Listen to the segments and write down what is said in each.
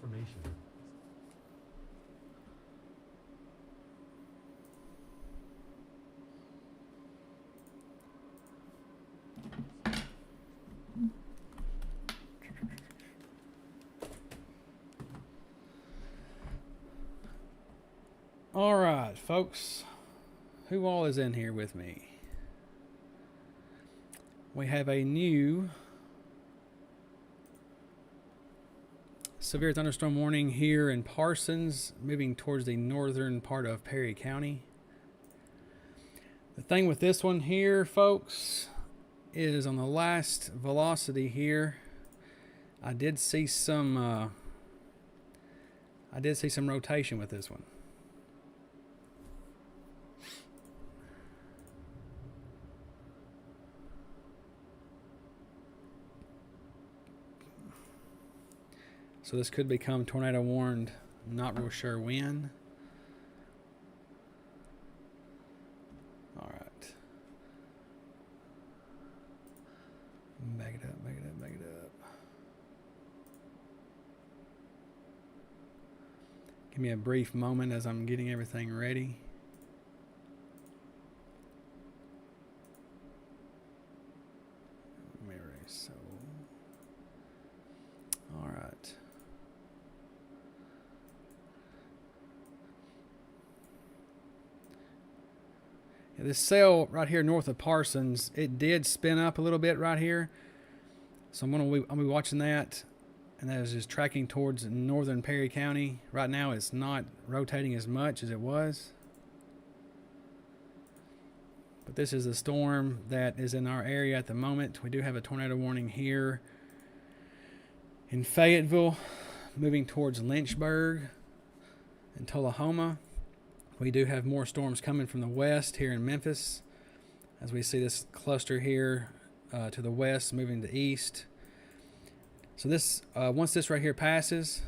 information. All right, folks. Who all is in here with me? We have a new severe thunderstorm warning here in Parsons, moving towards the northern part of Perry County. The thing with this one here, folks, is on the last velocity here, I did see some rotation with this one. So this could become tornado warned. I'm not real sure when. All right. Back it up, back it up, back it up. Give me a brief moment as I'm getting everything ready. So, all right. This cell right here north of Parsons, it did spin up a little bit right here. So I'll be watching that. And that is just tracking towards northern Perry County. Right now it's not rotating as much as it was. But this is a storm that is in our area at the moment. We do have a tornado warning here in Fayetteville, moving towards Lynchburg and Tullahoma. We do have more storms coming from the west here in Memphis, as we see this cluster here to the west, moving to east. So this, once this right here passes,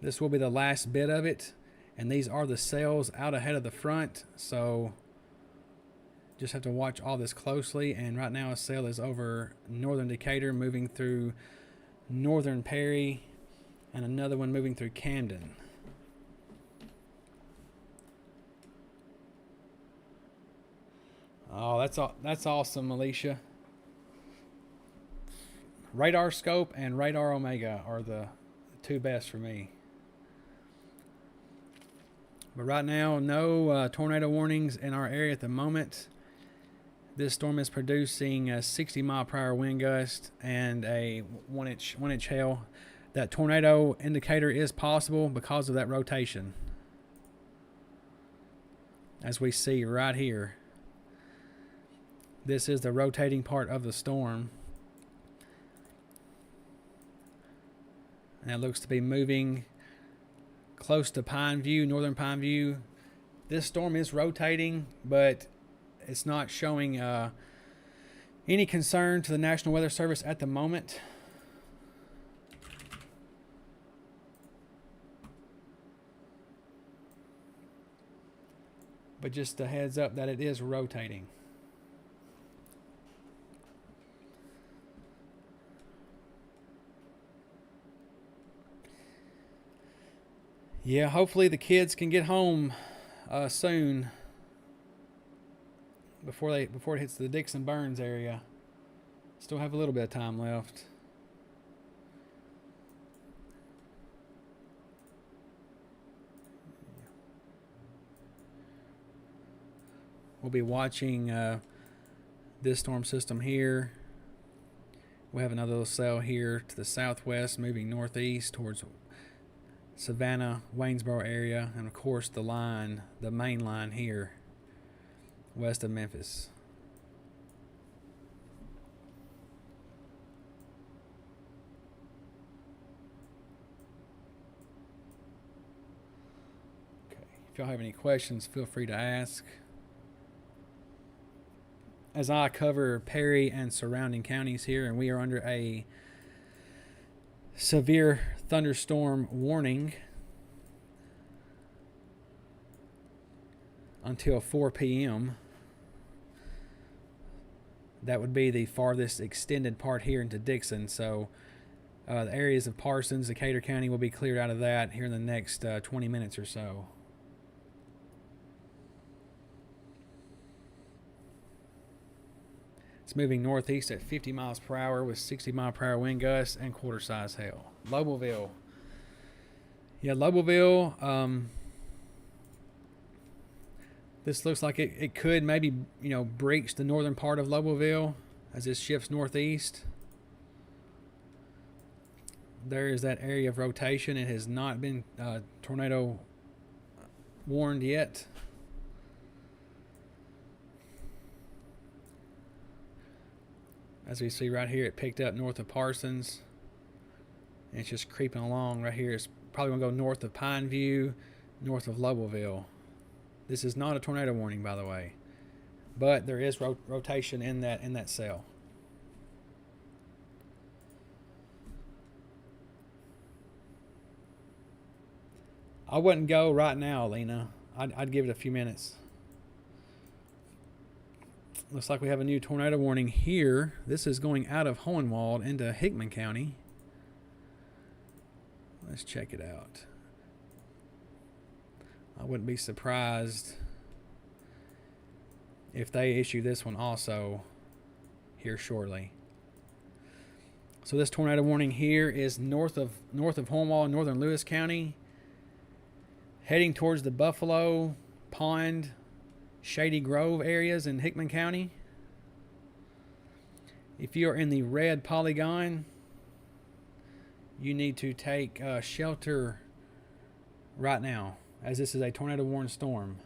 this will be the last bit of it, and these are the cells out ahead of the front. So just have to watch all this closely. And right now a cell is over northern Decatur, moving through northern Perry, and another one moving through Camden. Oh, that's awesome, Alicia. Radar Scope and Radar Omega are the two best for me. But right now, no tornado warnings in our area at the moment. This storm is producing a 60-mile-per-hour wind gust and a one inch hail. That tornado indicator is possible because of that rotation, as we see right here. This is the rotating part of the storm. And it looks to be moving close to Pineview, northern Pineview. This storm is rotating, but it's not showing any concern to the National Weather Service at the moment. But just a heads up that it is rotating. Yeah, hopefully the kids can get home soon before it hits the Dixon Burns area. Still have a little bit of time left. We'll be watching this storm system here. We have another little cell here to the southwest, moving northeast towards Savannah, Waynesboro area, and of course the main line here west of Memphis. Okay, if y'all have any questions, feel free to ask. As I cover Perry and surrounding counties here, and we are under a severe thunderstorm warning until 4 p.m. That would be the farthest extended part here into Dixon. So The areas of Parsons, Decatur County will be cleared out of that here in the next 20 minutes or so. It's moving northeast at 50 miles per hour with 60 mile per hour wind gusts and quarter size hail. Lobelville. Yeah, Lobelville. This looks like it could maybe, breach the northern part of Lobelville as this shifts northeast. There is that area of rotation. It has not been tornado warned yet. As we see right here, it picked up north of Parsons. And it's just creeping along right here. It's probably going to go north of Pineview, north of Lobelville. This is not a tornado warning, by the way. But there is rotation in that cell. I wouldn't go right now, Lena. I'd give it a few minutes. Looks like we have a new tornado warning here. This is going out of Hohenwald into Hickman County. Let's check it out. I wouldn't be surprised if they issue this one also here shortly. So this tornado warning here is north of Hohenwald in northern Lewis County, heading towards the Buffalo, Pond, Shady Grove areas in Hickman County. If you are in the red polygon, you need to take shelter right now, as this is a tornado warned storm.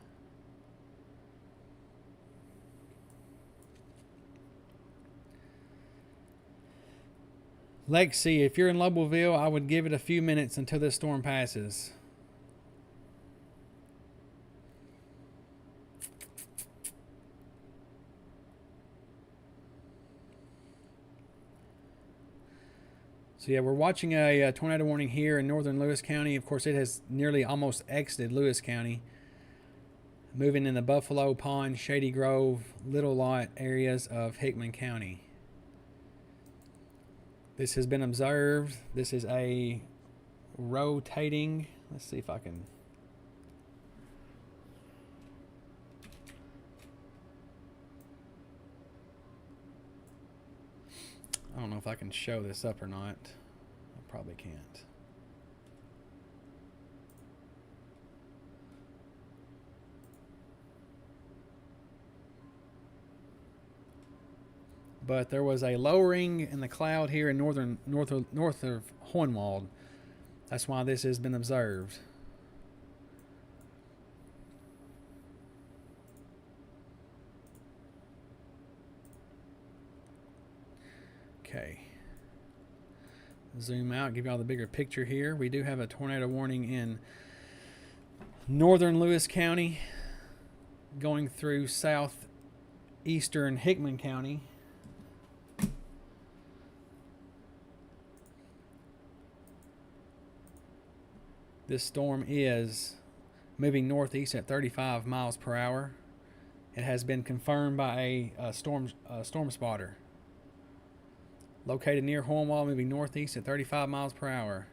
Lexi, if you're in Lobelville, I would give it a few minutes until this storm passes. So yeah, we're watching a tornado warning here in northern Lewis County. Of course, it has nearly almost exited Lewis County, moving in the Buffalo, Pond, Shady Grove, Little Lot areas of Hickman County. This has been observed. This is a rotating. Let's see if I can. I don't know if I can show this up or not. I probably can't. But there was a lowering in the cloud here in north of Hohenwald. That's why this has been observed. Okay. Zoom out, give y'all the bigger picture here. We do have a tornado warning in northern Lewis County, going through southeastern Hickman County. This storm is moving northeast at 35 miles per hour. It has been confirmed by a storm spotter. Located near Hohenwald, moving northeast at 35 miles per hour.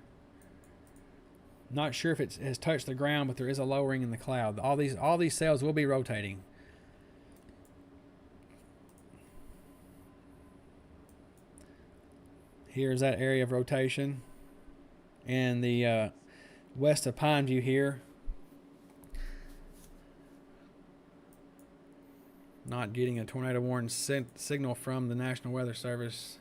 Not sure if it has touched the ground, but there is a lowering in the cloud. All these cells will be rotating. Here's that area of rotation. And the west of Pineview here. Not getting a tornado warning signal from the National Weather Service.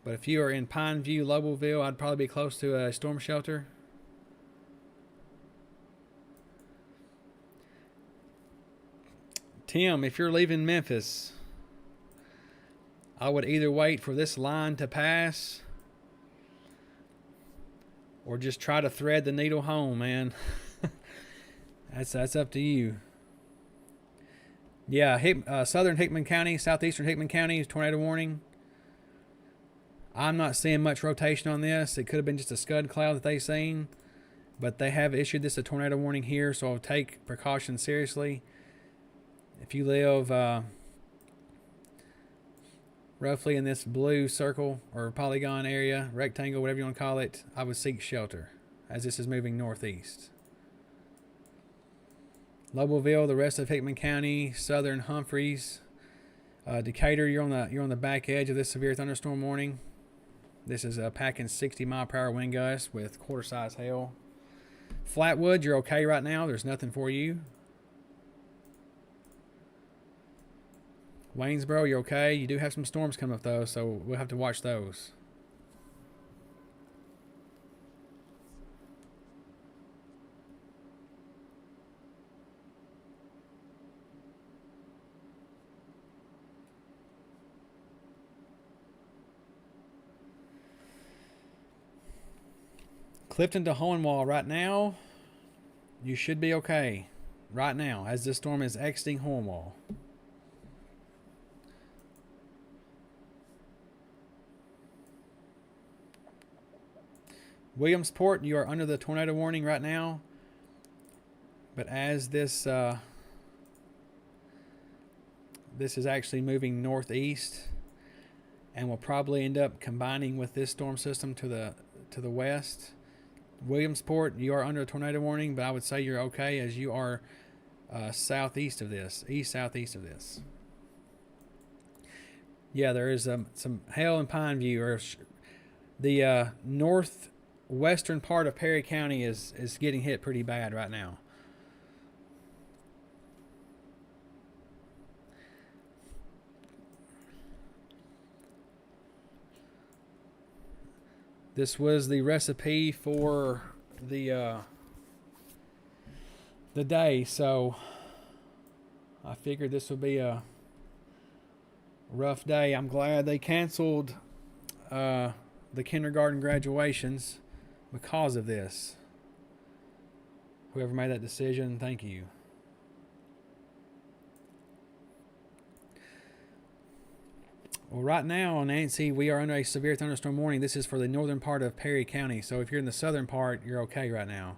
But if you are in Pineview, Lobelville, I'd probably be close to a storm shelter. Tim, if you're leaving Memphis, I would either wait for this line to pass or just try to thread the needle home, man. That's up to you. Yeah, southern Hickman County, southeastern Hickman County, tornado warning. I'm not seeing much rotation on this. It could have been just a scud cloud that they've seen, but they have issued this a tornado warning here, so I'll take precautions seriously. If you live roughly in this blue circle or polygon area, rectangle, whatever you want to call it, I would seek shelter as this is moving northeast. Lobelville, the rest of Hickman County, southern Humphreys, Decatur, you're on the back edge of this severe thunderstorm warning. This is a packing 60-mile-per-hour wind gust with quarter-size hail. Flatwood, you're okay right now. There's nothing for you. Waynesboro, you're okay. You do have some storms coming up, though, so we'll have to watch those. Clifton to Hohenwald right now, you should be okay right now as this storm is exiting Hohenwald. Williamsport, you are under the tornado warning right now, but as this this is actually moving northeast and will probably end up combining with this storm system to the west. Williamsport, you are under a tornado warning, but I would say you're okay as you are southeast of this, east-southeast of this. Yeah, there is some hail in Pineview, or the northwestern part of Perry County is getting hit pretty bad right now. This was the recipe for the day, so I figured this would be a rough day. I'm glad they canceled the kindergarten graduations because of this. Whoever made that decision, thank you. Well, right now, Nancy, we are under a severe thunderstorm warning. This is for the northern part of Perry County. So if you're in the southern part, you're okay right now.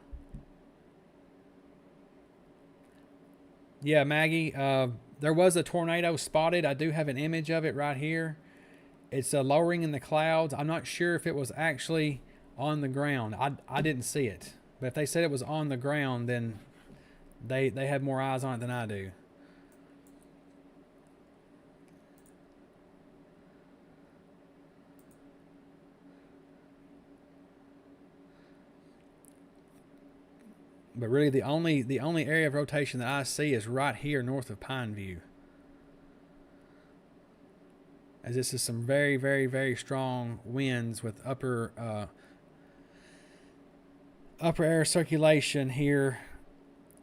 Yeah, Maggie, there was a tornado spotted. I do have an image of it right here. It's lowering in the clouds. I'm not sure if it was actually on the ground. I didn't see it. But if they said it was on the ground, then they have more eyes on it than I do. But really, the only area of rotation that I see is right here north of Pineview. As this is some very, very, very strong winds with upper air circulation here.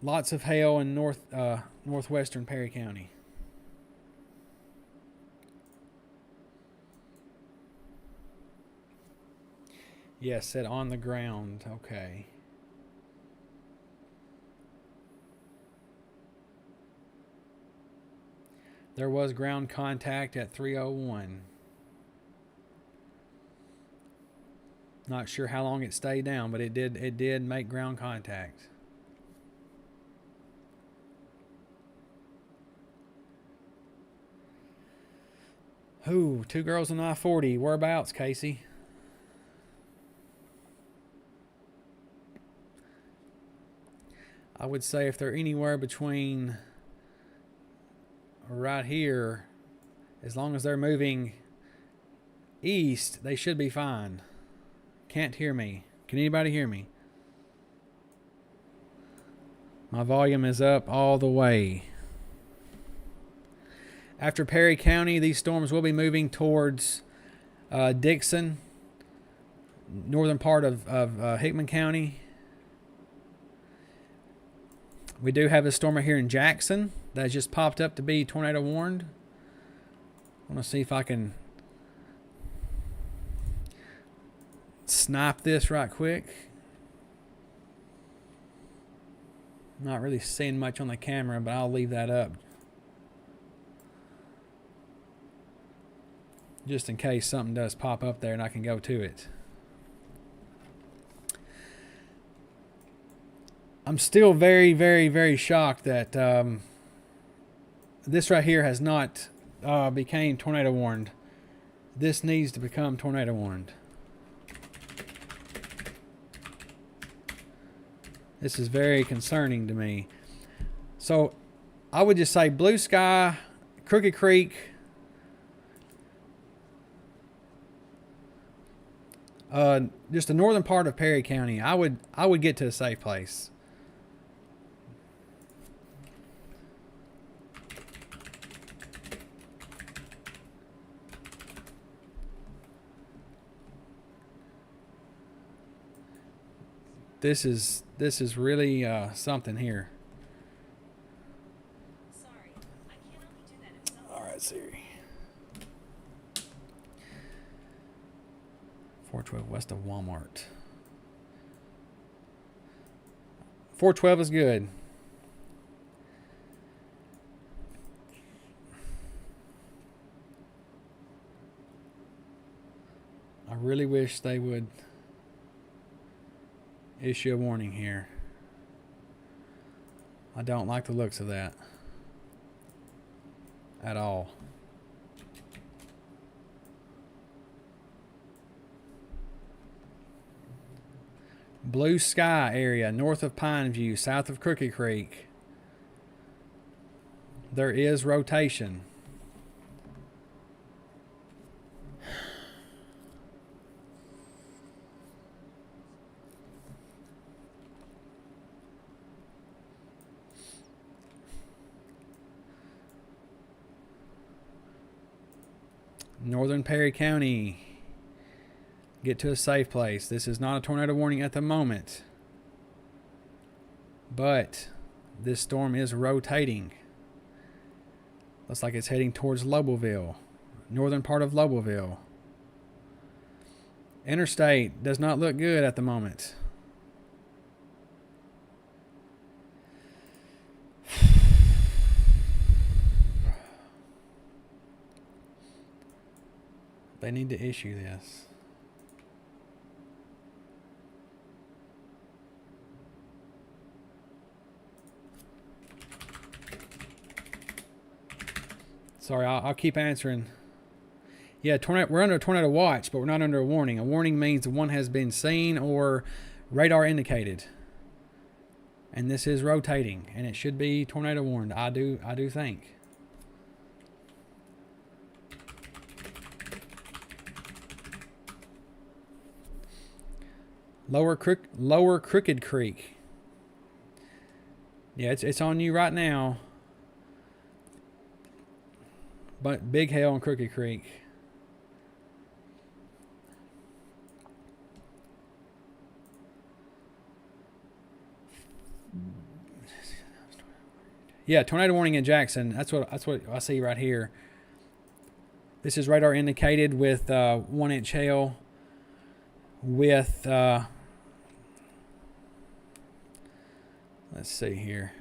Lots of hail in northwestern Perry County. Yes, said on the ground. Okay. There was ground contact at 3:01. Not sure how long it stayed down, but it did make ground contact. Ooh, 2 girls on I-40. Whereabouts, Casey? I would say if they're anywhere between right here, as long as they're moving east, they should be fine. Can't hear me. Can anybody hear me? My volume is up all the way. After Perry County, these storms will be moving towards Dixon, northern part of Hickman County. We do have a storm here in Jackson that has just popped up to be tornado warned. I want to see if I can snipe this right quick. Not really seeing much on the camera, but I'll leave that up just in case something does pop up there and I can go to it. I'm still very, very, very shocked that this right here has not became tornado warned This needs to become tornado warned. This is very concerning to me. So I would just say blue sky, Crooked Creek, just the northern part of Perry County. I would get to a safe place. This is really something here. Sorry, I can't help you do that itself. All right, Siri. 412 west of Walmart. 412 is good. I really wish they would issue a warning here. I don't like the looks of that at all. Blue sky area north of Pineview, south of Crooked Creek. There is rotation. Northern Perry County, get to a safe place. This is not a tornado warning at the moment, but this storm is rotating. Looks like it's heading towards Lobelville, northern part of Lobelville. Interstate does not look good at the moment. They need to issue this. Sorry, I'll keep answering. Yeah, we're under a tornado watch, but we're not under a warning. A warning means one has been seen or radar indicated. And this is rotating, and it should be tornado warned. I do think. Lower Crooked Creek. Yeah, it's on you right now. But big hail on Crooked Creek. Yeah, tornado warning in Jackson. That's what I see right here. This is radar indicated with 1 inch hail with let's see here.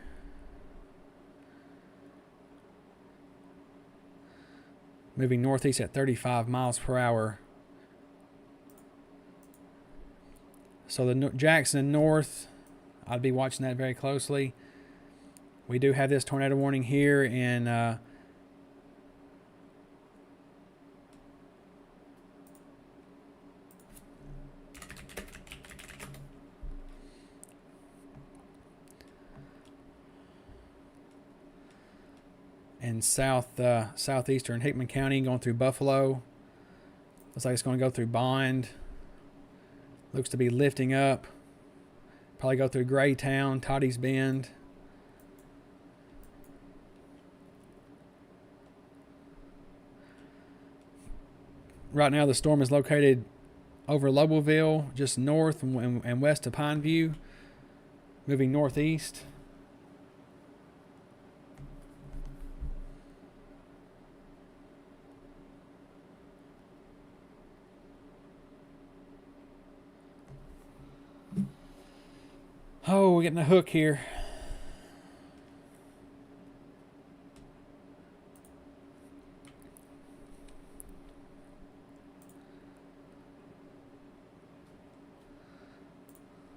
Moving northeast at 35 miles per hour. So the Jackson north, I'd be watching that very closely. We do have this tornado warning here in southeastern Hickman County, going through Buffalo. Looks like it's going to go through Bond. Looks to be lifting up. Probably go through Graytown, Toddy's Bend. Right now the storm is located over Lobelville, just north and west of Pineview, moving northeast. Oh, we're getting a hook here.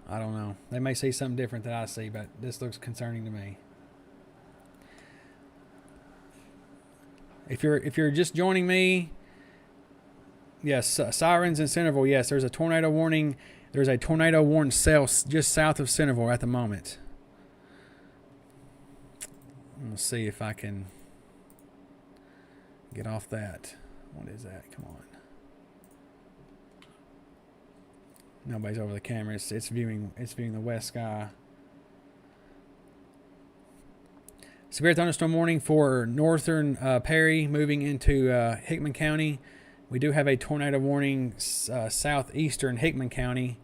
I don't know. They may see something different that I see, but this looks concerning to me. If you're just joining me, Yes, sirens in Centerville. Yes, there's a tornado warning. There's a tornado warning cell just south of Centerville at the moment. Let's see if I can get off that. What is that? Come on. Nobody's over the camera. It's viewing the west sky. Severe thunderstorm warning for northern Perry moving into Hickman County. We do have a tornado warning southeastern Hickman County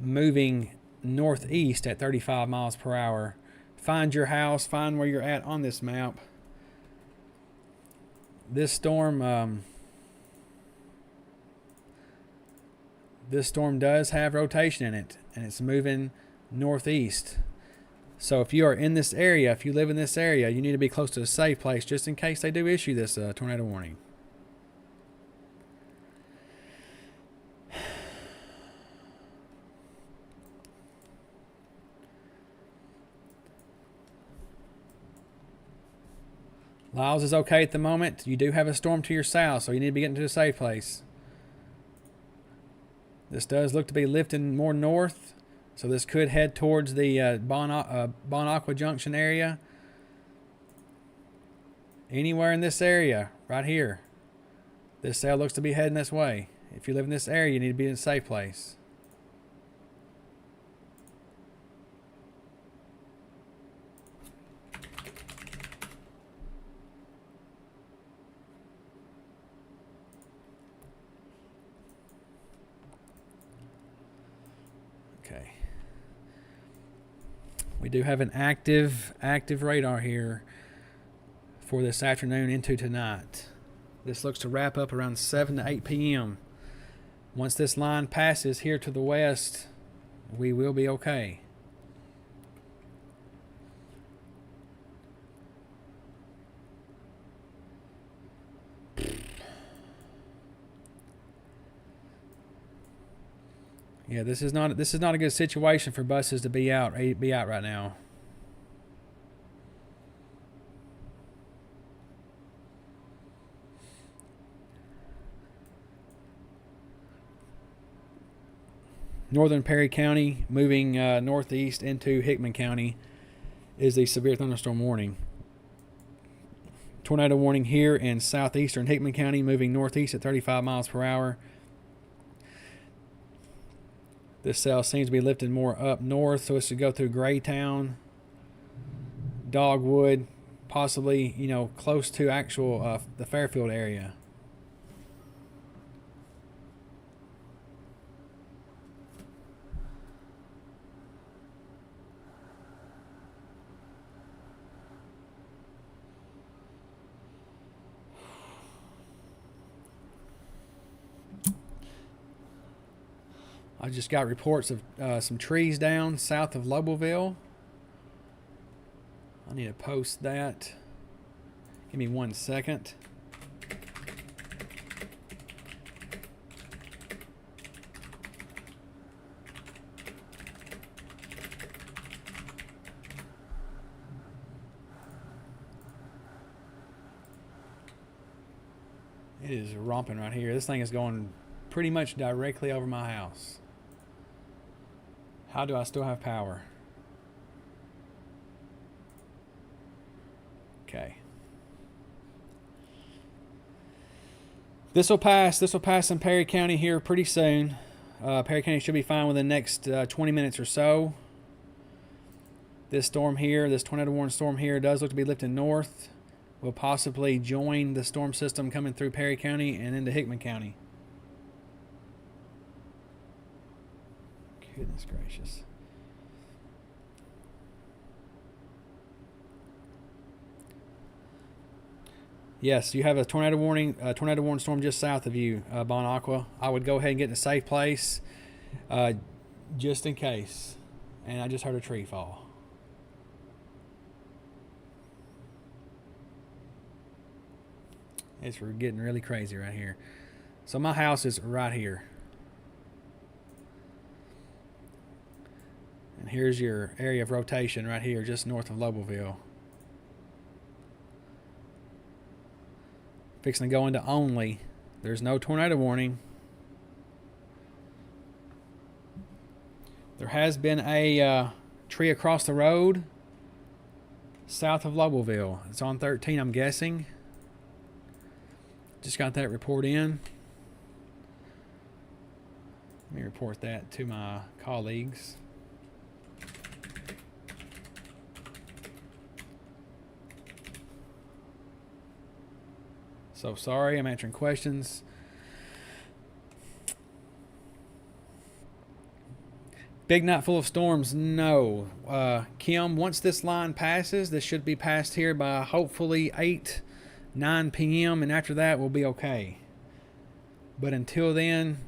moving northeast at 35 miles per hour. Find your house. Find where you're at on this map. This storm does have rotation in it, and it's moving northeast. So if you are in this area, if you live in this area, you need to be close to a safe place just in case they do issue this tornado warning. Lyles is okay at the moment. You do have a storm to your south, so you need to be getting to a safe place. This does look to be lifting more north, so this could head towards the Bon Aqua Junction area. Anywhere in this area, right here, this cell looks to be heading this way. If you live in this area, you need to be in a safe place. Okay. We do have an active radar here for this afternoon into tonight. This looks to wrap up around 7 to 8 p.m. Once this line passes here to the west, we will be okay. Yeah, this is not a good situation for buses to be out right now. Northern Perry County moving northeast into Hickman County is the severe thunderstorm warning. Tornado warning here in southeastern Hickman County moving northeast at 35 miles per hour. This cell seems to be lifting more up north, so it should go through Graytown, Dogwood, possibly, close to actual the Fairfield area. I just got reports of some trees down south of Lobelville. I need to post that. Give me 1 second. It is romping right here. This thing is going pretty much directly over my house. How do I still have power? Okay. This will pass in Perry County here pretty soon. Perry County should be fine within the next 20 minutes or so. This storm here, this tornado warning storm here, does look to be lifting north. Will possibly join the storm system coming through Perry County and into Hickman County. Goodness gracious. Yes, you have a tornado warning storm just south of you, Bon Aqua. I would go ahead and get in a safe place just in case. And I just heard a tree fall. It's getting really crazy right here. So my house is right here. And here's your area of rotation right here, just north of Lobelville. Fixing to go into only There's no tornado warning. There has been a tree across the road south of Lobelville. It's on 13, I'm guessing. Just got that report in. Let me report that to my colleagues. So sorry, I'm answering questions. Big night full of storms? No. Kim, once this line passes, this should be passed here by hopefully 9 p.m. and after that we'll be okay. But until then,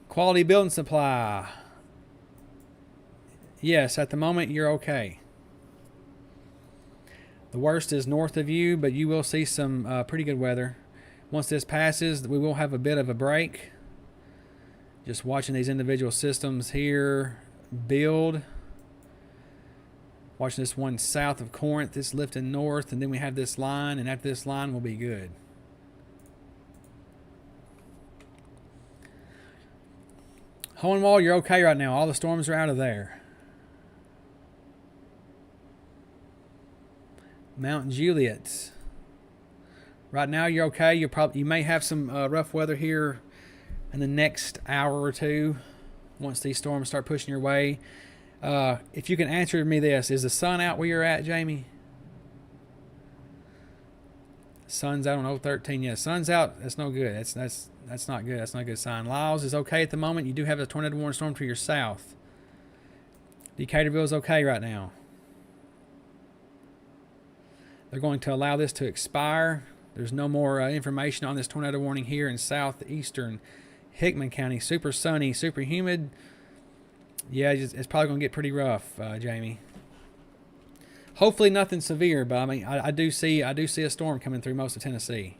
quality building supply. Yes, at the moment you're okay. The worst is north of you, but you will see some pretty good weather. Once this passes, we will have a bit of a break. Just watching these individual systems here build. Watching this one south of Corinth, this lifting north, and then we have this line, and after this line we'll be good. Hohenwald, you're okay right now. All the storms are out of there. Mount Juliet. Right now you're okay. You may have some rough weather here in the next hour or two once these storms start pushing your way. If you can answer me this, is the sun out where you're at, Jamie? Sun's out on 013. Yeah, sun's out. That's no good. That's not good. That's not a good sign. Lyles is okay at the moment. You do have a tornado warning storm to your south. Decaturville is okay right now. They're going to allow this to expire. There's no more information on this tornado warning here in southeastern Hickman County. Super sunny, super humid. Yeah, it's probably going to get pretty rough, Jamie. Hopefully nothing severe, but I mean, I do see a storm coming through most of Tennessee.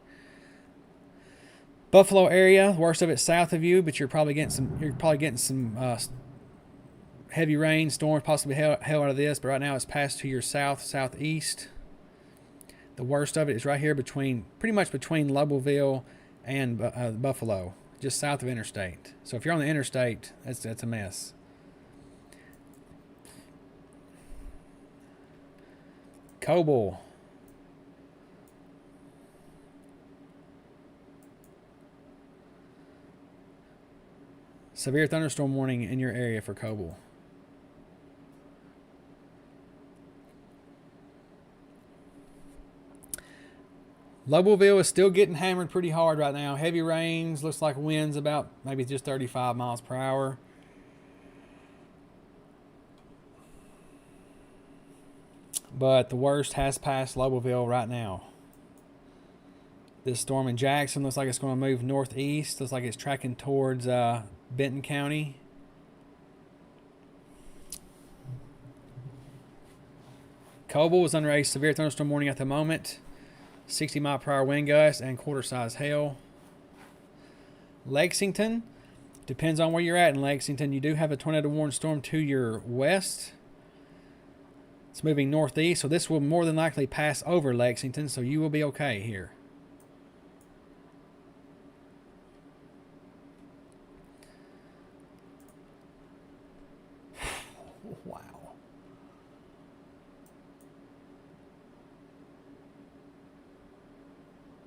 Buffalo area, worst of it south of you, but you're probably getting some heavy rain, storms, possibly hell out of this. But right now it's passed to your southeast. The worst of it is right here pretty much between Lobelville and Buffalo, just south of interstate. So if you're on the interstate, that's a mess. Coble. Severe thunderstorm warning in your area for Coble. Lobelville is still getting hammered pretty hard right now. Heavy rains, looks like winds about maybe just 35 miles per hour. But the worst has passed Lobelville right now. This storm in Jackson looks like it's going to move northeast. Looks like it's tracking towards Benton County. Coble is under a severe thunderstorm warning at the moment. 60 mile per hour wind gusts and quarter size hail. Lexington, depends on where you're at in Lexington. You do have a tornado warning storm to your west. It's moving northeast, so this will more than likely pass over Lexington, so you will be okay here. Wow.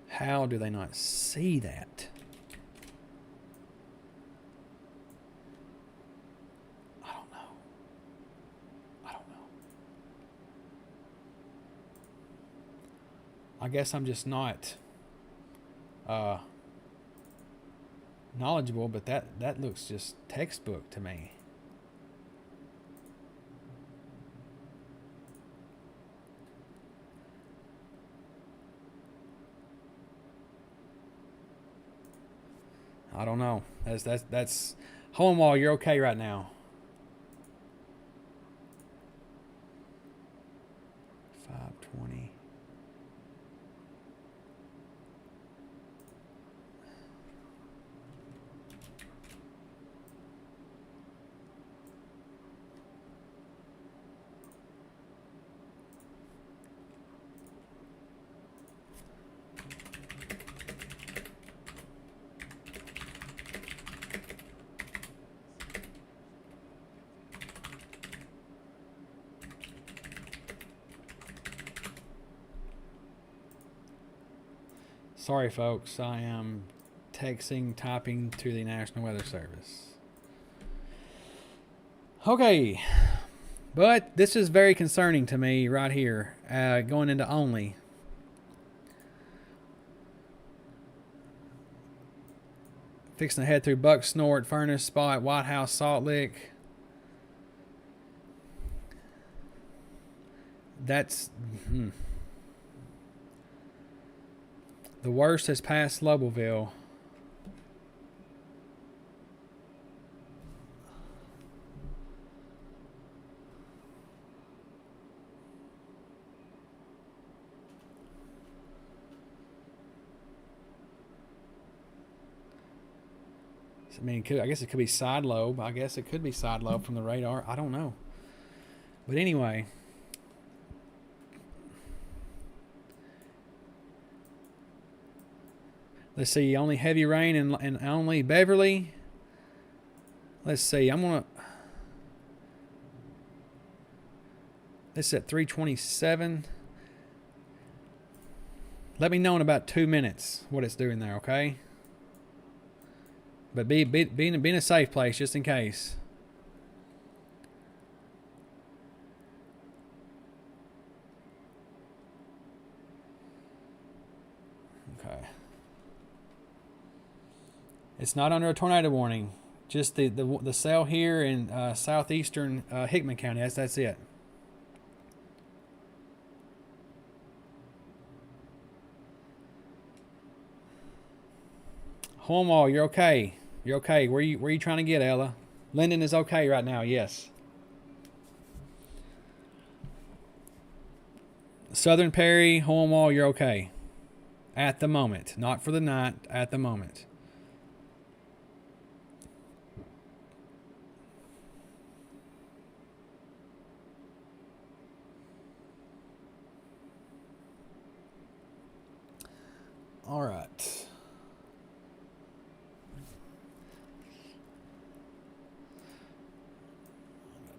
How do they not see that? I don't know. I guess I'm just not knowledgeable, but that looks just textbook to me. I don't know. That's Hohenwald, you're okay right now. 520. Sorry, folks. I am typing to the National Weather Service. Okay. But this is very concerning to me right here. Going into only. Fixing to head through Buck Snort, Furnace Spot, White House, Salt Lick. That's... The worst has passed Lobelville. I mean, I guess it could be side lobe. I guess it could be side lobe from the radar. I don't know. But anyway. Let's see. Only heavy rain and only Beverly. Let's see. I'm going to... This is at 327. Let me know in about 2 minutes what it's doing there, okay? But be in a safe place just in case. Okay. It's not under a tornado warning. Just the cell here in southeastern Hickman County. That's it. Homewall, you're okay. You're okay. Where you trying to get, Ella? Linden is okay right now, yes. Southern Perry, Homewall, you're okay. At the moment. Not for the night, at the moment. All right.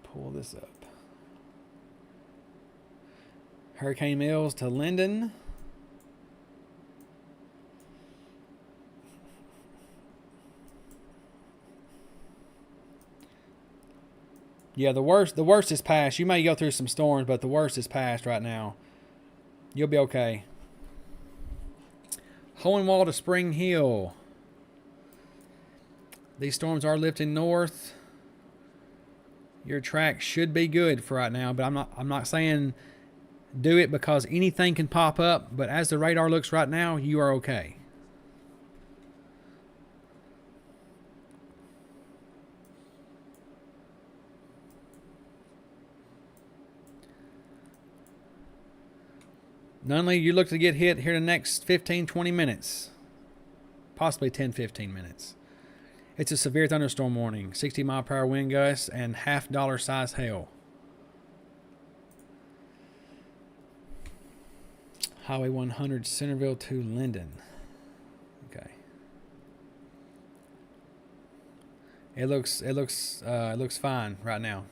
Pull this up. Hurricane Mills to Linden. Yeah, the worst is past. You may go through some storms, but the worst is past right now. You'll be okay. Hohenwald to Spring Hill. These storms are lifting north. Your track should be good for right now, but I'm not saying do it because anything can pop up, but as the radar looks right now, you are okay. Nunley, you look to get hit here in the next 15-20 minutes. Possibly 10-15 minutes. It's a severe thunderstorm warning. 60-mile-per-hour wind gusts and half-dollar size hail. Highway 100, Centerville to Linden. Okay. It looks fine right now.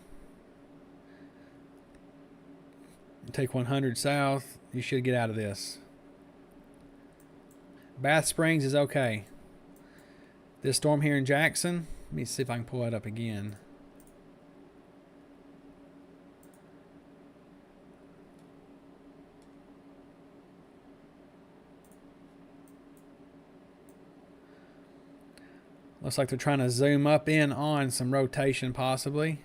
Take 100 south. You should get out of this. Bath Springs is okay. This storm here in Jackson, let me see if I can pull it up again. Looks like they're trying to zoom up in on some rotation possibly.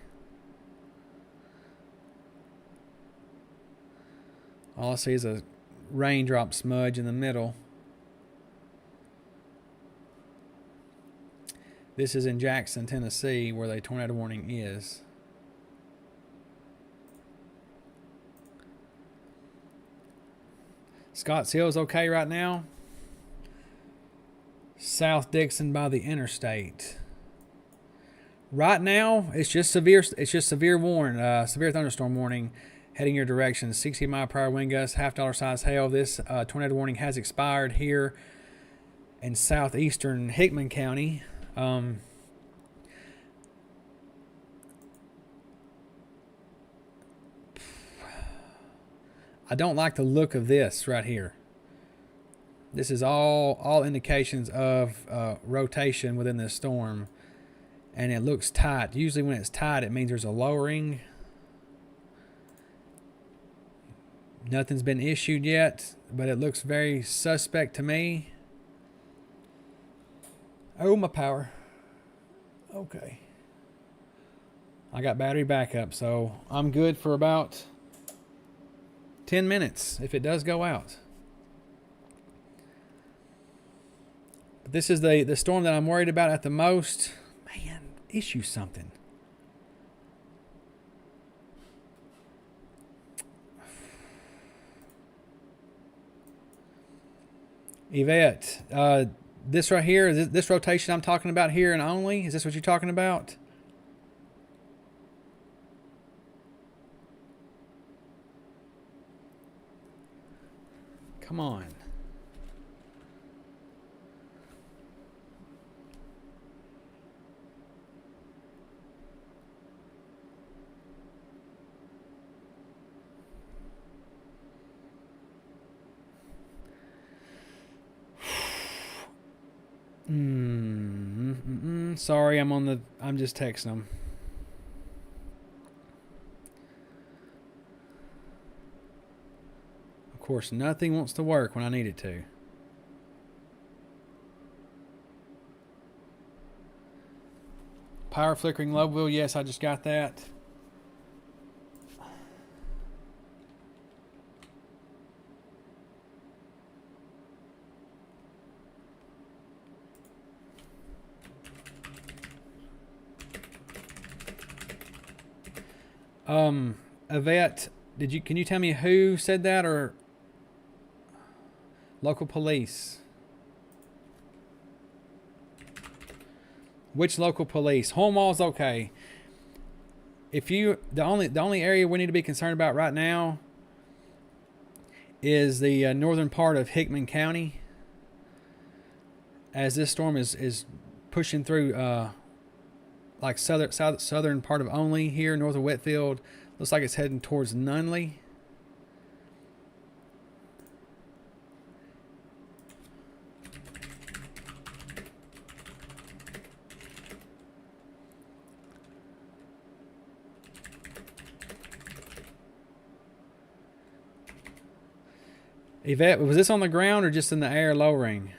All I see is a raindrop smudge in the middle. This is in Jackson, Tennessee, where the tornado warning is. Scotts Hill is okay right now. South Dixon by the interstate. Right now, it's just severe. It's just severe thunderstorm warning heading your direction. 60-mile-per-hour wind gusts, half-dollar size hail. This tornado warning has expired here in southeastern Hickman County. I don't like the look of this right here. This is all indications of rotation within this storm, and it looks tight. Usually when it's tight, it means there's a lowering. Nothing's been issued yet, but it looks very suspect to me. Oh, my power. Okay. I got battery backup, so I'm good for about 10 minutes if it does go out. But this is the storm that I'm worried about at the most. Man, issue something. Yvette, this right here, this rotation I'm talking about here and only, is this what you're talking about? Come on. Sorry, I'm just texting them. Of course, nothing wants to work when I need it to. Power flickering low wheel, yes, I just got that. Yvette, can you tell me who said that, or local police? Which local police? Holmall's okay. If you the only area we need to be concerned about right now is the northern part of Hickman County, as this storm is pushing through like southern part of Only here north of Whitfield. Looks like it's heading towards Nunley. Yvette, was this on the ground or just in the air lowering?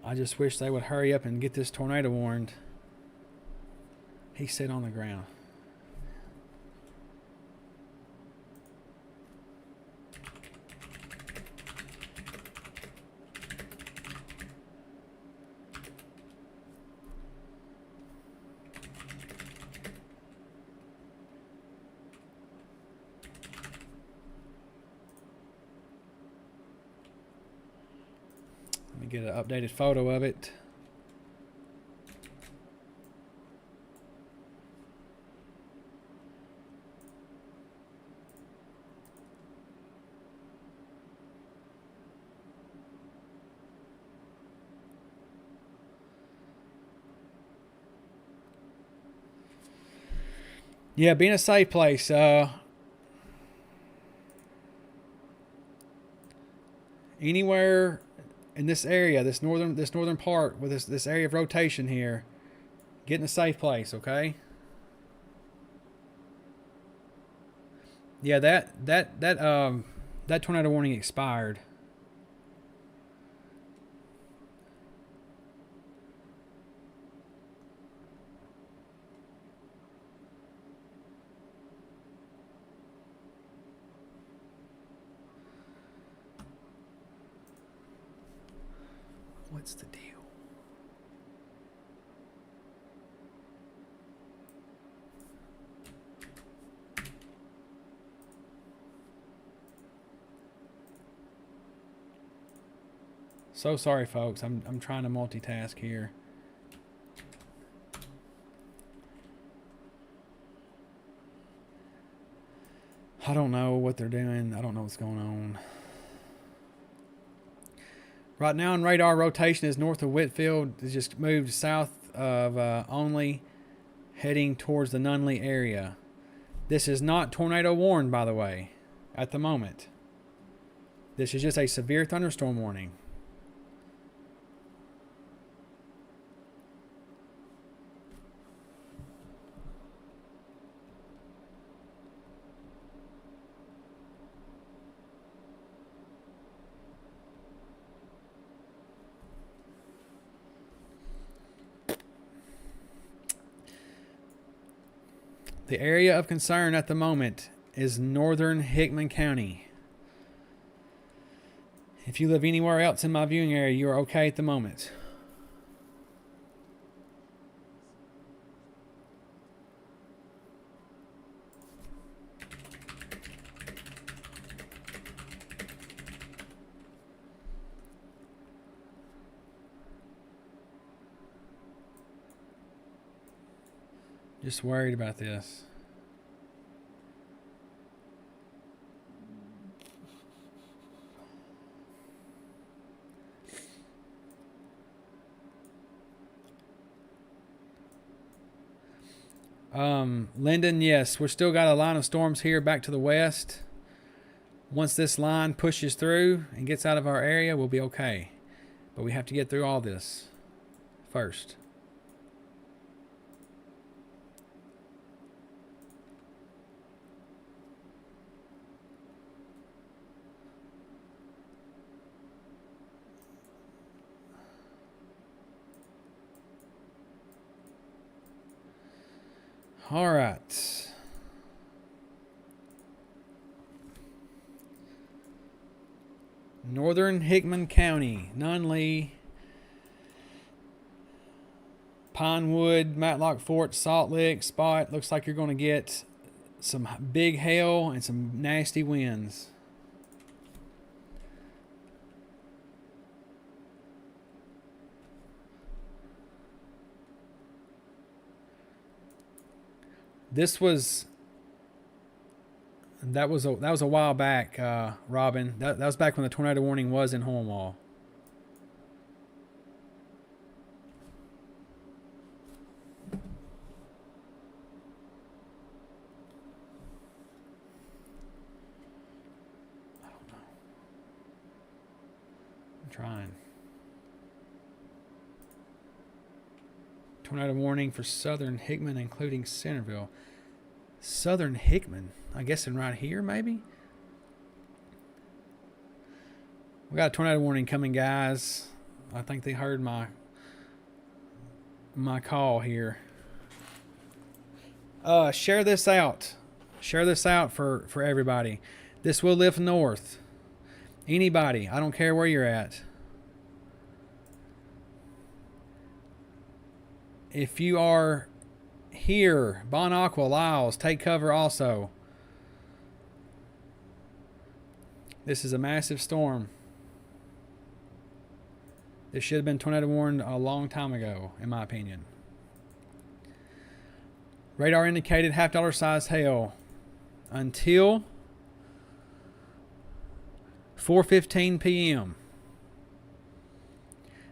I just wish they would hurry up and get this tornado warned. He said on the ground. Get an updated photo of it. Yeah, being a safe place. Anywhere in this area, this northern part with this area of rotation here, get in a safe place, okay? Yeah, that tornado warning expired. What's the deal? So sorry, folks. I'm trying to multitask here. I don't know what they're doing. I don't know what's going on. Right now in radar rotation is north of Whitfield. It's just moved south of Only, heading towards the Nunley area. This is not tornado warned, by the way, at the moment. This is just a severe thunderstorm warning. The area of concern at the moment is northern Hickman County. If you live anywhere else in my viewing area, you are okay at the moment. Just worried about this. Lyndon, yes, we're still got a line of storms here back to the west. Once this line pushes through and gets out of our area, we'll be okay. But we have to get through all this first. All right. Northern Hickman County, Nunley, Pinewood, Matlock Fort, Salt Lick, Spot. Looks like you're going to get some big hail and some nasty winds. That was a while back, Robin. That was back when the tornado warning was in Hornwall. I don't know. I'm trying. Tornado warning for southern Hickman, including Centerville. Southern Hickman, I guess in right here, maybe? We got a tornado warning coming, guys. I think they heard my call here. Share this out. Share this out for everybody. This will lift north. Anybody, I don't care where you're at. If you are here, Bon Aqua, Lyles, take cover also. This is a massive storm. This should have been tornado warned a long time ago, in my opinion. Radar indicated $half size hail until 4:15 p.m.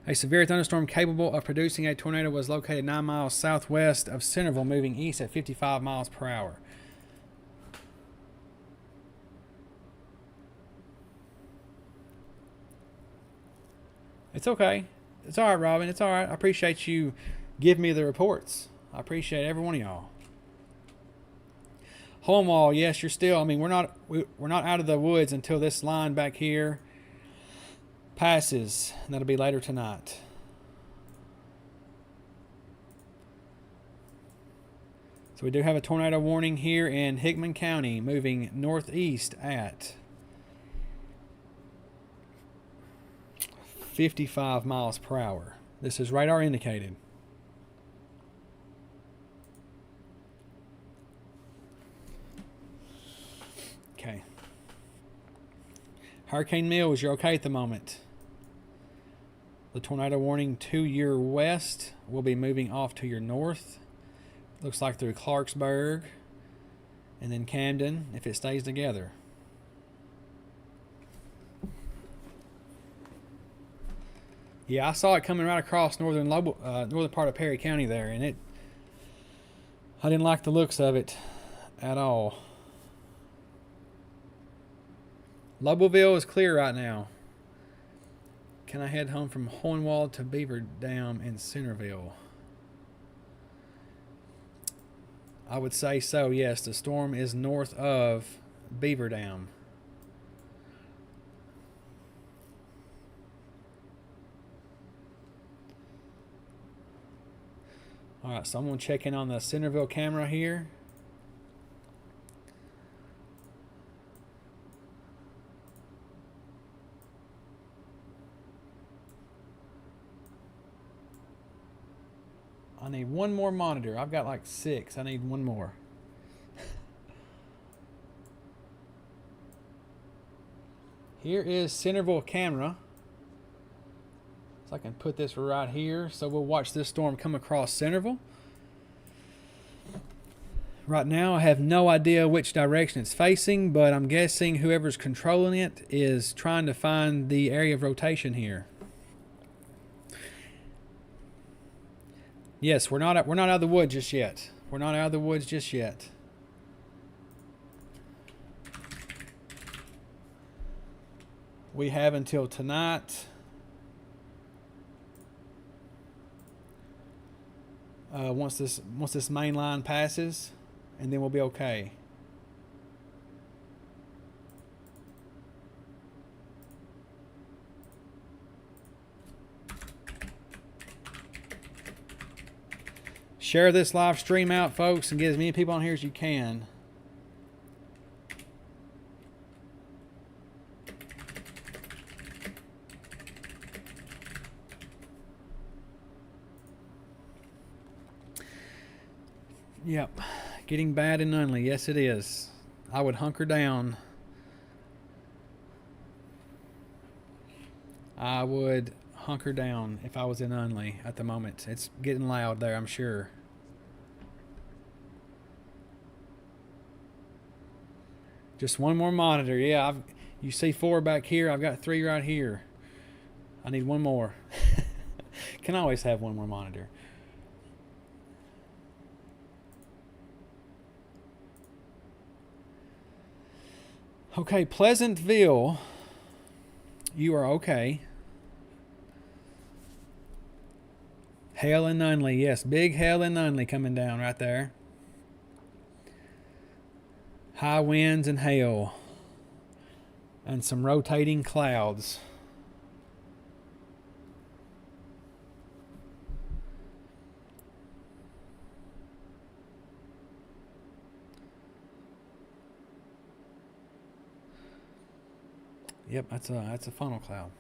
A severe thunderstorm capable of producing a tornado was located 9 miles southwest of Centerville, moving east at 55 miles per hour. It's okay. It's all right, Robin. It's all right. I appreciate you giving me the reports. I appreciate every one of y'all. Homewall, yes, you're still. I mean, we're not out of the woods until this line back here passes, and that'll be later tonight. So we do have a tornado warning here in Hickman County, moving northeast at 55 miles per hour. This is radar indicated. Okay. Hurricane Mills, you're okay at the moment. The tornado warning to your west will be moving off to your north. Looks like through Clarksburg and then Camden if it stays together. Yeah, I saw it coming right across northern part of Perry County there, and I didn't like the looks of it at all. Lobelville is clear right now. Can I head home from Hohenwald to Beaver Dam in Centerville? I would say so, yes. The storm is north of Beaver Dam. All right, so I'm going to check in on the Centerville camera here. I need one more monitor. I've got like 6. I need one more. Here is Centerville camera. So I can put this right here. So we'll watch this storm come across Centerville. Right now I have no idea which direction it's facing, but I'm guessing whoever's controlling it is trying to find the area of rotation here. Yes, we're not out of the woods just yet. We're not out of the woods just yet. We have until tonight. Once this main line passes, and then we'll be okay. Share this live stream out, folks, and get as many people on here as you can. Yep, getting bad in Nunley. Yes, it is. I would hunker down. I would hunker down if I was in Nunley at the moment. It's getting loud there, I'm sure. Just one more monitor. Yeah, you see 4 back here. I've got 3 right here. I need one more. Can always have one more monitor. Okay, Pleasantville. You are okay. Hail in Nunley. Yes, big hail in Nunley coming down right there. High winds and hail. And some rotating clouds. Yep, that's a funnel cloud.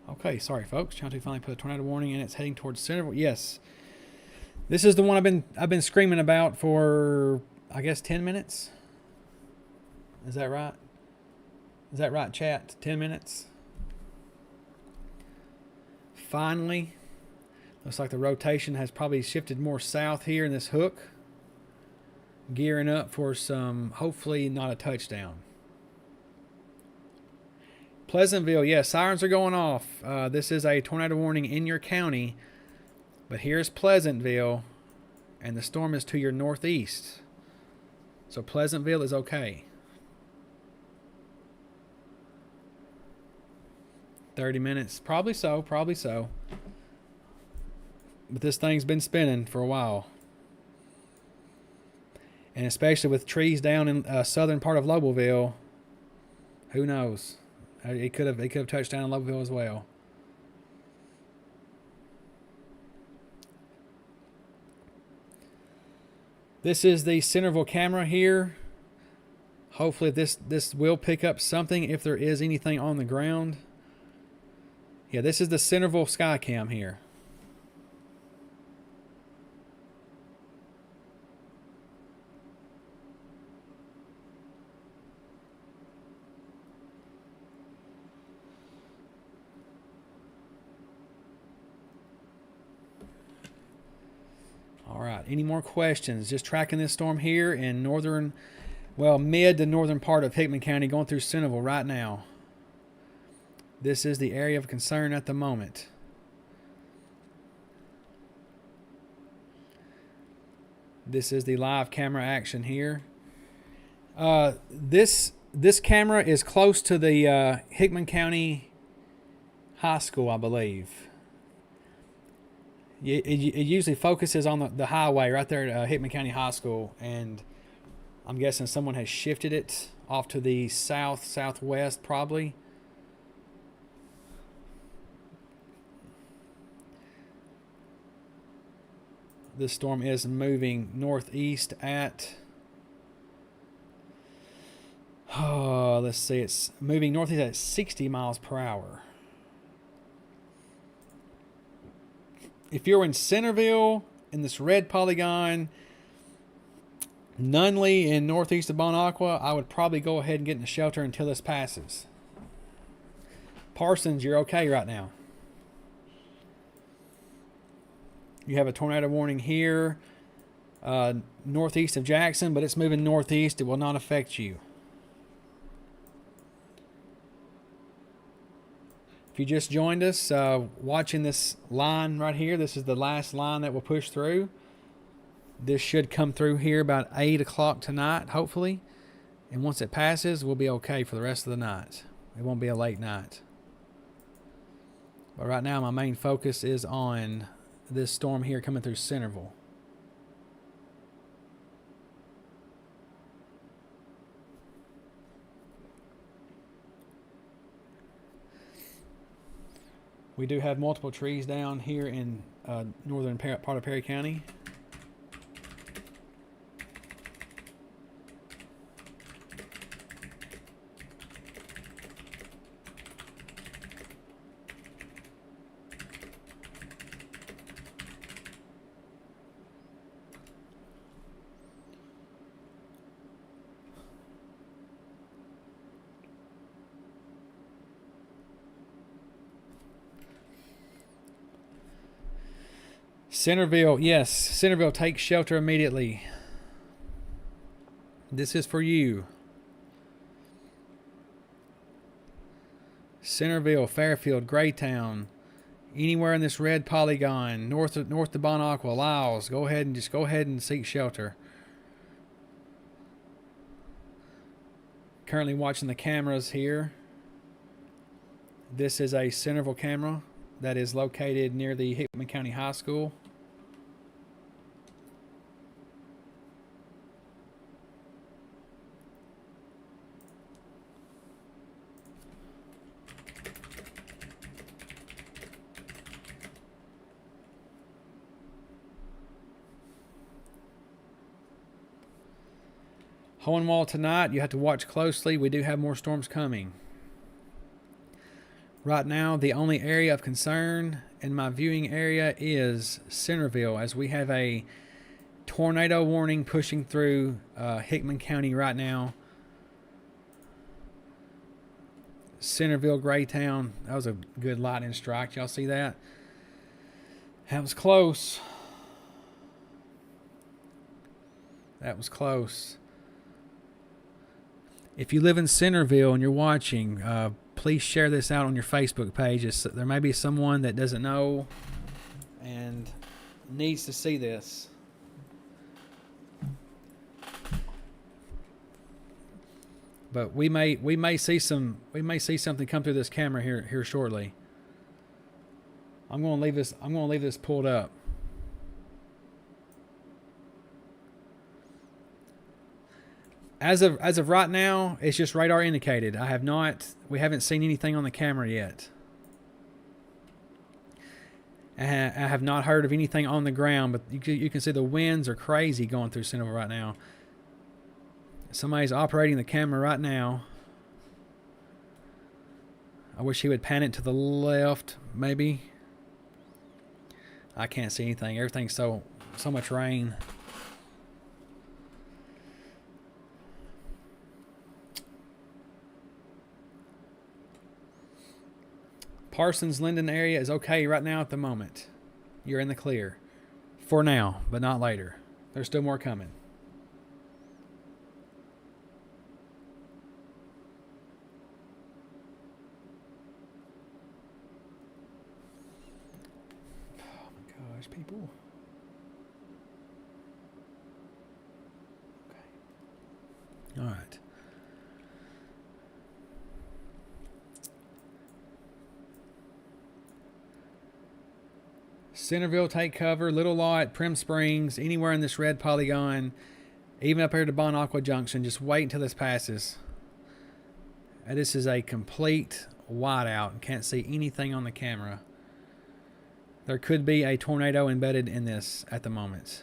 Okay, sorry folks. Channel 2 finally put a tornado warning and it's heading towards Centerville. Yes. This is the one I've been screaming about for I guess 10 minutes. Is that right? Is that right, chat? 10 minutes? Finally, looks like the rotation has probably shifted more south here in this hook. Gearing up for some, hopefully not a touchdown. Pleasantville, yes, sirens are going off. This is a tornado warning in your county. But here's Pleasantville, and the storm is to your northeast. So Pleasantville is okay. 30 minutes. Probably so. But this thing's been spinning for a while. And especially with trees down in southern part of Lobelville, who knows? It could have touched down in Lobelville as well. This is the Centerville camera here. Hopefully this will pick up something if there is anything on the ground. Yeah, this is the Centerville sky cam here. All right. any more questions. Just tracking this storm here in northern, well, mid to northern part of Hickman County, going through Centerville right now. This is the area of concern at the moment. This is the live camera action here. This camera is close to the Hickman County High School, I believe. It usually focuses on the highway right there at Hickman County High School, and I'm guessing someone has shifted it off to the southwest probably. This storm is moving northeast at, let's see, it's moving northeast at 60 miles per hour. If you're in Centerville, in this red polygon, Nunley in northeast of Bon Aqua, I would probably go ahead and get in the shelter until this passes. Parsons, you're okay right now. You have a tornado warning here, northeast of Jackson, but it's moving northeast. It will not affect you. If you just joined us, watching this line right here, this is the last line that will push through. This should come through here about 8 o'clock tonight, hopefully. And once it passes, we'll be okay for the rest of the night. It won't be a late night. But right now, my main focus is on this storm here coming through Centerville. We do have multiple trees down here in northern part of Perry County. Centerville, yes, Centerville, take shelter immediately. This is for you. Centerville, Fairfield, Graytown, anywhere in this red polygon, north of Bon Aqua, Lyles, go ahead and seek shelter. Currently watching the cameras here. This is a Centerville camera that is located near the Hickman County High School. Hohenwald tonight, you have to watch closely. We do have more storms coming. Right now, the only area of concern in my viewing area is Centerville, as we have a tornado warning pushing through Hickman County right now. Centerville, Graytown, that was a good lightning strike. Y'all see that? That was close. That was close. If you live in Centerville and you're watching, please share this out on your Facebook page. There may be someone that doesn't know and needs to see this. But we may see something come through this camera here shortly. I'm going to leave this pulled up. As of right now, it's just radar indicated. We haven't seen anything on the camera yet. I have not heard of anything on the ground, but you can see the winds are crazy going through Centerville right now. Somebody's operating the camera right now. I wish he would pan it to the left, maybe. I can't see anything. Everything's so much rain. Parsons Linden area is okay right now at the moment. You're in the clear. for now, but not later. There's still more coming. Oh my gosh, people. Okay. All right. Centerville, take cover. Little Lot, Prim Springs, anywhere in this red polygon, even up here to Bon Aqua Junction. Just wait until this passes. This is a complete whiteout. Can't see anything on the camera. There could be a tornado embedded in this at the moment.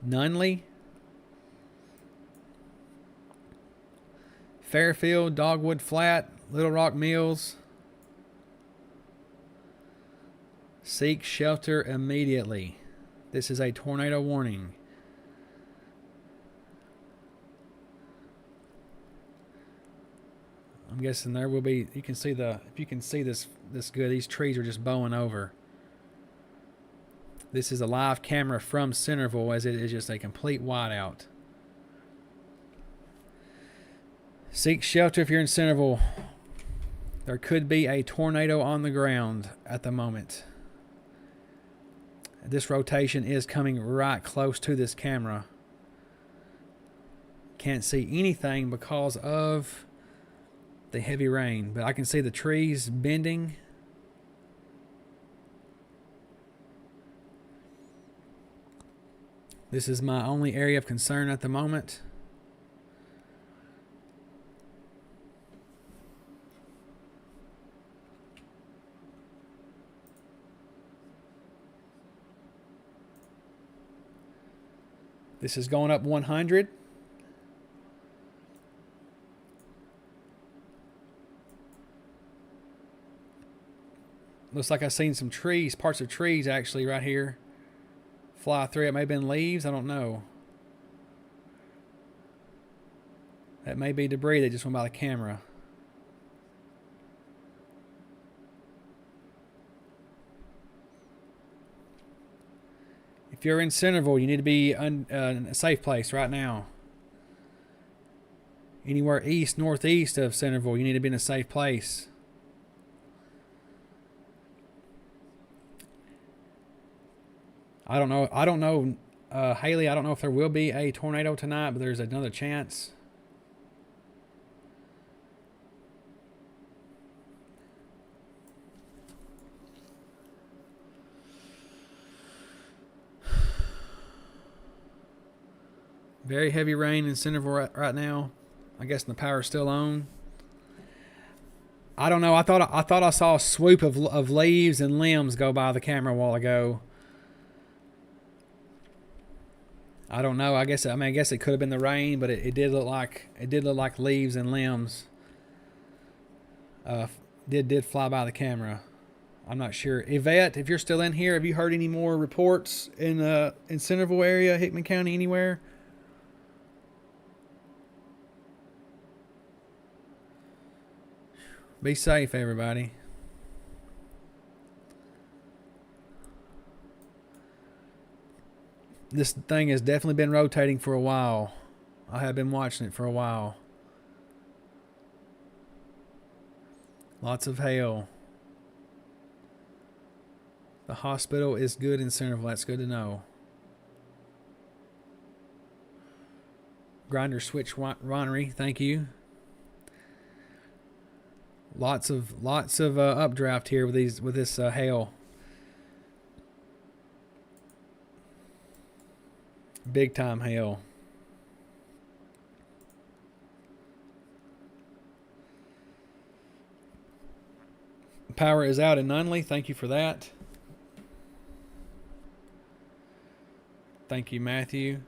Nunley, Fairfield, Dogwood Flat, Little Rock Mills. Seek shelter immediately. This is a tornado warning. I'm guessing there will be, you can see if you can see this good, these trees are just bowing over. This is a live camera from Centerville, as it is just a complete whiteout. Seek shelter if you're in Centerville. There could be a tornado on the ground at the moment. This rotation is coming right close to this camera. Can't see anything because of the heavy rain, but I can see the trees bending. This is my only area of concern at the moment. This is going up 100. Looks like I've seen some trees, parts of trees actually right here, fly through. It may have been leaves, I don't know. That may be debris that just went by the camera. If you're in Centerville, you need to be in a safe place right now. Anywhere east, northeast of Centerville, you need to be in a safe place. I don't know, Haley, I don't know if there will be a tornado tonight, but there's another chance. Very heavy rain in Centerville right now. I guess the power's still on. I don't know. I thought I saw a swoop of leaves and limbs go by the camera a while ago. I don't know. I guess it could have been the rain, but it did look like leaves and limbs. Did fly by the camera. I'm not sure. Yvette, if you're still in here, have you heard any more reports in Centerville area, Hickman County, anywhere? Be safe, everybody. This thing has definitely been rotating for a while. I have been watching it for a while. Lots of hail. The hospital is good in Centerville. That's good to know. Grinder Switch Winery, thank you. Lots of updraft here with this hail. Big time hail. Power is out in Nunley. Thank you for that. Thank you, Matthew.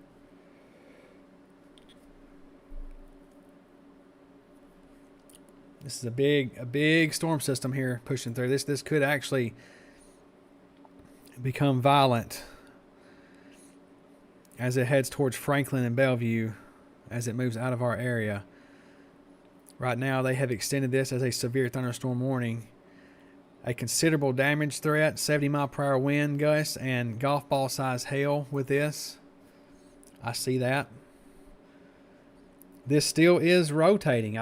This is a big storm system here pushing through. This could actually become violent as it heads towards Franklin and Bellevue. as it moves out of our area. Right now, they have extended this as a severe thunderstorm warning. A considerable damage threat, 70-mile-per-hour wind gusts, and golf ball size hail with this. I see that. This still is rotating.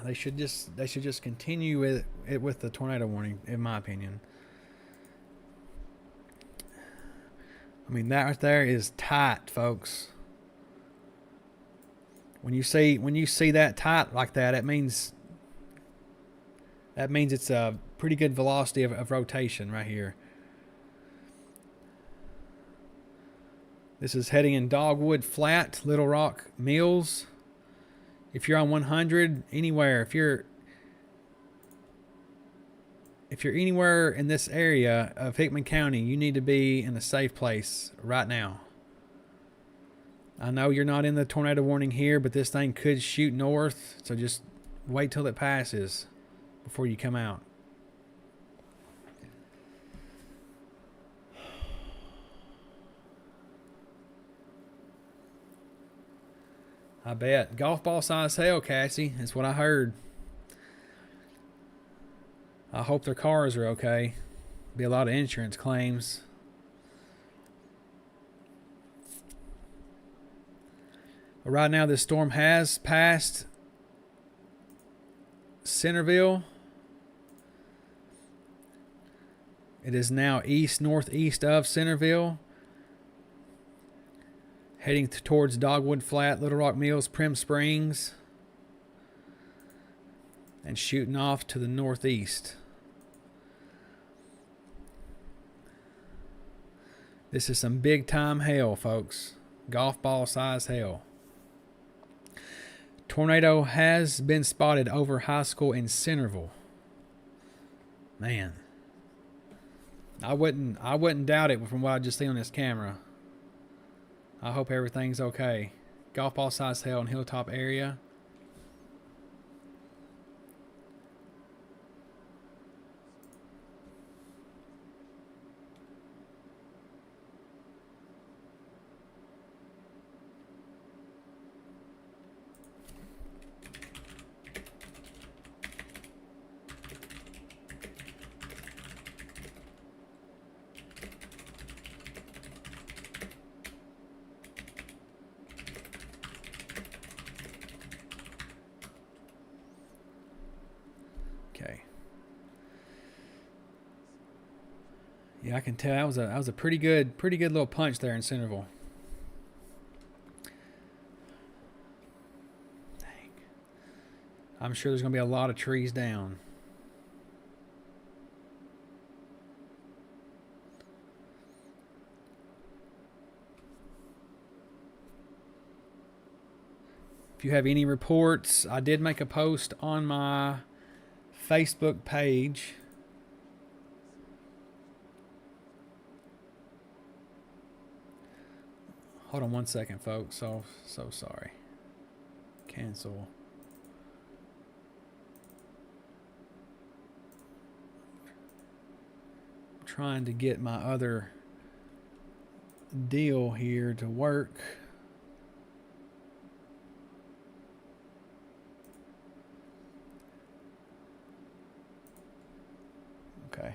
They should just continue with it with the tornado warning, in my opinion. I mean, that right there is tight, folks. When you see that tight like that, it means it's a pretty good velocity of rotation right here. This is heading in Dogwood Flat, Little Rock Mills. If you're on 100, anywhere, if you're anywhere in this area of Hickman County, you need to be in a safe place right now. I know you're not in the tornado warning here, but this thing could shoot north, so just wait till it passes before you come out. I bet. Golf ball size hail, Cassie. That's what I heard. I hope their cars are okay. Be a lot of insurance claims. But right now, this storm has passed Centerville. It is now east-northeast of Centerville, heading towards Dogwood Flat, Little Rock Mills, Prim Springs, and shooting off to the northeast. This is some big-time hail, folks. Golf ball size hail. Tornado has been spotted over high school in Centerville. Man, I wouldn't doubt it from what I just see on this camera. I hope everything's okay. Golf ball size hail in Hilltop area. Okay. Yeah, I can tell that was a pretty good little punch there in Centerville. Dang. I'm sure there's going to be a lot of trees down. If you have any reports, I did make a post on my Facebook page. Hold on one second, folks. So sorry. Cancel. I'm trying to get my other deal here to work. Okay.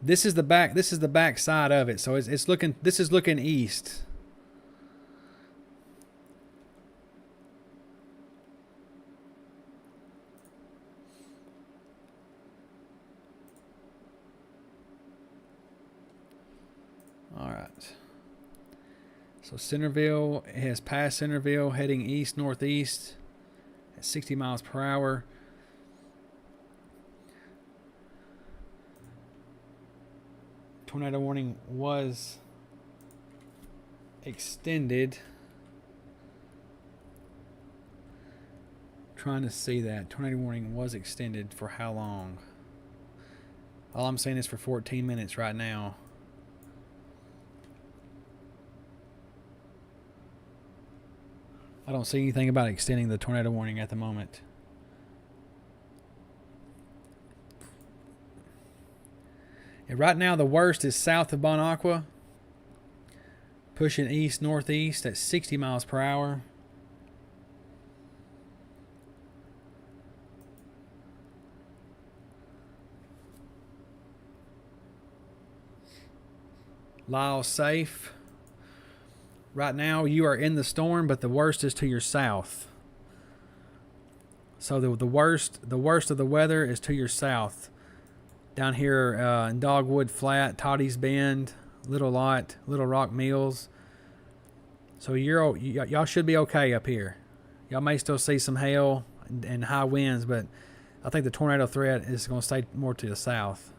This is the back side of it. So it's looking, this is looking east. All right. So Centerville has passed Centerville, heading east northeast at 60 miles per hour. Tornado warning was extended. Trying to see that. Tornado warning was extended for how long? All I'm saying is for 14 minutes right now. I don't see anything about extending the tornado warning at the moment. And right now, the worst is south of Bon Aqua. pushing east northeast at 60 miles per hour. Lyle safe. Right now you are in the storm, but the worst is to your south. So the worst of the weather is to your south. Down here in Dogwood Flat, Toddy's Bend, Little Rock Mills. So y'all should be okay up here. Y'all may still see some hail and high winds, but I think the tornado threat is going to stay more to the south.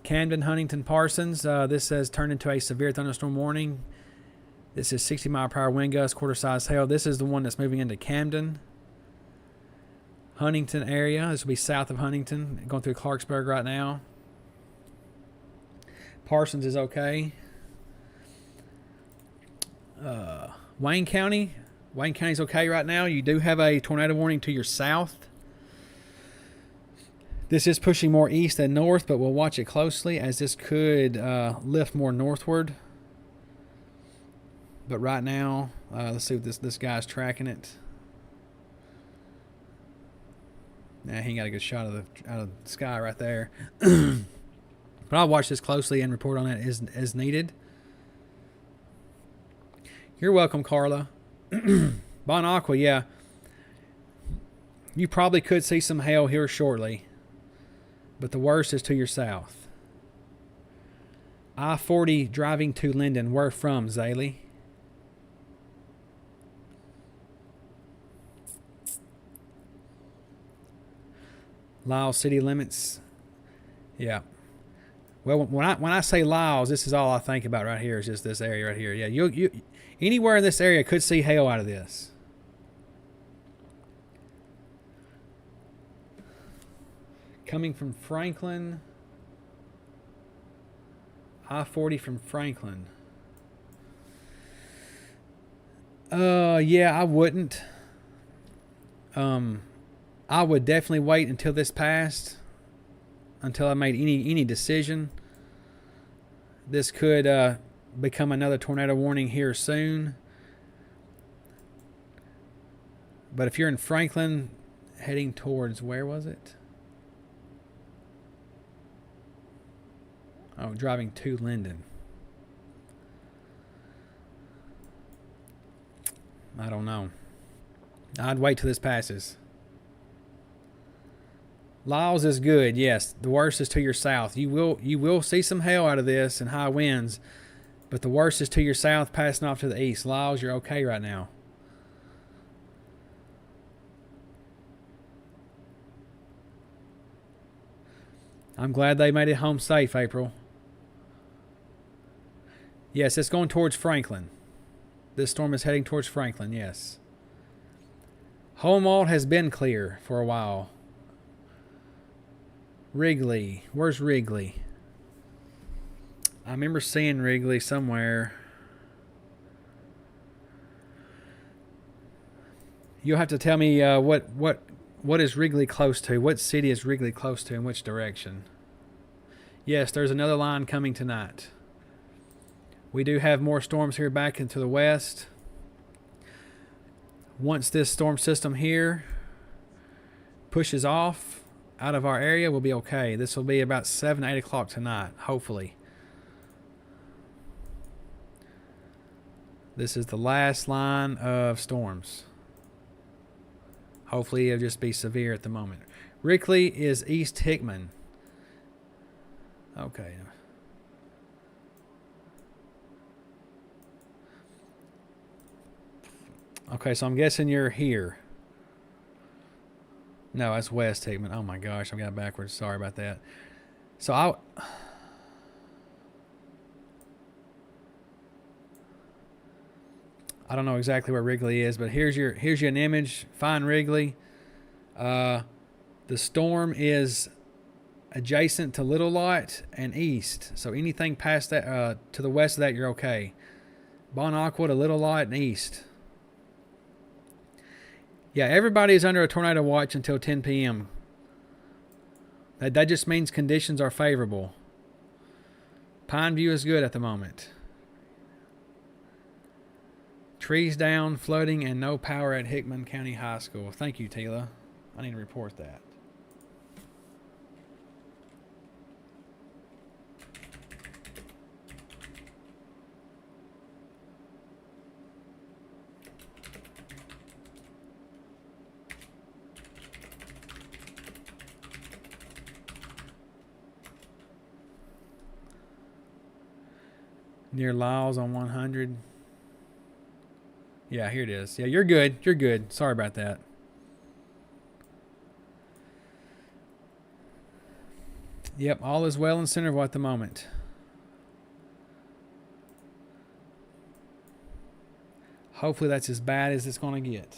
Camden, Huntington, Parsons. This says turned into a severe thunderstorm warning. This is 60 mile per hour wind gusts, quarter size hail. This is the one that's moving into Camden. Huntington area. This will be south of Huntington, going through Clarksburg right now. Parsons is okay. Wayne County. Wayne County's okay right now. You do have a tornado warning to your south. This is pushing more east than north, but we'll watch it closely as this could lift more northward. But right now, let's see if this guy's tracking it. Nah, he ain't got a good shot of the sky right there. But I'll watch this closely and report on it as needed. You're welcome, Carla. Bon Aqua, yeah. You probably could see some hail here shortly, but the worst is to your south. I-40 driving to Linden. Where from, Zaley? Lisle city limits. Yeah. Well, when I say Lisle, this is all I think about right here is just this area right here. Yeah, you anywhere in this area could see hail out of this. Coming from Franklin. I-40 from Franklin. Yeah, I wouldn't. I would definitely wait until this passed, until I made any decision. This could become another tornado warning here soon. But if you're in Franklin, heading towards, where was it? Oh, driving to Linden. I don't know. I'd wait till this passes. Lisle's is good, yes. The worst is to your south. You will see some hail out of this and high winds, but the worst is to your south, passing off to the east. Lisle's, you're okay right now. I'm glad they made it home safe, April. Yes, it's going towards Franklin. This storm is heading towards Franklin, yes. Homewald has been clear for a while. Wrigley. Where's Wrigley? I remember seeing Wrigley somewhere. You'll have to tell me what is Wrigley close to? What city is Wrigley close to in which direction? Yes, there's another line coming tonight. We do have more storms here back into the west. Once this storm system here pushes off out of our area, we'll be okay. This will be about 7, 8 o'clock tonight, hopefully. This is the last line of storms. Hopefully it'll just be severe at the moment. Rickley is East Hickman. Okay. Okay, so I'm guessing you're here. No, that's West Hickman. Oh my gosh, I got it backwards. Sorry about that. So I don't know exactly where Wrigley is, but here's an image. Find Wrigley. The storm is adjacent to Little Lot and east. So anything past that to the west of that, you're okay. Bon Aqua to Little Lot and east. Yeah, everybody is under a tornado watch until 10 p.m. That just means conditions are favorable. Pine View is good at the moment. Trees down, flooding, and no power at Hickman County High School. Thank you, Tila. I need to report that. Near Lyles on 100. Yeah, here it is. Yeah, you're good. You're good. Sorry about that. Yep, all is well in Centerville at the moment. Hopefully that's as bad as it's going to get.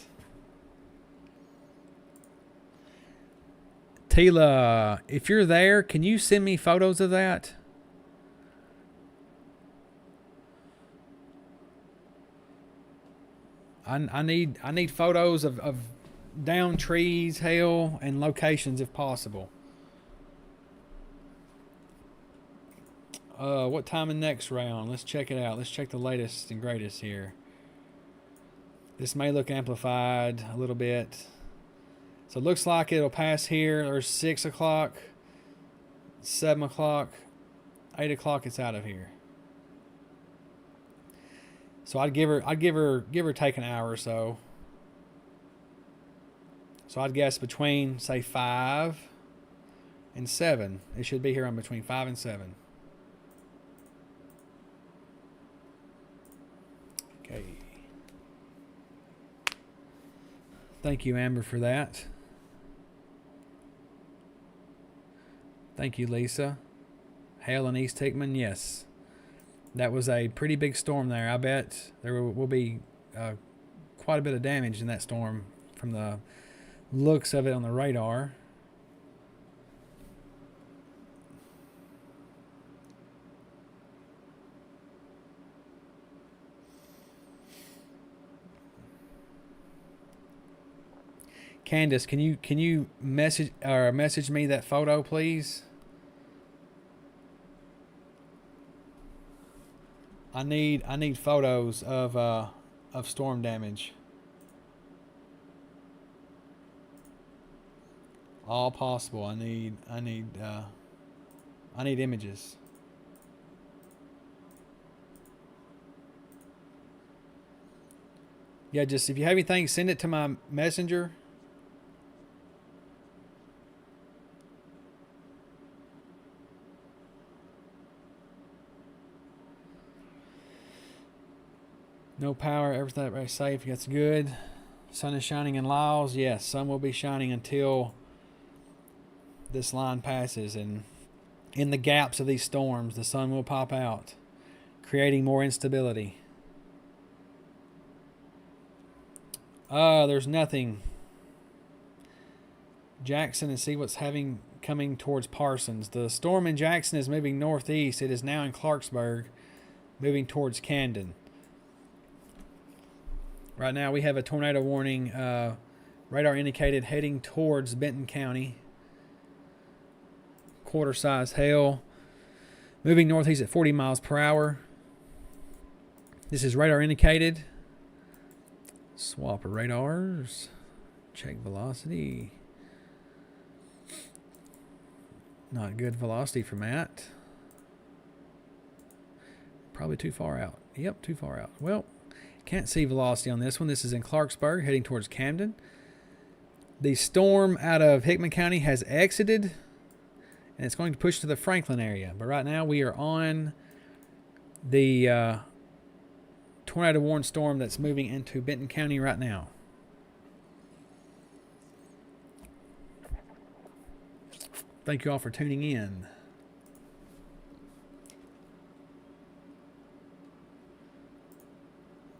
Tila, if you're there, can you send me photos of that? I need photos of down trees, hail, and locations if possible. What time in next round? Let's check it out. Let's check the latest and greatest here. This may look amplified a little bit. So it looks like it'll pass here. There's 6 o'clock, 7 o'clock, 8 o'clock. It's out of here. So I'd give her take an hour or so. So I'd guess between, say, 5 and 7. It should be here on between 5 and 7. Okay. Thank you, Amber, for that. Thank you, Lisa. Hail in East Hickman, yes. That was a pretty big storm there. I bet there will be quite a bit of damage in that storm from the looks of it on the radar. Candace, can you message me that photo, please? I need photos of storm damage. All possible. I need images. Yeah, just if you have anything, send it to my messenger. No power, everything very safe. That's good. Sun is shining in Lyles. Yes, sun will be shining until this line passes. And in the gaps of these storms, the sun will pop out, creating more instability. There's nothing. Jackson, and see what's coming towards Parsons. The storm in Jackson is moving northeast. It is now in Clarksburg, moving towards Camden. Right now we have a tornado warning, radar indicated, heading towards Benton County. Quarter-size hail. Moving northeast at 40 miles per hour. This is radar indicated. Swap of radars. Check velocity. Not good velocity from that. Probably too far out. Yep, too far out. Well, can't see velocity on this one. This is in Clarksburg, heading towards Camden. The storm out of Hickman County has exited, and it's going to push to the Franklin area. But right now we are on the tornado warned storm that's moving into Benton County right now. Thank you all for tuning in.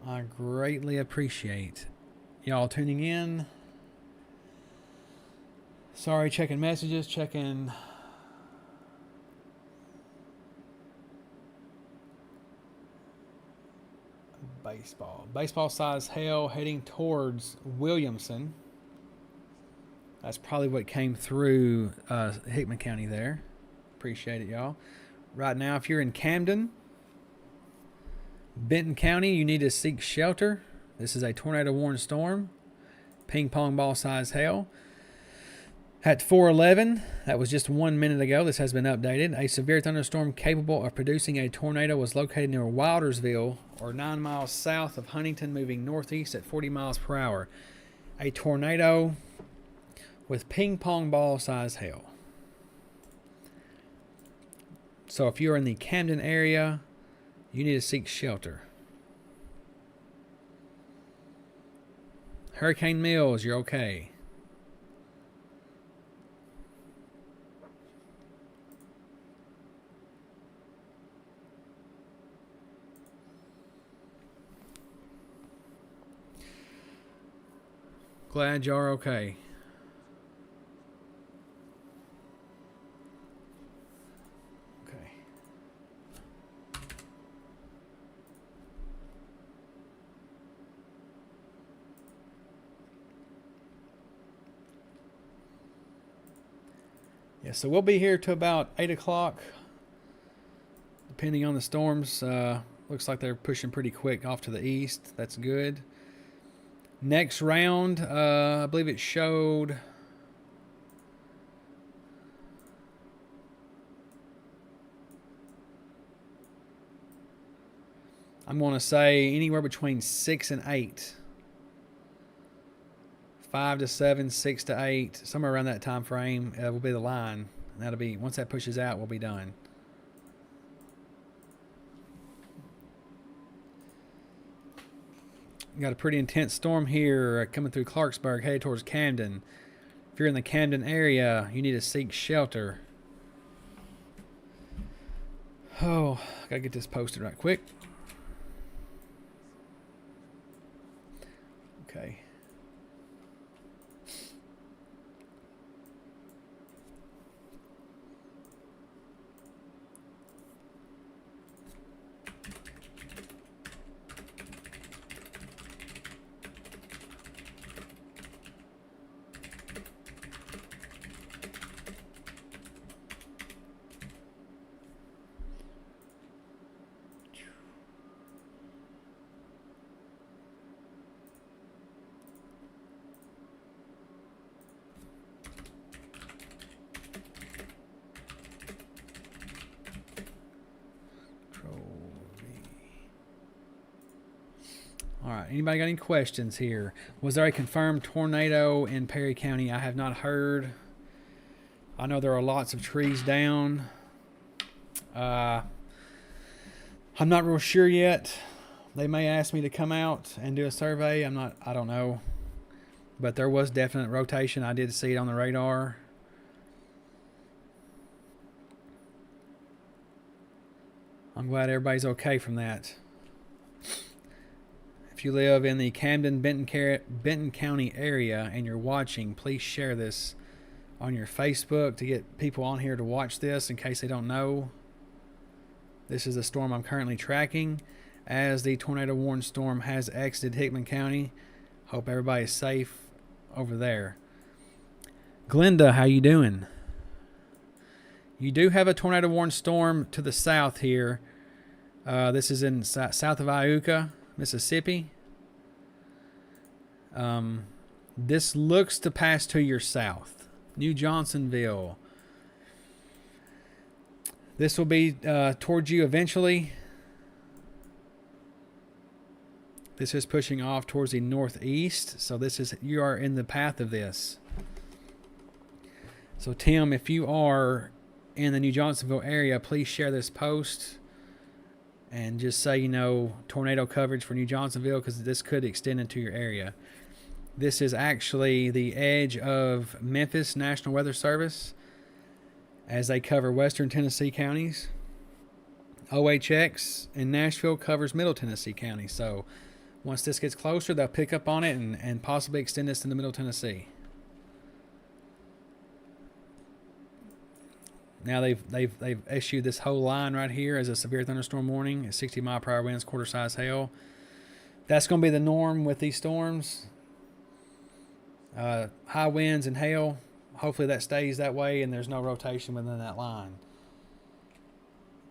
I greatly appreciate y'all tuning in. Sorry, checking messages, checking baseball. Baseball size hail heading towards Williamson. That's probably what came through Hickman County there. Appreciate it, y'all. right now. If you're in Camden, Benton County, you need to seek shelter. This is a tornado warned storm. Ping pong ball size hail. At 4:11, that was just 1 minute ago. This has been updated. A severe thunderstorm capable of producing a tornado was located near Wildersville, or 9 miles south of Huntington, moving northeast at 40 miles per hour. A tornado with ping pong ball size hail. So if you're in the Camden area, you need to seek shelter. Hurricane Mills, you're okay. Glad you're okay. Okay. Yeah, so we'll be here to about 8 o'clock, depending on the storms. Looks like they're pushing pretty quick off to the east. That's good. Next round, I believe it showed I'm going to say anywhere between 6 and 8. 5 to 7, 6 to 8, somewhere around that time frame will be the line. And that'll be, once that pushes out, we'll be done. Got a pretty intense storm here coming through Clarksburg, headed towards Camden. If you're in the Camden area, you need to seek shelter. Oh, gotta get this posted right quick. Okay. All right, anybody got any questions here? Was there a confirmed tornado in Perry County? I have not heard. I know there are lots of trees down. I'm not real sure yet. They may ask me to come out and do a survey. I don't know. But there was definite rotation. I did see it on the radar. I'm glad everybody's okay from that. If you live in the Camden, Benton County area and you're watching, please share this on your Facebook to get people on here to watch this in case they don't know. This is the storm I'm currently tracking as the tornado warned storm has exited Hickman County. Hope everybody's safe over there. Glenda, how you doing? You do have a tornado warned storm to the south here. This is in south of Iuka, Mississippi. This looks to pass to your south. New Johnsonville. This will be towards you eventually. This is pushing off towards the northeast. So you are in the path of this. So Tim, if you are in the New Johnsonville area, please share this post and just say, tornado coverage for New Johnsonville, because this could extend into your area. This is actually the edge of Memphis National Weather Service as they cover western Tennessee counties. OHX in Nashville covers middle Tennessee county. So once this gets closer, they'll pick up on it and possibly extend this into middle Tennessee. Now they've issued this whole line right here as a severe thunderstorm warning at 60 mile per hour winds, quarter size hail. That's going to be the norm with these storms. High winds and hail. Hopefully that stays that way and there's no rotation within that line.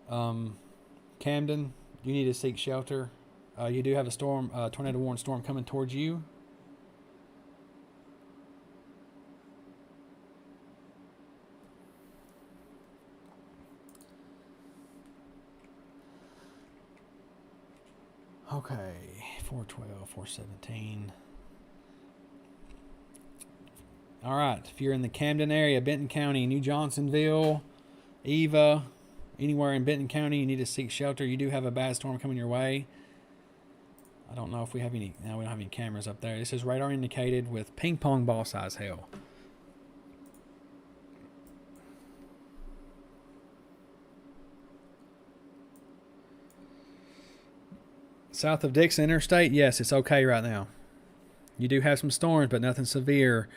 Camden, you need to seek shelter. You do have a storm, tornado warning storm coming towards you. Okay, 412, 417. All right, if you're in the Camden area, Benton County, New Johnsonville, Eva, anywhere in Benton County, you need to seek shelter. You do have a bad storm coming your way. I don't know if we have any. No, we don't have any cameras up there. This is radar indicated with ping pong ball size hail. South of Dixon Interstate, yes, it's okay right now. You do have some storms, but nothing severe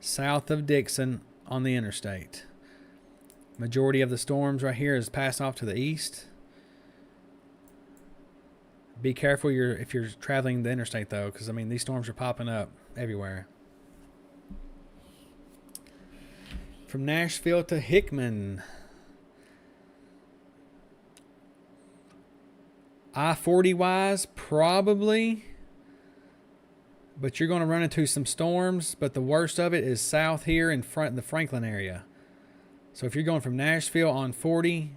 south of Dixon on the interstate. Majority of the storms right here is passed off to the east. Be careful if you're traveling the interstate, though, because, I mean, these storms are popping up everywhere. From Nashville to Hickman. I-40 wise, probably. But you're going to run into some storms. But the worst of it is south here in the Franklin area. So if you're going from Nashville on 40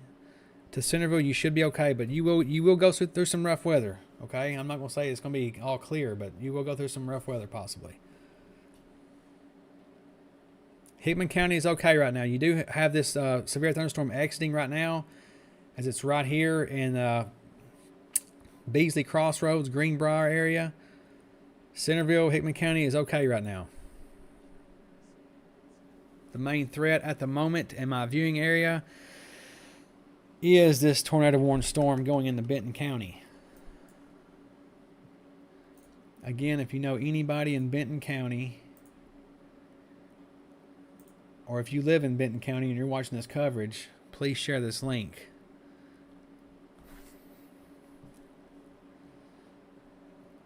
to Centerville, you should be okay. But you will go through some rough weather. Okay, I'm not going to say it's going to be all clear, but you will go through some rough weather possibly. Hickman County is okay right now. You do have this severe thunderstorm exiting right now, as it's right here in Beasley Crossroads, Greenbrier area. Centerville, Hickman County is okay right now. The main threat at the moment in my viewing area is this tornado warning storm going into Benton County. Again, if you know anybody in Benton County, or if you live in Benton County and you're watching this coverage, please share this link.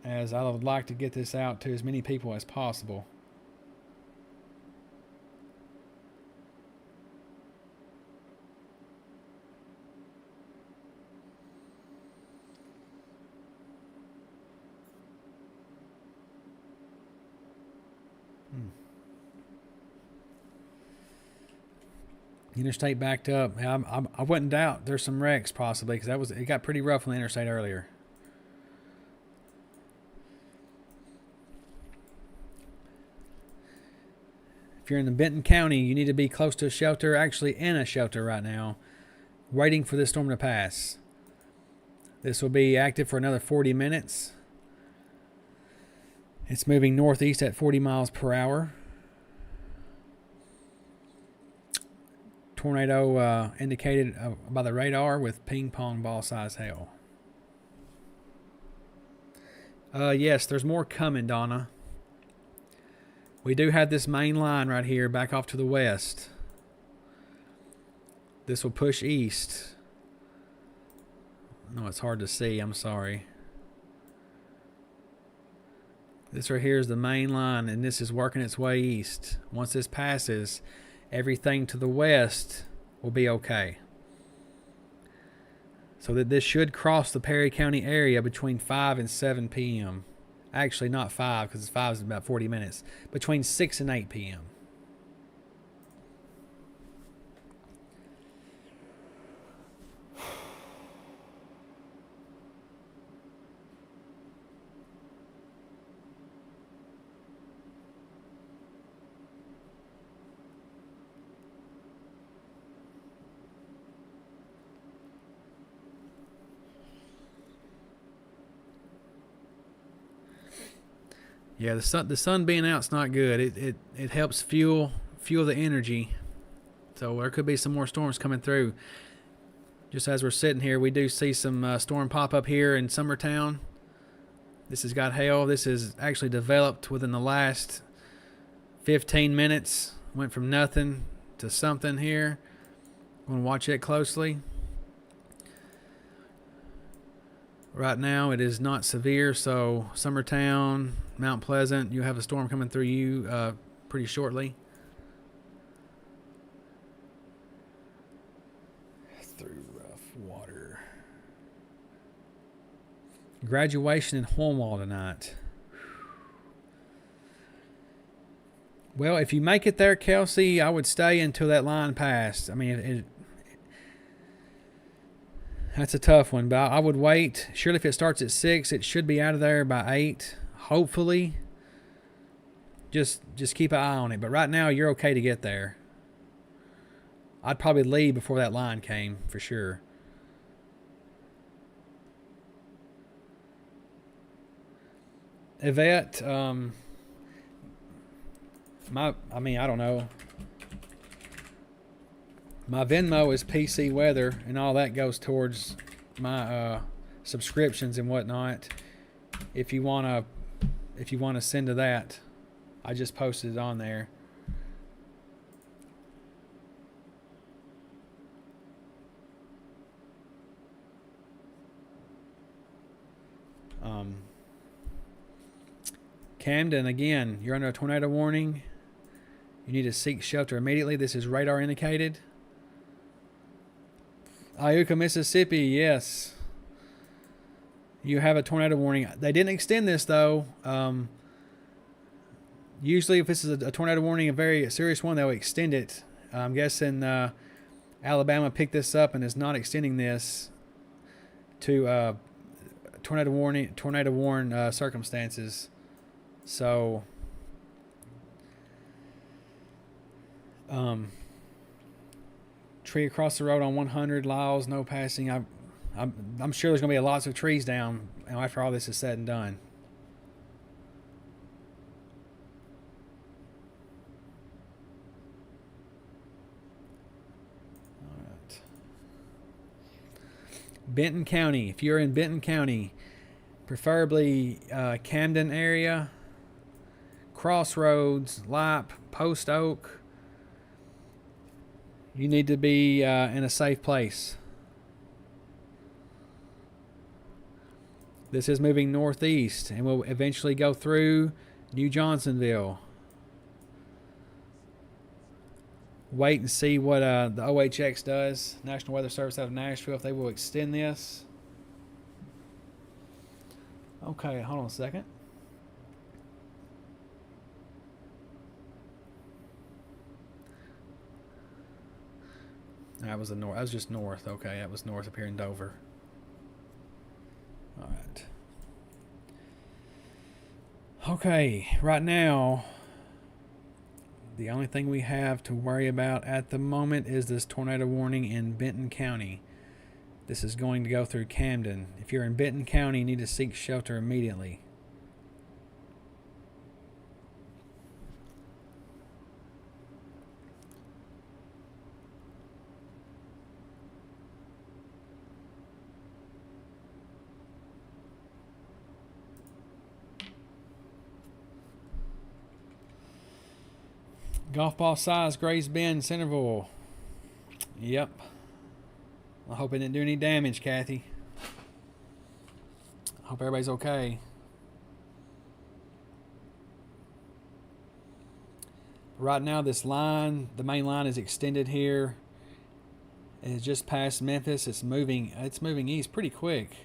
As I would like to get this out to as many people as possible. Interstate backed up. I wouldn't doubt there's some wrecks possibly, because it got pretty rough on the interstate earlier. If you're in the Benton County, you need to be close to a shelter, actually in a shelter right now, waiting for this storm to pass. This will be active for another 40 minutes. It's moving northeast at 40 miles per hour. Tornado indicated by the radar with ping pong ball size hail. Yes, there's more coming, Donna. We do have this main line right here back off to the west. This will push east. No, it's hard to see. I'm sorry. This right here is the main line, and this is working its way east. Once this passes, everything to the west will be okay. So that this should cross the Perry County area between 5 and 7 p.m. Actually, not 5, because 5 is about 40 minutes. Between 6 and 8 p.m. Yeah, the sun being out's not good. It helps fuel the energy. So there could be some more storms coming through. Just as we're sitting here, we do see some storm pop up here in Summertown. This has got hail. This is actually developed within the last 15 minutes. Went from nothing to something here. I'm going to watch it closely. Right now, it is not severe, so Summertown, Mount Pleasant, you have a storm coming through you pretty shortly. through rough water. Graduation in Hornwall tonight. Well, if you make it there, Kelsey, I would stay until that line passed. I mean, that's a tough one, but I would wait. Surely if it starts at 6, it should be out of there by 8, hopefully. Just keep an eye on it. But right now, you're okay to get there. I'd probably leave before that line came, for sure. Yvette, I don't know. My Venmo is PC Weather, and all that goes towards my subscriptions and whatnot. If you wanna send to that, I just posted it on there. Camden, again, you're under a tornado warning. You need to seek shelter immediately. This is radar indicated. Iuka, Mississippi, yes. You have a tornado warning. They didn't extend this, though. Usually, if this is a tornado warning, a very serious one, they'll extend it. I'm guessing Alabama picked this up and is not extending this to tornado warn circumstances. So, tree across the road on 100, Lyles, no passing. I'm sure there's going to be lots of trees down after all this is said and done. All right. Benton County. If you're in Benton County, preferably Camden area, Crossroads, Lipe, Post Oak, you need to be in a safe place. This is moving northeast and will eventually go through New Johnsonville. Wait and see what the OHX does, National Weather Service out of Nashville, if they will extend this. Okay, hold on a second. That was the north. That was just north. Okay, that was north up here in Dover. All right. Okay, right now, the only thing we have to worry about at the moment is this tornado warning in Benton County. This is going to go through Camden. If you're in Benton County, you need to seek shelter immediately. Golf ball size, Grays Bend, Centerville. Yep. I hope it didn't do any damage, Kathy. I hope everybody's okay. Right now, this line, the main line is extended here. It's just past Memphis. It's moving east pretty quick.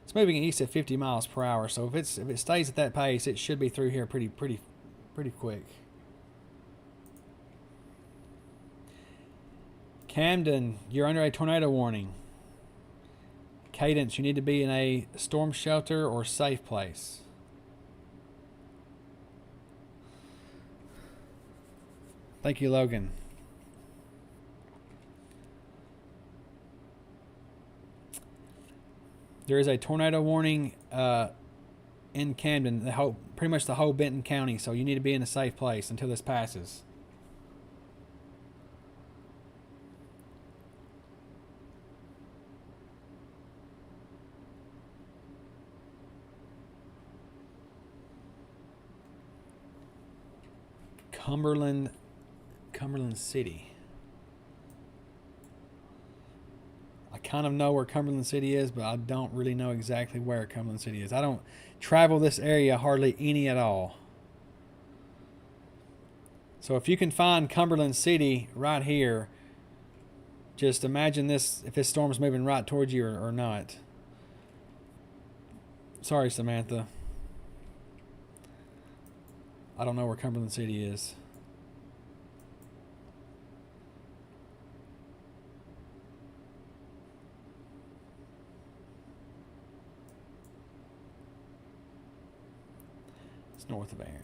It's moving east at 50 miles per hour. So if it stays at that pace, it should be through here pretty quick. Camden, you're under a tornado warning. Cadence, you need to be in a storm shelter or safe place. Thank you, Logan. There is a tornado warning in Camden, pretty much the whole Benton County, so you need to be in a safe place until this passes. Cumberland City. I kind of know where Cumberland City is, but I don't really know exactly where Cumberland City is. I don't travel this area hardly any at all. So if you can find Cumberland City right here, Just imagine this, if this storm's moving right towards you or not. Sorry, Samantha. I don't know where Cumberland City is. It's north of Aaron.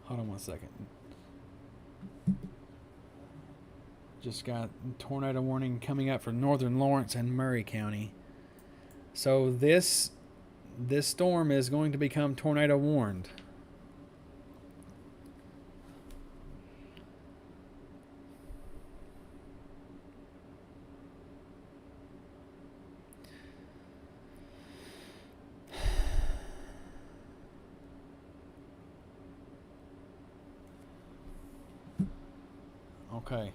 Hold on one second. Just got tornado warning coming up for northern Lawrence and Murray County. So this storm is going to become tornado warned. Okay.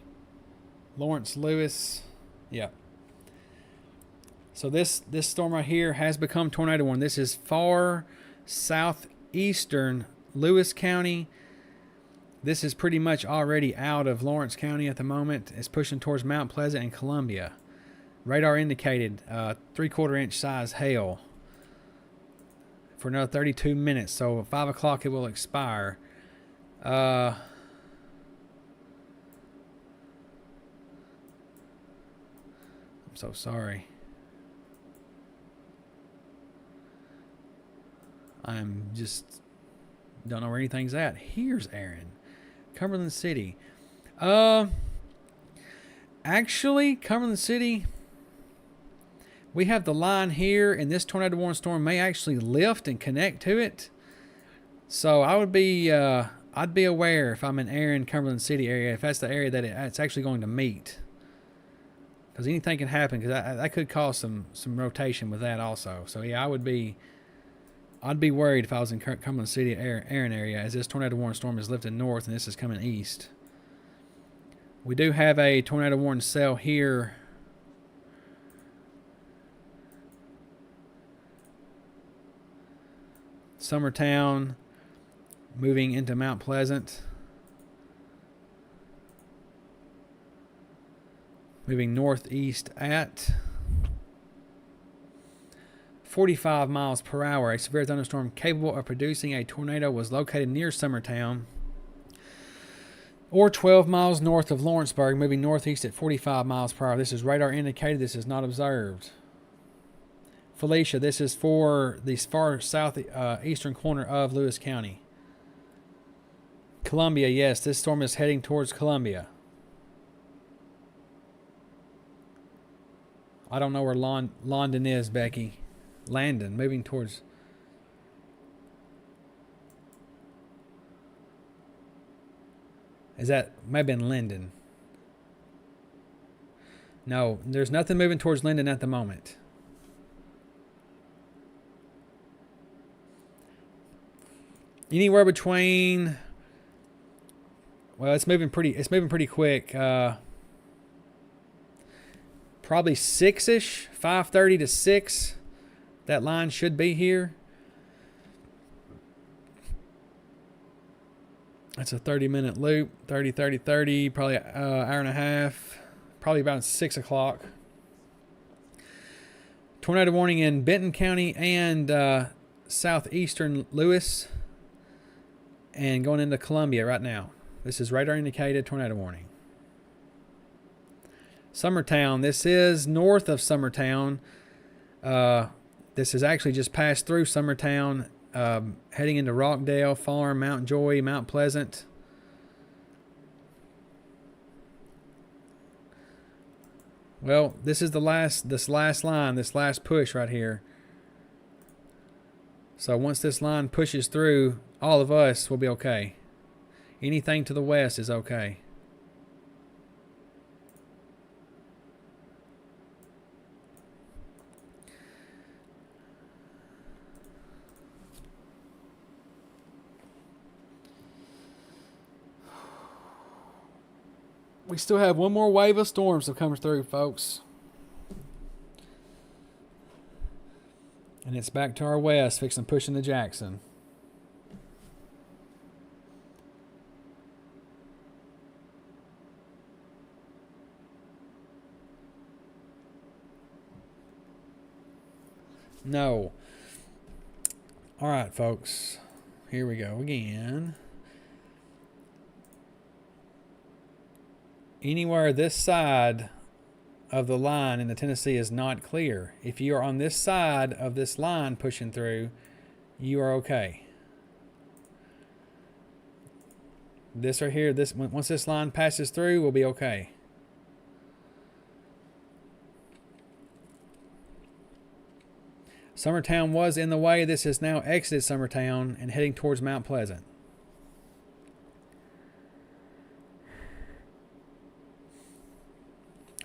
Lawrence Lewis. Yeah. So this storm right here has become tornado warned. This is far southeastern Lewis County. This is pretty much already out of Lawrence County at the moment. It's pushing towards Mount Pleasant and Columbia. Radar indicated 3/4 inch size hail for another 32 minutes. So at 5 o'clock it will expire. So sorry. I'm just don't know where anything's at. Here's Aaron. Cumberland City. Actually, Cumberland City, we have the line here, and this tornado warning storm may actually lift and connect to it. So I would be I'd be aware if I'm in Aaron, Cumberland City area, if that's the area that it's actually going to meet. Because anything can happen, because that could cause some rotation with that also. So yeah, I'd be worried if I was in Cumberland City, Aaron area, as this tornado warning storm is lifted north and this is coming east. We do have a tornado warning cell here. Summertown, moving into Mount Pleasant. Moving northeast at 45 miles per hour. A severe thunderstorm capable of producing a tornado was located near Summertown or 12 miles north of Lawrenceburg, moving northeast at 45 miles per hour. This is radar indicated. This is not observed. Felicia, this is for the far southeastern corner of Lewis County. Columbia, yes, this storm is heading towards Columbia. I don't know where London is, Becky. Landon, moving towards. Is that maybe in Linden? No, there's nothing moving towards Linden at the moment. Anywhere between. Well, it's moving pretty quick. Probably 6-ish, 5:30 to 6. That line should be here. That's a 30-minute loop. 30, 30, 30. Probably an hour and a half. Probably about 6 o'clock. Tornado warning in Benton County and southeastern Lewis. And going into Columbia right now. This is radar indicated tornado warning. Summertown. This is north of Summertown. This has actually just passed through Summertown, heading into Rockdale, Farm, Mount Joy, Mount Pleasant. Well, this is this last line, this last push right here. So once this line pushes through, all of us will be okay. Anything to the west is okay. We still have one more wave of storms to come through, folks. And it's back to our west, fixing to push into Jackson. No. All right, folks. Here we go again. Anywhere this side of the line in the Tennessee is not clear. If you are on this side of this line pushing through, you are okay. This right here, once this line passes through, we'll be okay. Summertown was in the way. This has now exited Summertown and heading towards Mount Pleasant.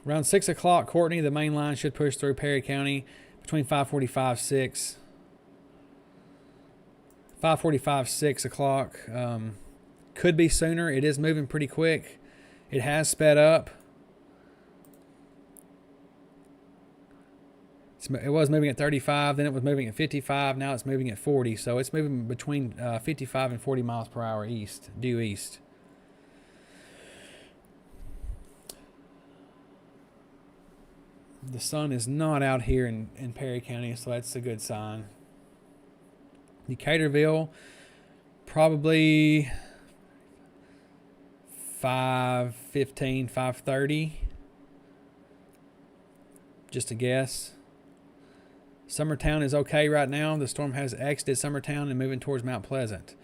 Around 6 o'clock, Courtney, the main line should push through Perry County between 5:45, 6. 5:45, 6 o'clock. Could be sooner. It is moving pretty quick. It has sped up. It was moving at 35, then it was moving at 55, now it's moving at 40. So it's moving between 55 and 40 miles per hour due east. The sun is not out here in Perry County, so that's a good sign. Decaturville, probably 5:15, 5:30. Just a guess. Summertown is okay right now. The storm has exited Summertown and moving towards Mount Pleasant.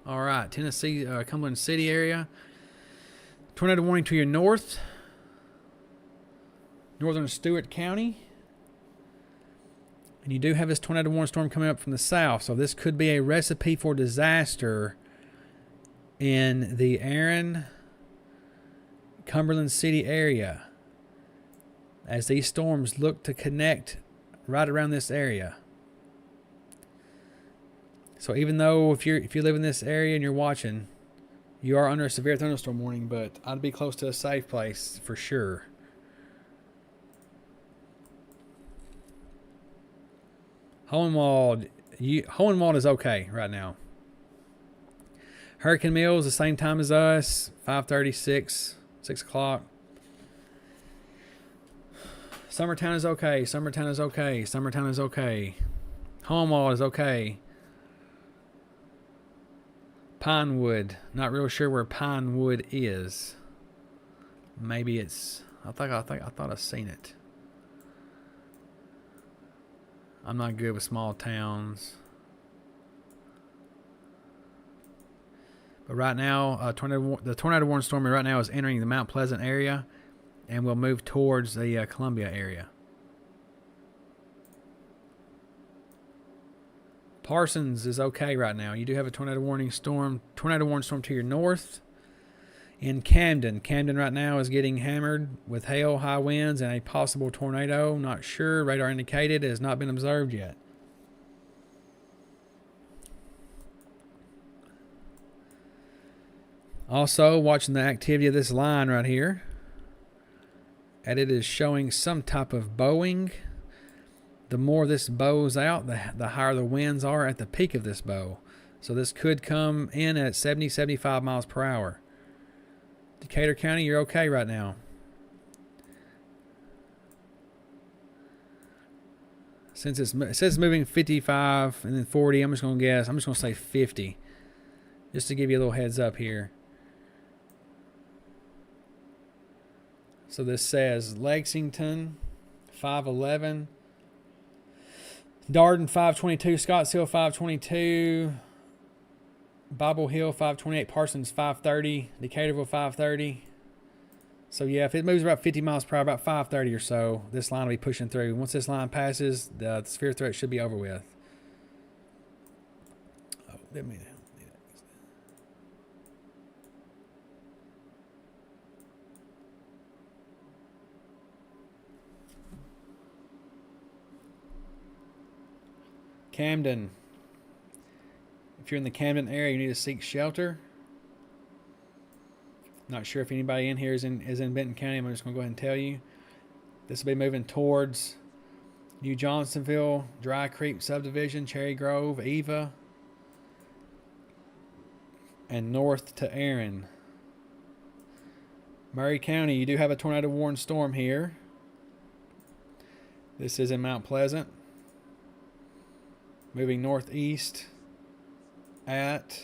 All right, Tennessee, Cumberland City area. Tornado warning to your north. Northern Stewart County. And you do have this tornado warning storm coming up from the south. So this could be a recipe for disaster in the Aaron, Cumberland City area, as these storms look to connect right around this area. So even though if you live in this area and you're watching, you are under a severe thunderstorm warning, but I'd be close to a safe place for sure. Hohenwald is okay right now. Hurricane Mills, the same time as us, 5:30, 6 o'clock. Summertown is okay. Summertown is okay. Summertown is okay. Hohenwald is okay. Pinewood, not real sure where Pinewood is. Maybe it's. I thought I seen it. I'm not good with small towns. But right now, the tornado warning storm right now is entering the Mount Pleasant area, and will move towards the Columbia area. Parsons is okay right now. You do have a tornado warning storm to your north. In Camden right now is getting hammered with hail, high winds, and a possible tornado. Not sure. Radar indicated. It has not been observed yet. Also, watching the activity of this line right here. And it is showing some type of bowing. The more this bows out, the higher the winds are at the peak of this bow. So this could come in at 70, 75 miles per hour. Decatur County, you're okay right now. Since it says moving 55 and then 40, I'm just going to guess. I'm just going to say 50. Just to give you a little heads up here. So this says Lexington, 511. Darden, 522. Scottsdale, 522. Bible Hill, 528. Parsons, 530. Decaturville, 530. So, yeah, if it moves about 50 miles per hour, about 530 or so, this line will be pushing through. Once this line passes, the severe threat should be over with. Oh, didn't mean that. Camden. If you're in the Camden area, you need to seek shelter. Not sure if anybody in here is in Benton County. I'm just going to go ahead and tell you. This will be moving towards New Johnsonville, Dry Creek Subdivision, Cherry Grove, Eva, and north to Erin. Murray County, you do have a tornado warning storm here. This is in Mount Pleasant. Moving northeast at,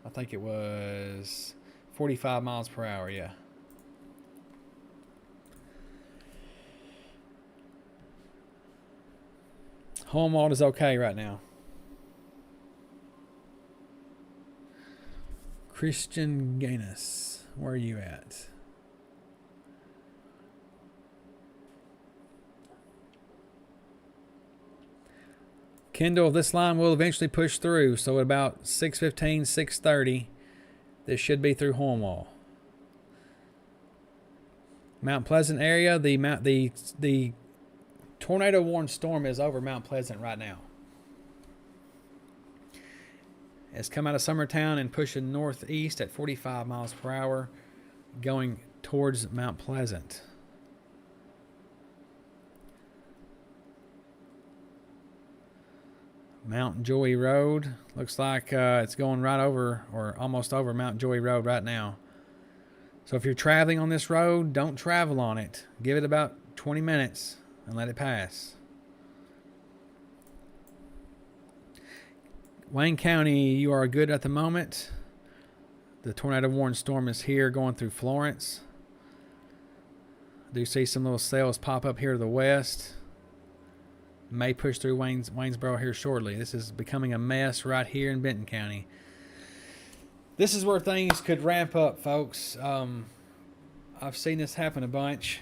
I think it was 45 miles per hour, yeah. Homewald is okay right now. Christian Gaines, where are you at? Kendall, this line will eventually push through, so at about 6:15, 6:30, this should be through Hornwall. Mount Pleasant area, the tornado warning storm is over Mount Pleasant right now. It's come out of Summertown and pushing northeast at 45 miles per hour, going towards Mount Pleasant. Mount Joy Road looks like it's going right over or almost over Mount Joy Road right now. So if you're traveling on this road, don't travel on it. Give it about 20 minutes and let it pass. Wayne County, you are good at the moment. The tornado warning storm is here going through Florence. I do see some little cells pop up here to the west. May push through Waynesboro here shortly. This is becoming a mess right here in Benton County. This is where things could ramp up, folks. I've seen this happen a bunch.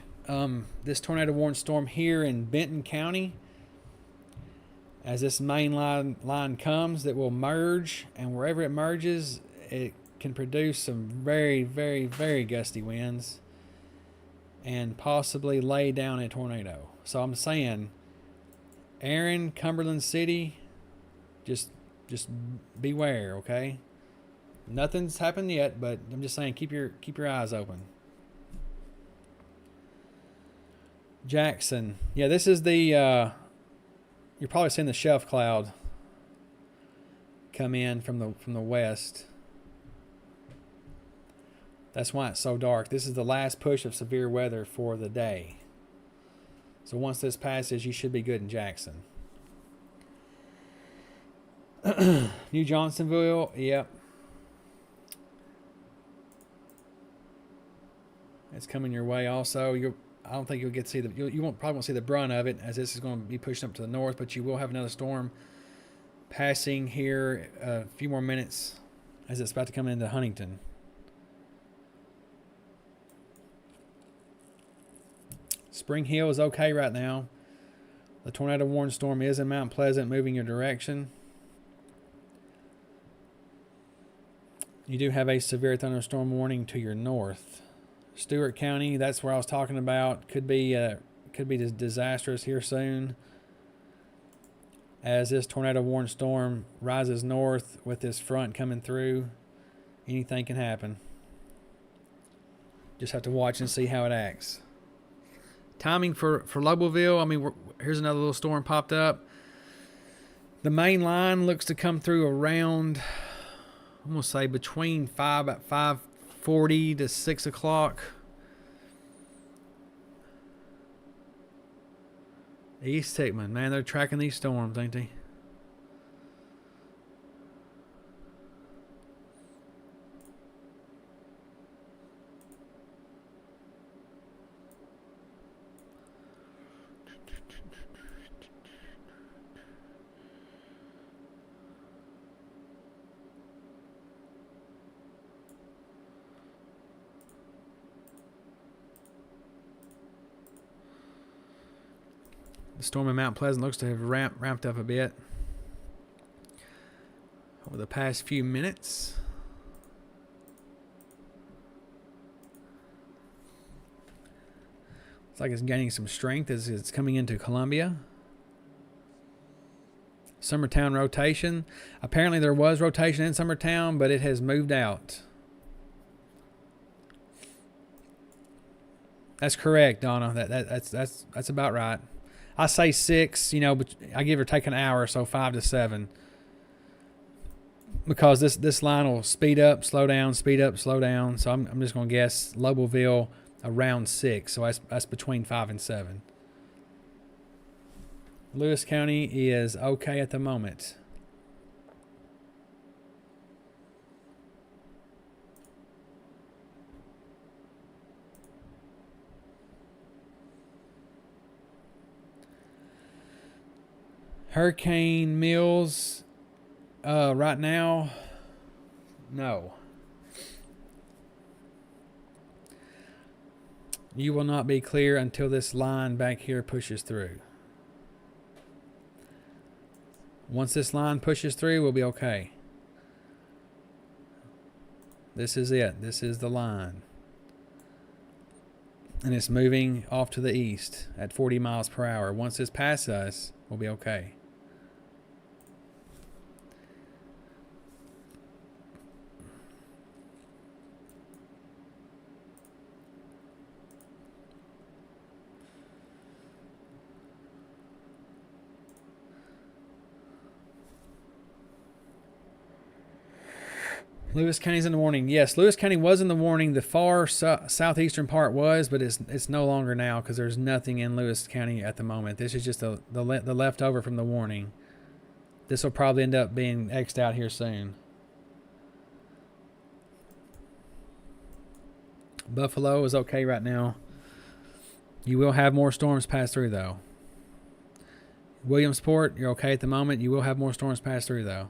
This tornado warning storm here in Benton County, as this main line comes, that will merge, and wherever it merges, it can produce some very, very, very gusty winds and possibly lay down a tornado. So I'm saying, Erin, Cumberland City, just beware, okay? Nothing's happened yet, but I'm just saying, keep your eyes open. Jackson, yeah, this is the you're probably seeing the shelf cloud come in from the west. That's why it's so dark. This is the last push of severe weather for the day. So once this passes, you should be good in Jackson. New Johnsonville, yep. It's coming your way also. I don't think you'll get to see probably won't see the brunt of it, as this is going to be pushing up to the north, but you will have another storm passing here a few more minutes as it's about to come into Huntington. Spring Hill is okay right now. The tornado warning storm is in Mount Pleasant, moving your direction. You do have a severe thunderstorm warning to your north. Stewart County, that's where I was talking about. Could be disastrous here soon, as this tornado warning storm rises north with this front coming through. Anything can happen. Just have to watch and see how it acts. Timing for Lobelville, I mean, here's another little storm popped up. The main line looks to come through around, I'm going to say between 5:40 to 6 o'clock. East Hickman, man, they're tracking these storms, ain't they? The storm in Mount Pleasant looks to have ramped up a bit over the past few minutes. Looks like it's gaining some strength as it's coming into Columbia. Summertown rotation. Apparently there was rotation in Summertown, but it has moved out. That's correct, Donna. That's about right. I say 6, but I give or take an hour, so 5 to 7. Because this line will speed up, slow down, speed up, slow down. So I'm just going to guess Lobelville around 6. So that's between 5 and 7. Lewis County is okay at the moment. Hurricane Mills, right now, no. You will not be clear until this line back here pushes through. Once this line pushes through, we'll be okay. This is it. This is the line. And it's moving off to the east at 40 miles per hour. Once it's past us, we'll be okay. Lewis County's in the warning. Yes, Lewis County was in the warning. The far southeastern part was, but it's no longer now because there's nothing in Lewis County at the moment. This is just the leftover from the warning. This will probably end up being X'd out here soon. Buffalo is okay right now. You will have more storms pass through, though. Williamsport, you're okay at the moment. You will have more storms pass through, though.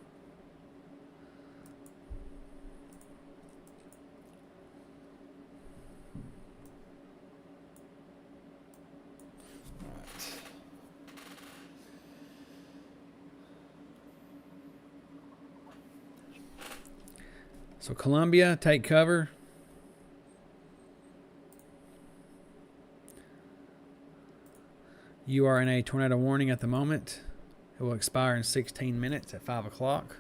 So Columbia, take cover. You are in a tornado warning at the moment. It will expire in 16 minutes at 5 o'clock.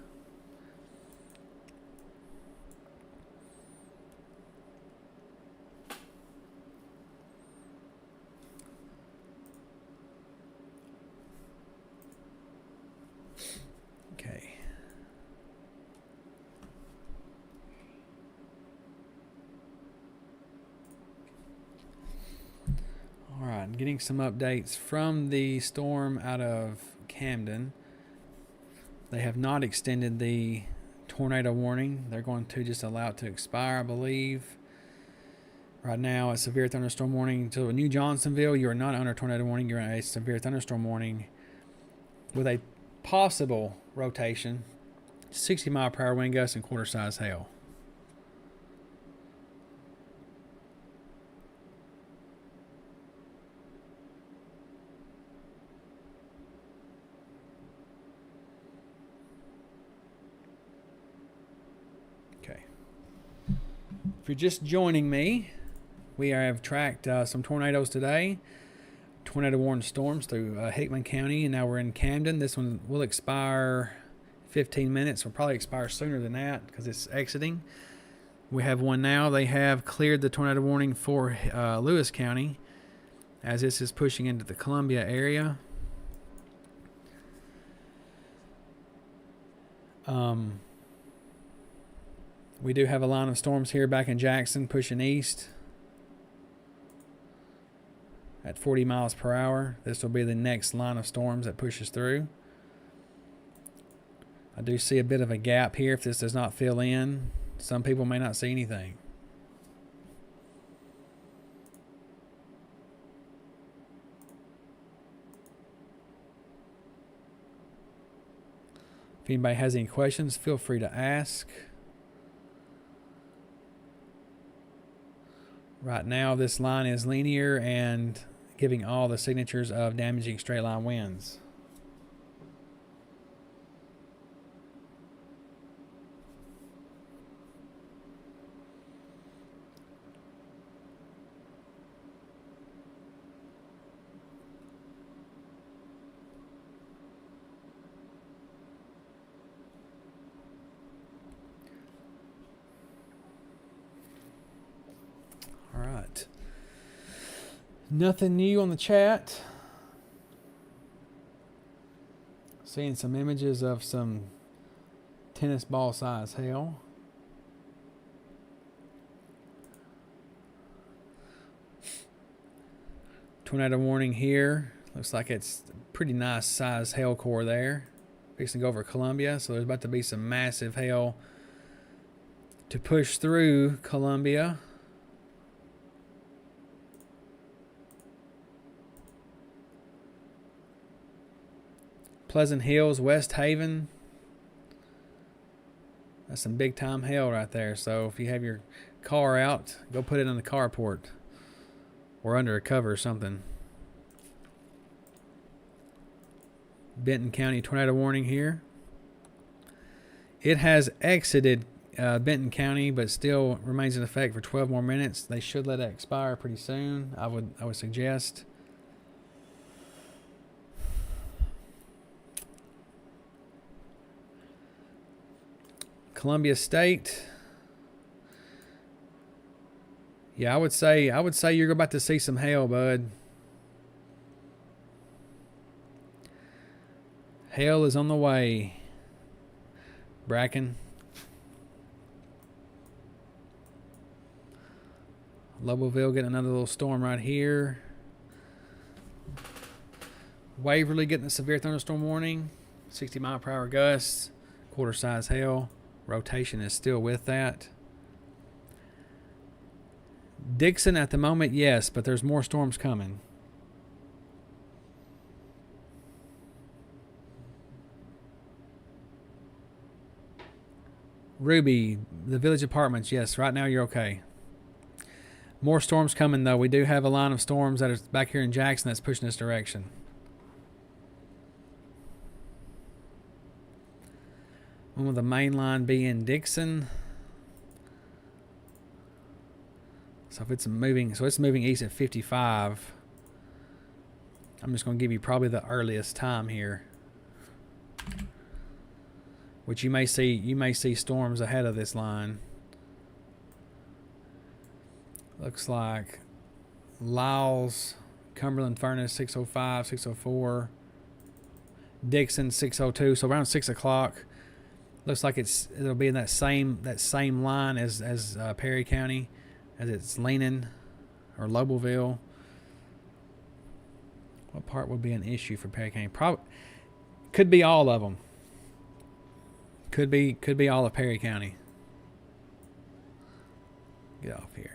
Okay. All right, getting some updates from the storm out of Camden. They have not extended the tornado warning. They're going to just allow it to expire, I believe. Right now, a severe thunderstorm warning to New Johnsonville. You are not under tornado warning. You're in a severe thunderstorm warning with a possible rotation, 60-mile-per-hour wind gusts, and quarter-size hail. If you're just joining me, we have tracked some tornadoes today. Tornado warned storms through Hickman County, and now we're in Camden. This one will expire 15 minutes. Will probably expire sooner than that because it's exiting. We have one now. They have cleared the tornado warning for Lewis County as this is pushing into the Columbia area. We do have a line of storms here back in Jackson pushing east at 40 miles per hour. This will be the next line of storms that pushes through. I do see a bit of a gap here. If this does not fill in, some people may not see anything. If anybody has any questions, feel free to ask. Right now, this line is linear and giving all the signatures of damaging straight line winds. Nothing new on the chat. Seeing some images of some tennis ball size hail. Tornado warning here. Looks like it's a pretty nice size hail core there. Fixing to go over Columbia, so there's about to be some massive hail to push through Columbia. Pleasant Hills, West Haven. That's some big time hail right there. So if you have your car out, go put it in the carport or under a cover or something. Benton County tornado warning here. It has exited Benton County, but still remains in effect for 12 more minutes. They should let it expire pretty soon. I would suggest. Columbia State. Yeah, I would say you're about to see some hail, bud. Hail is on the way. Bracken. Loboville getting another little storm right here. Waverly getting a severe thunderstorm warning. 60-mile-per-hour gusts. Quarter-size hail. Rotation is still with that. Dixon at the moment, yes, but there's more storms coming. Ruby, the Village Apartments, yes, right now you're okay. More storms coming, though. We do have a line of storms that are back here in Jackson that's pushing this direction. One with the main line being Dixon. So if it's moving, it's moving east at 55. I'm just going to give you probably the earliest time here, which you may see storms ahead of this line. Looks like Lyles, Cumberland Furnace 605, 604, Dixon 602. So around 6 o'clock. Looks like it'll be in that same line as Perry County, as it's leaning, or Loboville. What part would be an issue for Perry County? Probably could be all of them. Could be all of Perry County. Get off here.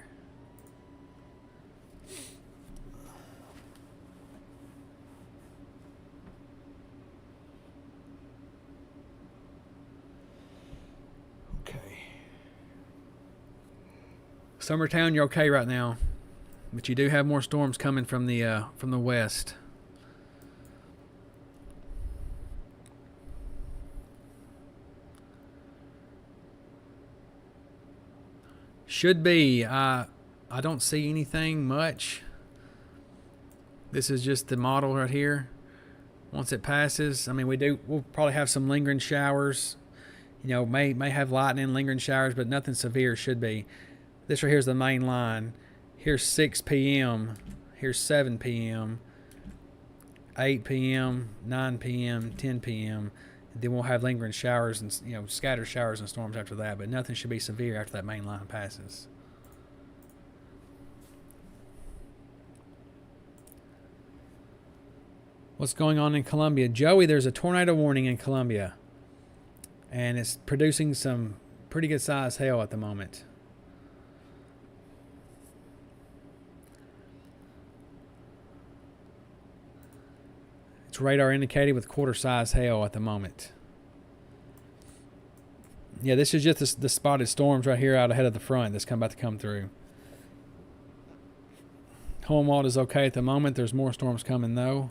Summertown, you're okay right now, but you do have more storms coming from the west. Should be. I don't see anything much. This is just the model right here. Once it passes, I mean, we'll probably have some lingering showers. You know, may have lightning, lingering showers, but nothing severe should be. This right here is the main line. Here's 6 p.m. Here's 7 p.m. 8 p.m. 9 p.m. 10 p.m. Then we'll have lingering showers and scattered showers and storms after that, but nothing should be severe after that main line passes. What's going on in Columbia? Joey, there's a tornado warning in Columbia, and it's producing some pretty good sized hail at the moment. It's radar indicated with quarter-size hail at the moment. Yeah, this is just the spotted storms right here out ahead of the front that's about to come through. Hohenwald is okay at the moment. There's more storms coming, though.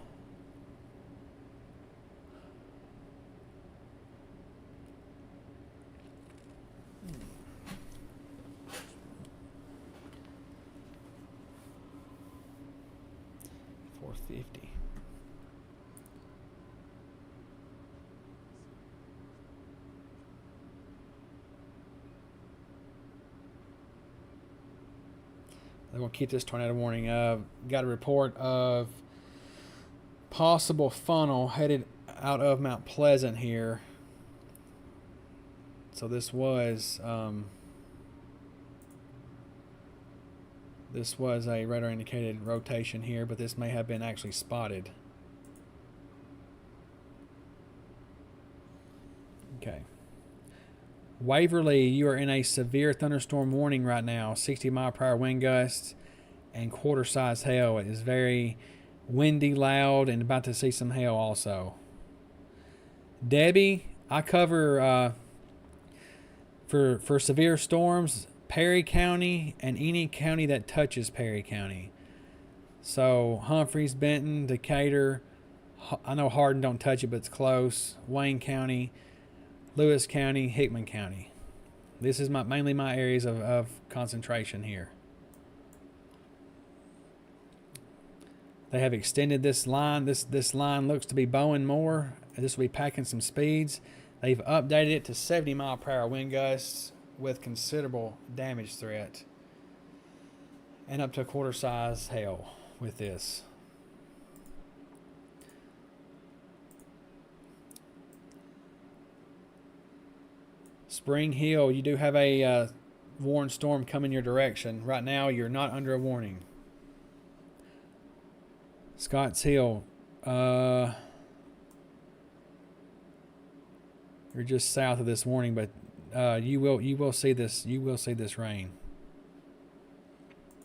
They're going to keep this tornado warning. Got a report of possible funnel headed out of Mount Pleasant here. So this was a radar indicated rotation here, but this may have been actually spotted. Okay. Waverly, you are in a severe thunderstorm warning right now. 60-mile-per-hour wind gusts and quarter-size hail. It is very windy, loud, and about to see some hail also. Debbie, I cover for severe storms, Perry County and any county that touches Perry County. So Humphreys, Benton, Decatur. I know Hardin don't touch it, but it's close. Wayne County, Lewis County, Hickman County. This is mainly my areas of concentration here. They have extended this line. This line looks to be bowing more. This will be packing some speeds. They've updated it to 70-mile-per-hour wind gusts with considerable damage threat. And up to a quarter-size hail with this. Spring Hill, you do have a warned storm coming your direction. Right now, you're not under a warning. Scotts Hill, you're just south of this warning, but you will see this. You will see this rain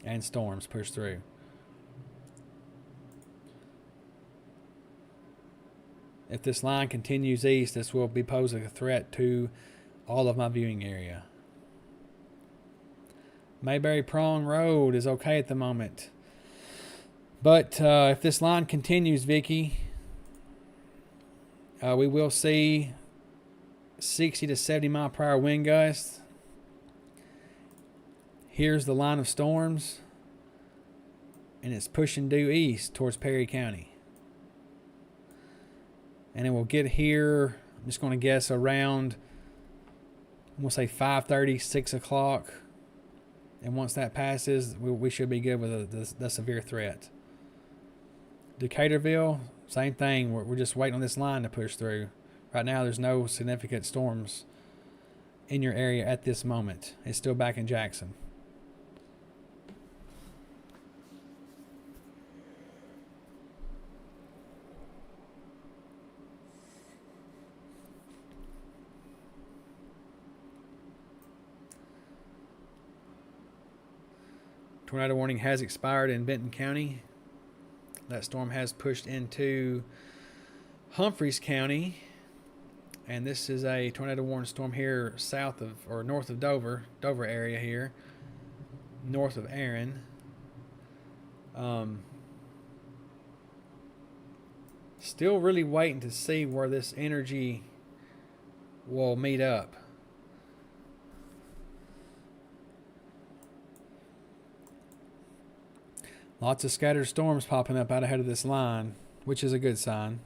and storms push through. If this line continues east, this will be posing a threat to all of my viewing area. Mayberry Prong Road is okay at the moment. But if this line continues, Vicky, we will see 60 to 70 mile per hour wind gusts. Here's the line of storms, and it's pushing due east towards Perry County. And it will get here, I'm just going to guess, around, we'll say 5:30, 6 o'clock. And once that passes, we should be good with the severe threat. Decaturville, same thing. We're just waiting on this line to push through. Right now, there's no significant storms in your area at this moment. It's still back in Jackson. Tornado warning has expired in Benton County. That storm has pushed into Humphreys County. And this is a tornado warning storm here south of or north of Dover area here, north of Aaron. Still really waiting to see where this energy will meet up. Lots of scattered storms popping up out ahead of this line, which is a good sign.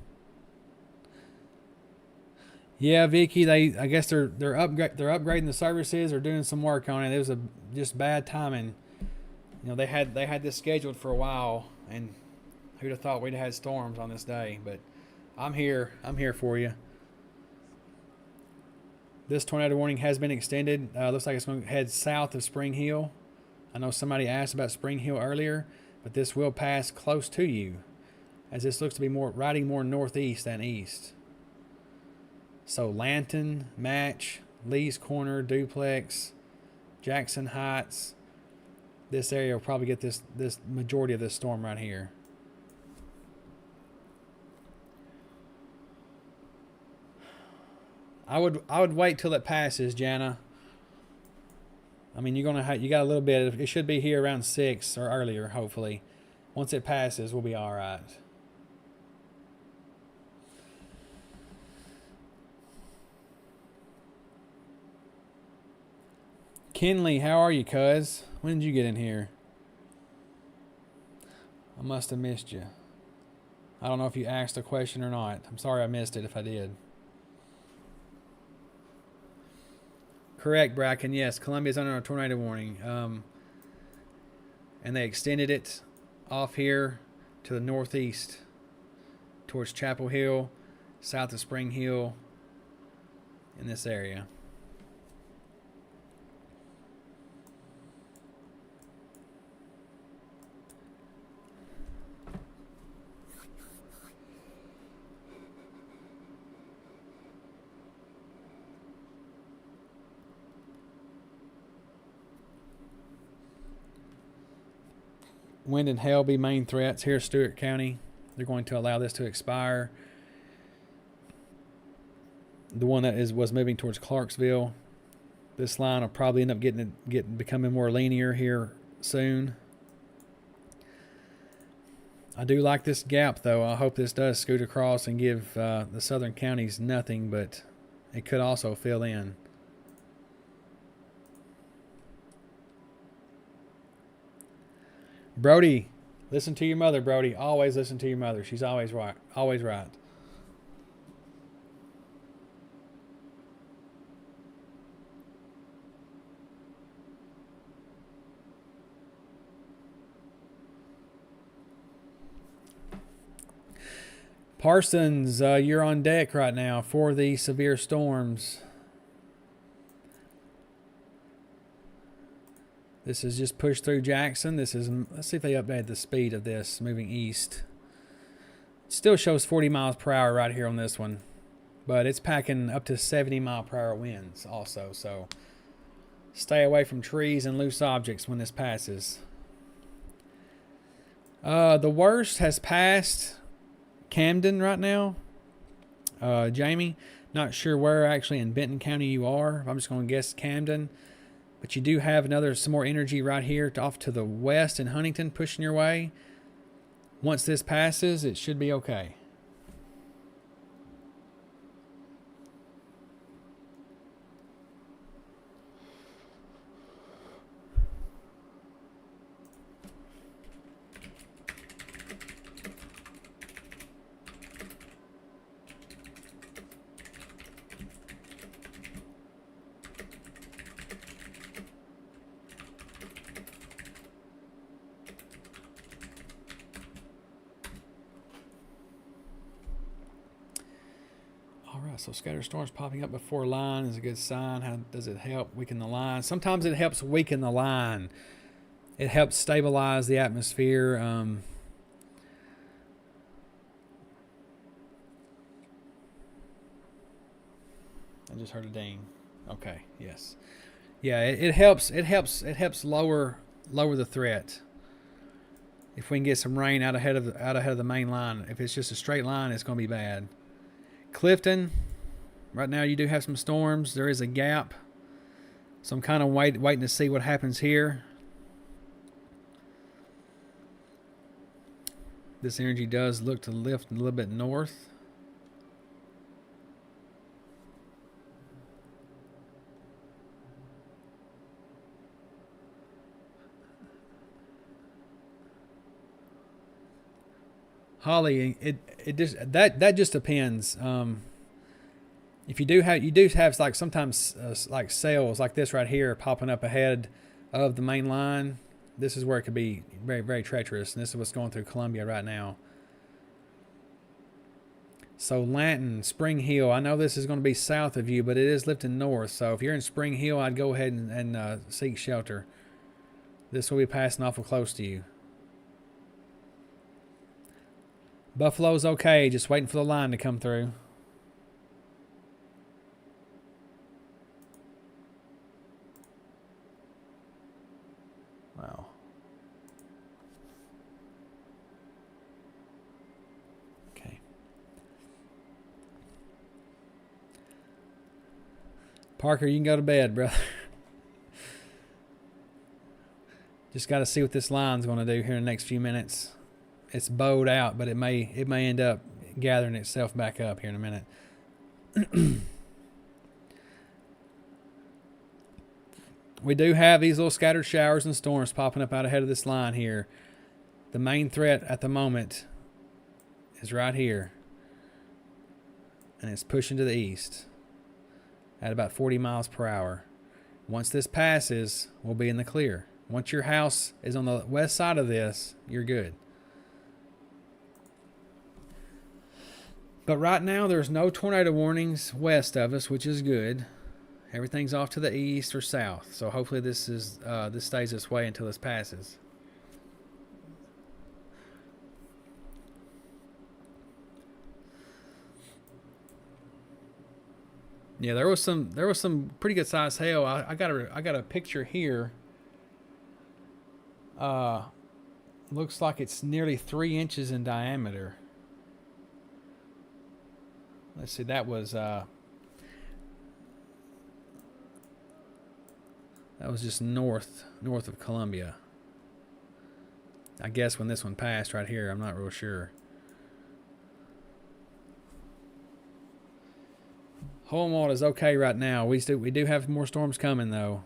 Yeah, Vicky, I guess they're upgrading the services or doing some work on it. It was just bad timing. You know, they had this scheduled for a while, and who'd have thought we'd have had storms on this day? But I'm here for you. This tornado warning has been extended. Looks like it's going to head south of Spring Hill. I know somebody asked about Spring Hill earlier, but this will pass close to you, as this looks to be riding more northeast than east. So Lanton, Match, Lee's Corner, Duplex, Jackson Heights. This area will probably get this majority of this storm right here. I would wait till it passes, Jana. I mean, you got a little bit. It should be here around 6 or earlier, hopefully. Once it passes, we'll be all right. Kinley, how are you, cuz? When did you get in here? I must have missed you. I don't know if you asked a question or not. I'm sorry I missed it if I did. Correct, Bracken. Yes, Columbia's under a tornado warning. and they extended it off here to the northeast towards Chapel Hill, south of Spring Hill, in this area. Wind and hail be main threats here in Stewart County. They're going to allow this to expire. The one that was moving towards Clarksville, this line will probably end up becoming more linear here soon. I do like this gap, though. I hope this does scoot across and give the southern counties nothing, but it could also fill in. Brody, listen to your mother, Brody. Always listen to your mother. She's always right. Always right. Parsons, you're on deck right now for the severe storms. This is just pushed through Jackson. This is, let's see if they updated the speed of this moving east. It still shows 40 miles per hour right here on this one, but it's packing up to 70 mile per hour winds also. So stay away from trees and loose objects when this passes. The worst has passed Camden right now. Jamie, not sure where actually in Benton County you are. I'm just going to guess Camden. But you do have some more energy right here off to the west in Huntington pushing your way. Once this passes, it should be okay. So scattered storms popping up before line is a good sign. How does it help weaken the line? Sometimes it helps weaken the line. It helps stabilize the atmosphere. I just heard a ding. Okay, yes. Yeah, it helps lower the threat. If we can get some rain out ahead of the main line. If it's just a straight line, it's going to be bad. Clifton, right now you do have some storms. There is a gap, so I'm kind of waiting to see what happens here. This energy does look to lift a little bit north. Holly, it just that just depends. If you do have like sometimes like cells like this right here popping up ahead of the main line. This is where it could be very, very treacherous, and this is what's going through Columbia right now. So Lanton, Spring Hill, I know this is going to be south of you, but it is lifting north. So if you're in Spring Hill, I'd go ahead and seek shelter. This will be passing awful close to you. Buffalo's okay, just waiting for the line to come through. Wow. Okay. Parker, you can go to bed, brother. Just got to see what this line's going to do here in the next few minutes. It's bowed out, but it may end up gathering itself back up here in a minute. We do have these little scattered showers and storms popping up out ahead of this line here. The main threat at the moment is right here, and it's pushing to the east at about 40 miles per hour. Once this passes, we'll be in the clear. Once your house is on the west side of this, you're good. But right now, there's no tornado warnings west of us, which is good. Everything's off to the east or south. So hopefully this stays this way until this passes. Yeah, there was some pretty good sized hail. I got a picture here. Looks like it's nearly 3 inches in diameter. Let's see, that was just north of Columbia. I guess when this one passed right here, I'm not real sure. Hohenwald is okay right now. We do have more storms coming though.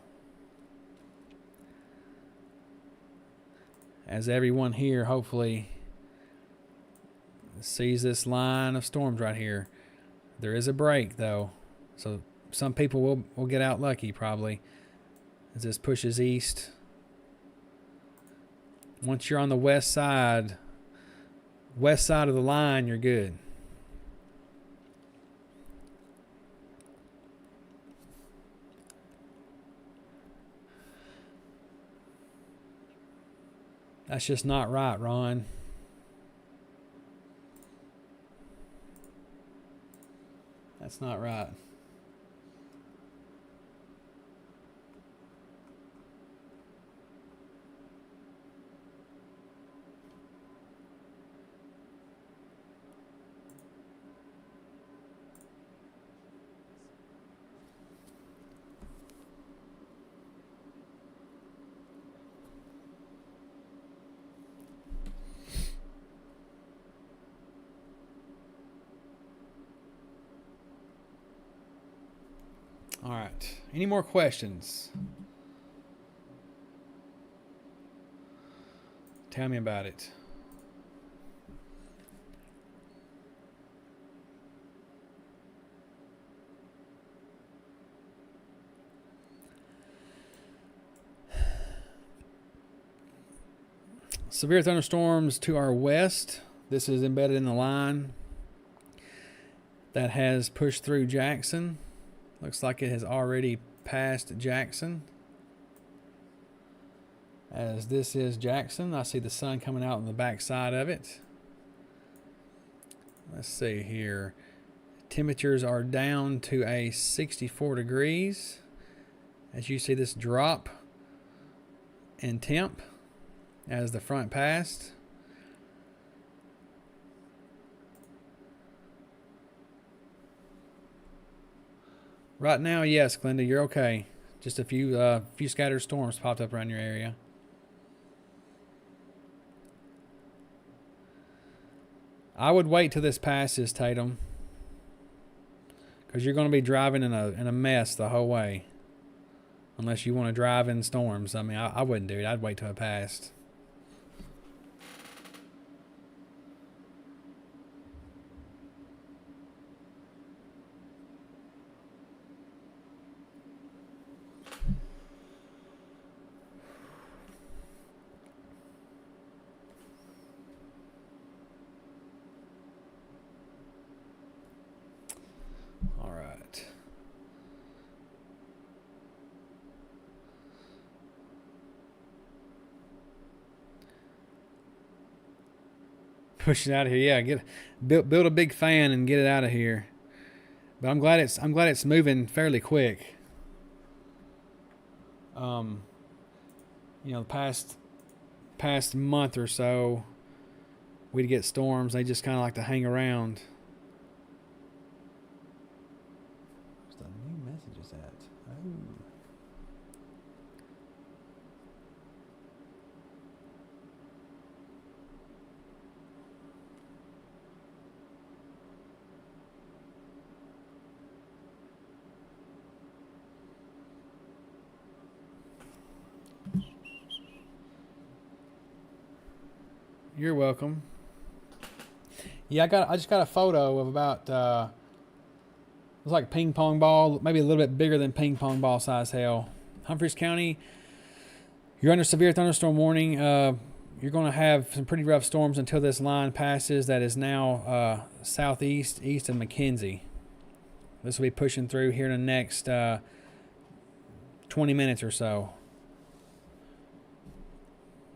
As everyone here hopefully sees this line of storms right here. There is a break though, so some people will get out lucky probably as this pushes east. Once you're on the west side of the line, you're good. That's just not right, Ron. That's not right. All right. Any more questions? Tell me about it. Severe thunderstorms to our west. This is embedded in the line that has pushed through Jackson. Looks like it has already passed Jackson. As this is Jackson, I see the sun coming out on the back side of it. Let's see here. Temperatures are down to a 64 degrees. As you see this drop in temp as the front passed. Right now, yes, Glenda, you're okay. Just a few scattered storms popped up around your area. I would wait till this passes, Tatum, because you're going to be driving in a mess the whole way. Unless you want to drive in storms. I mean, I wouldn't do it. I'd wait till it passed. All right. Push it out of here. Yeah, build a big fan and get it out of here. But I'm glad it's moving fairly quick. The past month or so, we'd get storms. They just kind of like to hang around. Where's the new messages at? Oh. You're welcome. Yeah, I just got a photo of about it's like ping pong ball, maybe a little bit bigger than ping pong ball size hail. Humphreys County, You're under severe thunderstorm warning. You're going to have some pretty rough storms until this line passes that is now southeast, east of McKenzie. This will be pushing through here in the next 20 minutes or so.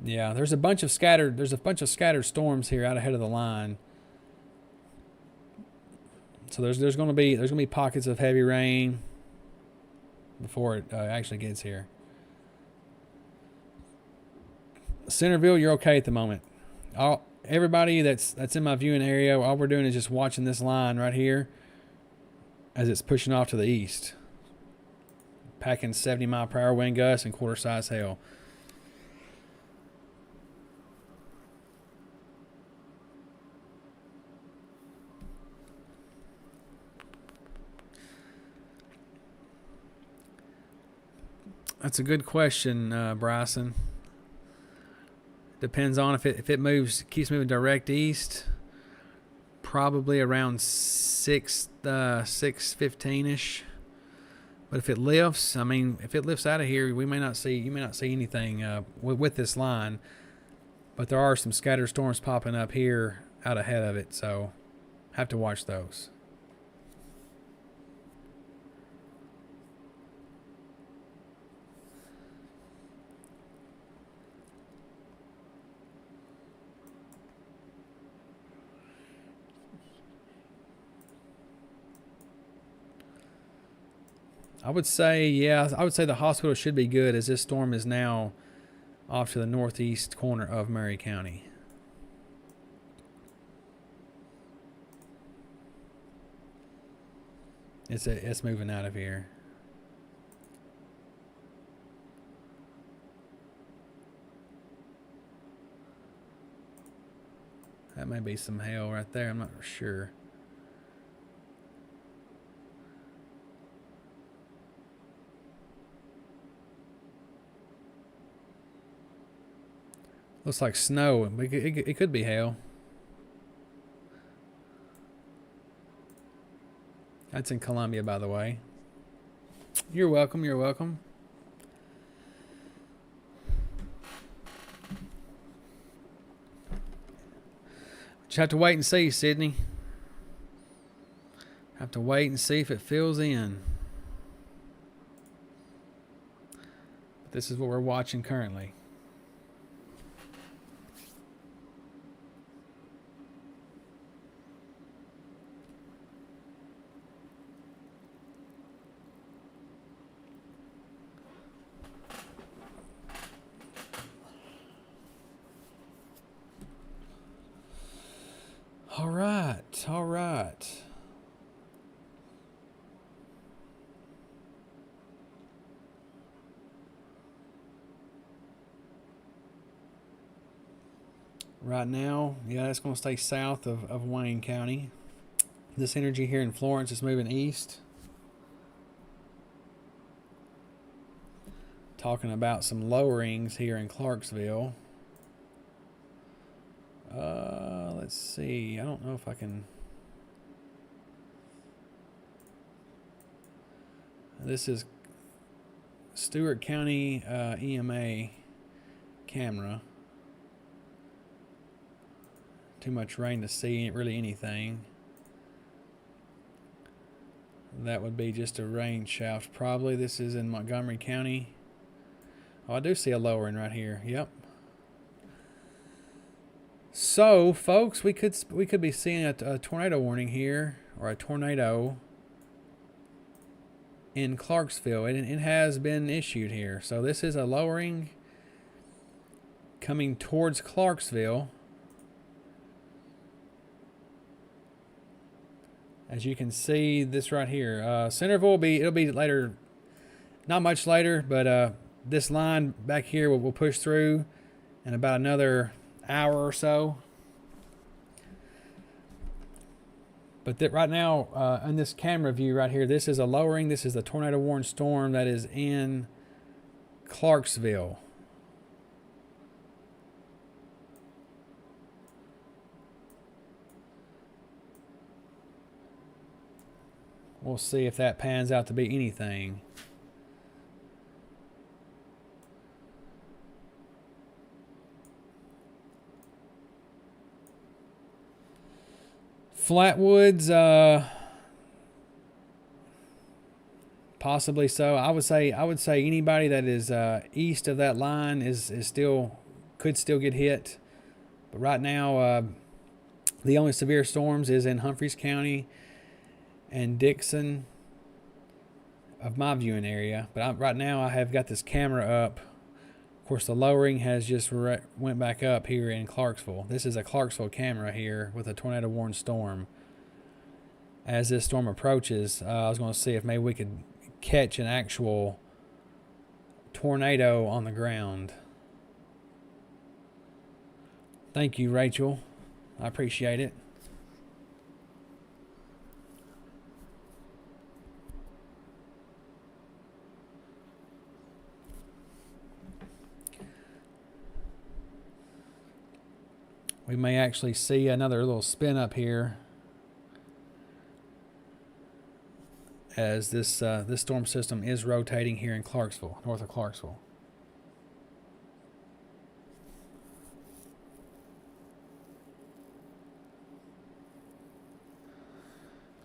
Yeah, there's a bunch of scattered storms here out ahead of the line. So there's going to be pockets of heavy rain before it actually gets here. Centerville, you're okay at the moment. Everybody that's in my viewing area, all we're doing is just watching this line right here as it's pushing off to the east. Packing 70-mile-per-hour wind gusts and quarter-size hail. That's a good question, Bryson. Depends on if it keeps moving direct east, probably around 6:15ish. But if it lifts, if it lifts out of here, you may not see anything with this line. But there are some scattered storms popping up here out ahead of it, so have to watch those. I would say the hospital should be good as this storm is now off to the northeast corner of Murray County. It's moving out of here. That may be some hail right there. I'm not sure. Looks like snow. It could be hail. That's in Columbia, by the way. You're welcome. You're welcome. Just have to wait and see, Sydney. Have to wait and see if it fills in. This is what we're watching currently. All right. Right now, yeah, it's going to stay south of Wayne County. This energy here in Florence is moving east. Talking about some lowerings here in Clarksville. Let's see. I don't know if I can. This is Stewart County EMA camera. Too much rain to see really anything. That would be just a rain shaft probably. This is in Montgomery County. Oh, I do see a lowering right here. Yep. So, folks, we could be seeing a tornado warning here, or a tornado in Clarksville. It has been issued here. So this is a lowering coming towards Clarksville. As you can see, this right here, Centerville it'll be later, not much later, but this line back here will push through in about another hour or so. But right now, in this camera view right here, this is a lowering. This is the tornado warned storm that is in Clarksville. We'll see if that pans out to be anything. Flatwoods, possibly so. I would say anybody that is east of that line is still could still get hit. But right now, the only severe storms is in Humphreys County and Dixon of my viewing area. But right now I have got this camera up. Of course, the lowering has just went back up here in Clarksville. This is a Clarksville camera here with a tornado warned storm. As this storm approaches, I was going to see if maybe we could catch an actual tornado on the ground. Thank you, Rachel. I appreciate it. We may actually see another little spin up here as this storm system is rotating here in Clarksville, north of Clarksville.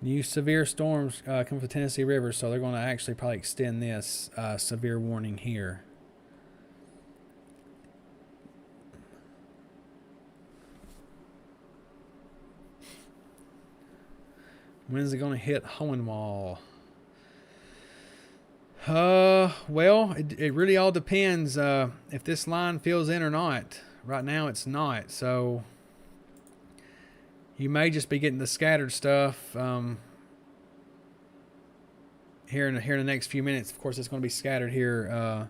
New severe storms come from the Tennessee River, so they're going to actually probably extend this severe warning here. When's it going to hit Hohenwald? Well, it really all depends if this line fills in or not. Right now it's not, so you may just be getting the scattered stuff here in the next few minutes. Of course, it's going to be scattered here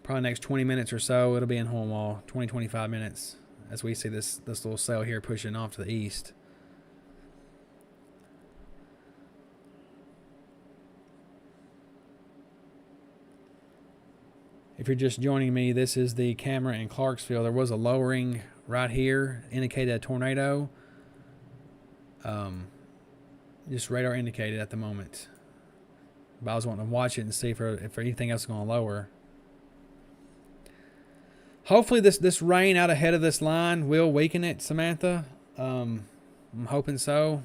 probably next 20 minutes or so. It'll be in Hohenwald, 25 minutes as we see this little cell here pushing off to the east. If you're just joining me, this is the camera in Clarksville. There was a lowering right here, indicated a tornado. Just radar indicated at the moment. But I was wanting to watch it and see if anything else is going to lower. Hopefully this rain out ahead of this line will weaken it, Samantha. I'm hoping so.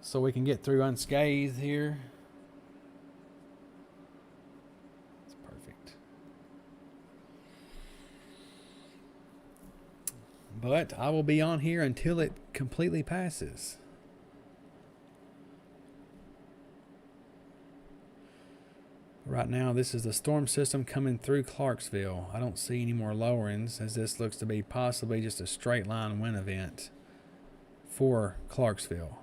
So we can get through unscathed here. But I will be on here until it completely passes. Right now, this is the storm system coming through Clarksville. I don't see any more lowerings, as this looks to be possibly just a straight line wind event for Clarksville.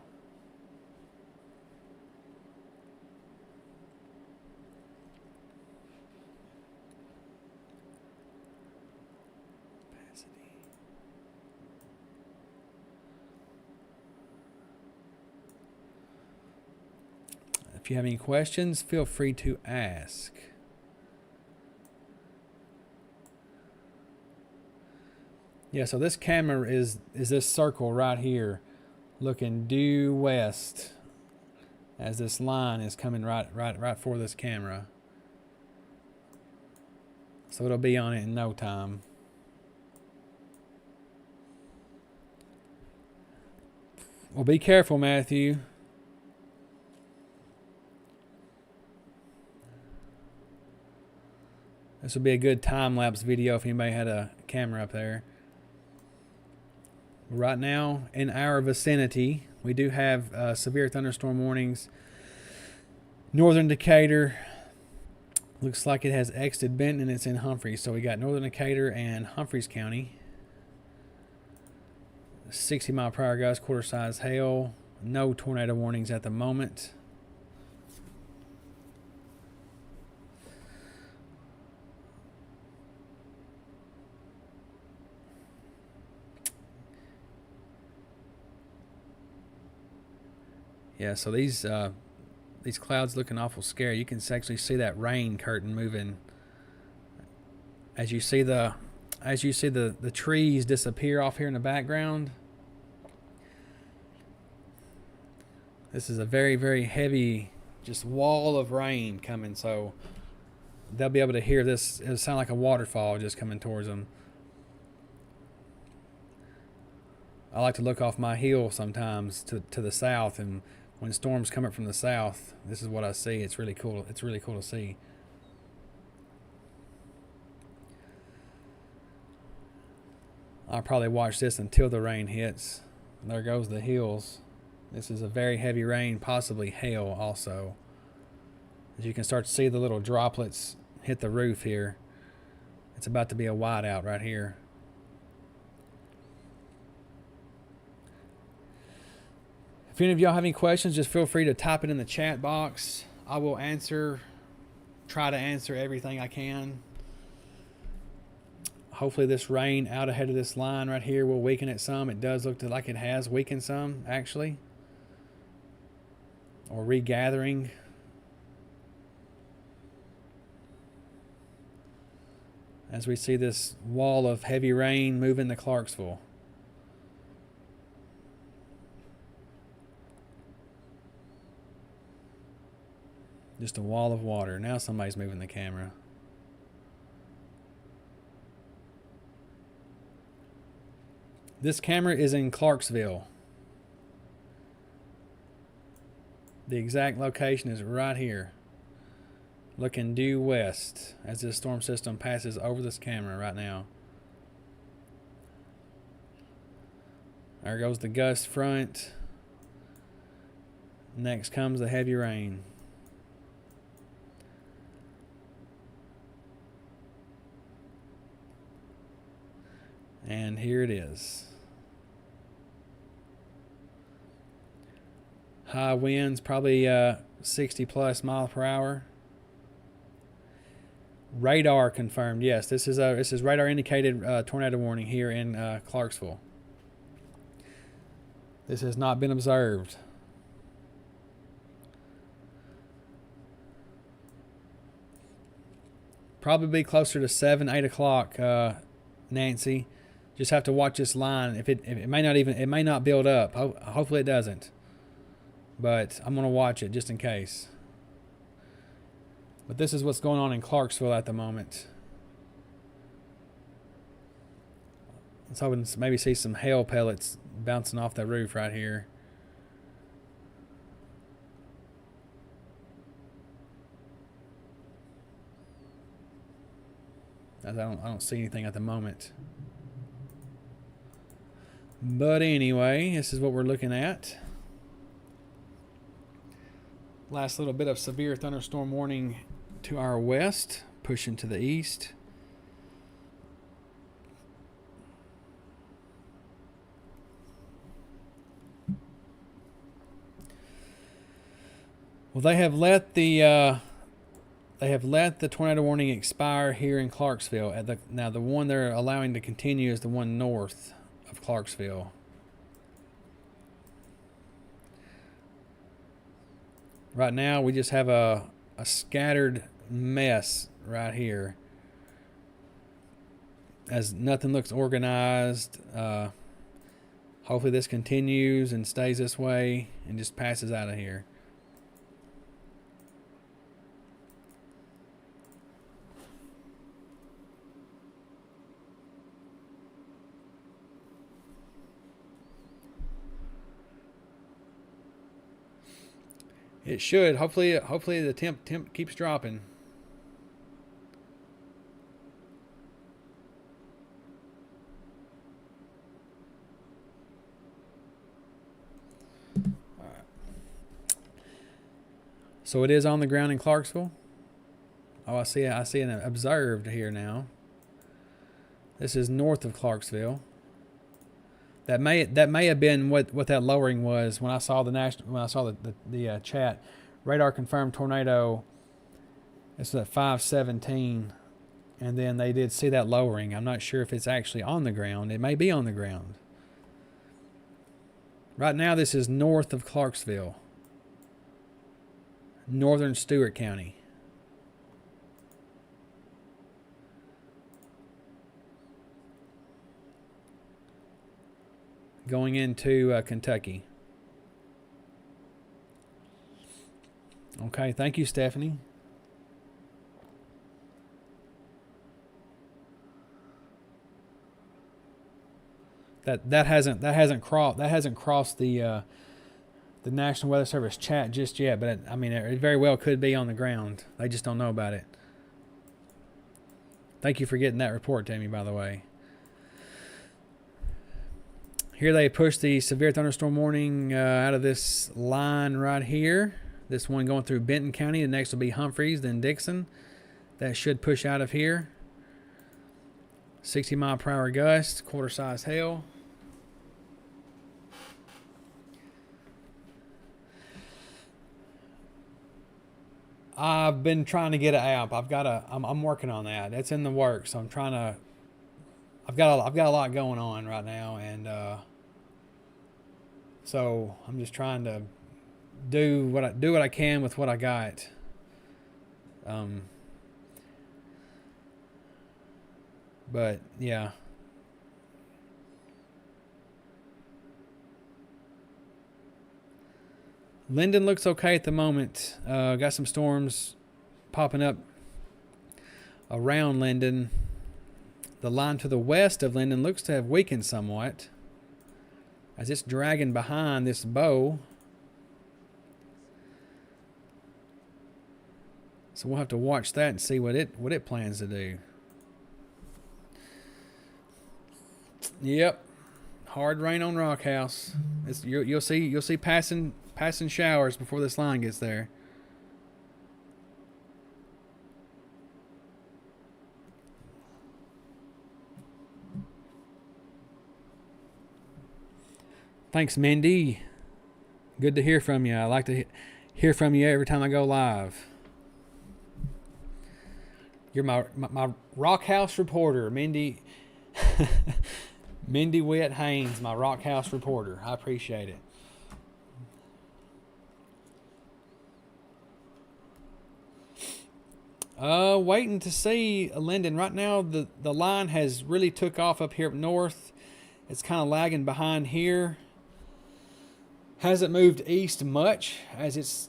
If you have any questions, feel free to ask. Yeah, so this camera is this circle right here, looking due west, as this line is coming right for this camera. So it'll be on it in no time. Well, be careful, Matthew. This would be a good time-lapse video if anybody had a camera up there. Right now, in our vicinity, we do have severe thunderstorm warnings. Northern Decatur looks like it has exited Benton and it's in Humphreys. So we got Northern Decatur and Humphreys County. 60 mile per hour gusts, quarter size hail. No tornado warnings at the moment. Yeah, so these clouds looking awful scary. You can actually see that rain curtain moving as you see the trees disappear off here in the background. This is a very, very heavy just wall of rain coming, so they'll be able to hear this. It'll sound like a waterfall just coming towards them. I like to look off my hill sometimes to the south, and when storms come up from the south, this is what I see. It's really cool. It's really cool to see. I'll probably watch this until the rain hits. There goes the hills. This is a very heavy rain, possibly hail also. As you can start to see the little droplets hit the roof here. It's about to be a whiteout right here. If any of y'all have any questions, just feel free to type it in the chat box. I will try to answer everything I can. Hopefully this rain out ahead of this line right here will weaken it some. It does look like it has weakened some, actually. Or regathering. As we see this wall of heavy rain move into Clarksville. Just a wall of water. Now somebody's moving the camera. This camera is in Clarksville. The exact location is right here. Looking due west as this storm system passes over this camera right now. There goes the gust front. Next comes the heavy rain. And here it is. High winds, probably 60 plus mile per hour. Radar confirmed. Yes, this is radar indicated tornado warning here in Clarksville. This has not been observed. Probably closer to 7, 8 o'clock, Nancy. Just have to watch this line. If it may not build up. Hopefully it doesn't. But I'm gonna watch it just in case. But this is what's going on in Clarksville at the moment. Let's hope to maybe see some hail pellets bouncing off the roof right here. I don't see anything at the moment. But anyway, this is what we're looking at. Last little bit of severe thunderstorm warning to our west, pushing to the east. Well, they have let the tornado warning expire here in Clarksville. Now the one they're allowing to continue is the one north of Clarksville. Right now we just have a scattered mess right here, as nothing looks organized. Hopefully this continues and stays this way and just passes out of here. It should. Hopefully the temp keeps dropping. All right. So it is on the ground in Clarksville. Oh, I see an observed here now. This is north of Clarksville. That may have been what that lowering was when I saw the chat. Radar confirmed tornado. It's at 517, and then they did see that lowering. I'm not sure if it's actually on the ground. It may be on the ground. Right now, this is north of Clarksville, northern Stewart County. Going into Kentucky. Okay, thank you, Stephanie. That hasn't crossed the National Weather Service chat just yet, but I mean, it very well could be on the ground. They just don't know about it. Thank you for getting that report to me, by the way. Here they push the severe thunderstorm warning out of this line right here. This one going through Benton County. The next will be Humphreys, then Dixon. That should push out of here. 60 mile per hour gust, quarter size hail. I've been trying to get an app. I'm working on that. That's in the works. So I'm trying to. I've got a lot going on right now, and so I'm just trying to do what I can with what I got. But yeah. Linden looks okay at the moment. Got some storms popping up around Linden. The line to the west of Linden looks to have weakened somewhat as it's dragging behind this bow. So we'll have to watch that and see what it plans to do. Yep, hard rain on Rock House. You'll see passing showers before this line gets there. Thanks, Mindy. Good to hear from you. I like to hear from you every time I go live. You're my Rock House reporter, Mindy. Mindy Witt Haynes, my Rock House reporter. I appreciate it. Waiting to see Linden. Right now, the line has really took off up here up north. It's kind of lagging behind here. Hasn't moved east much as it's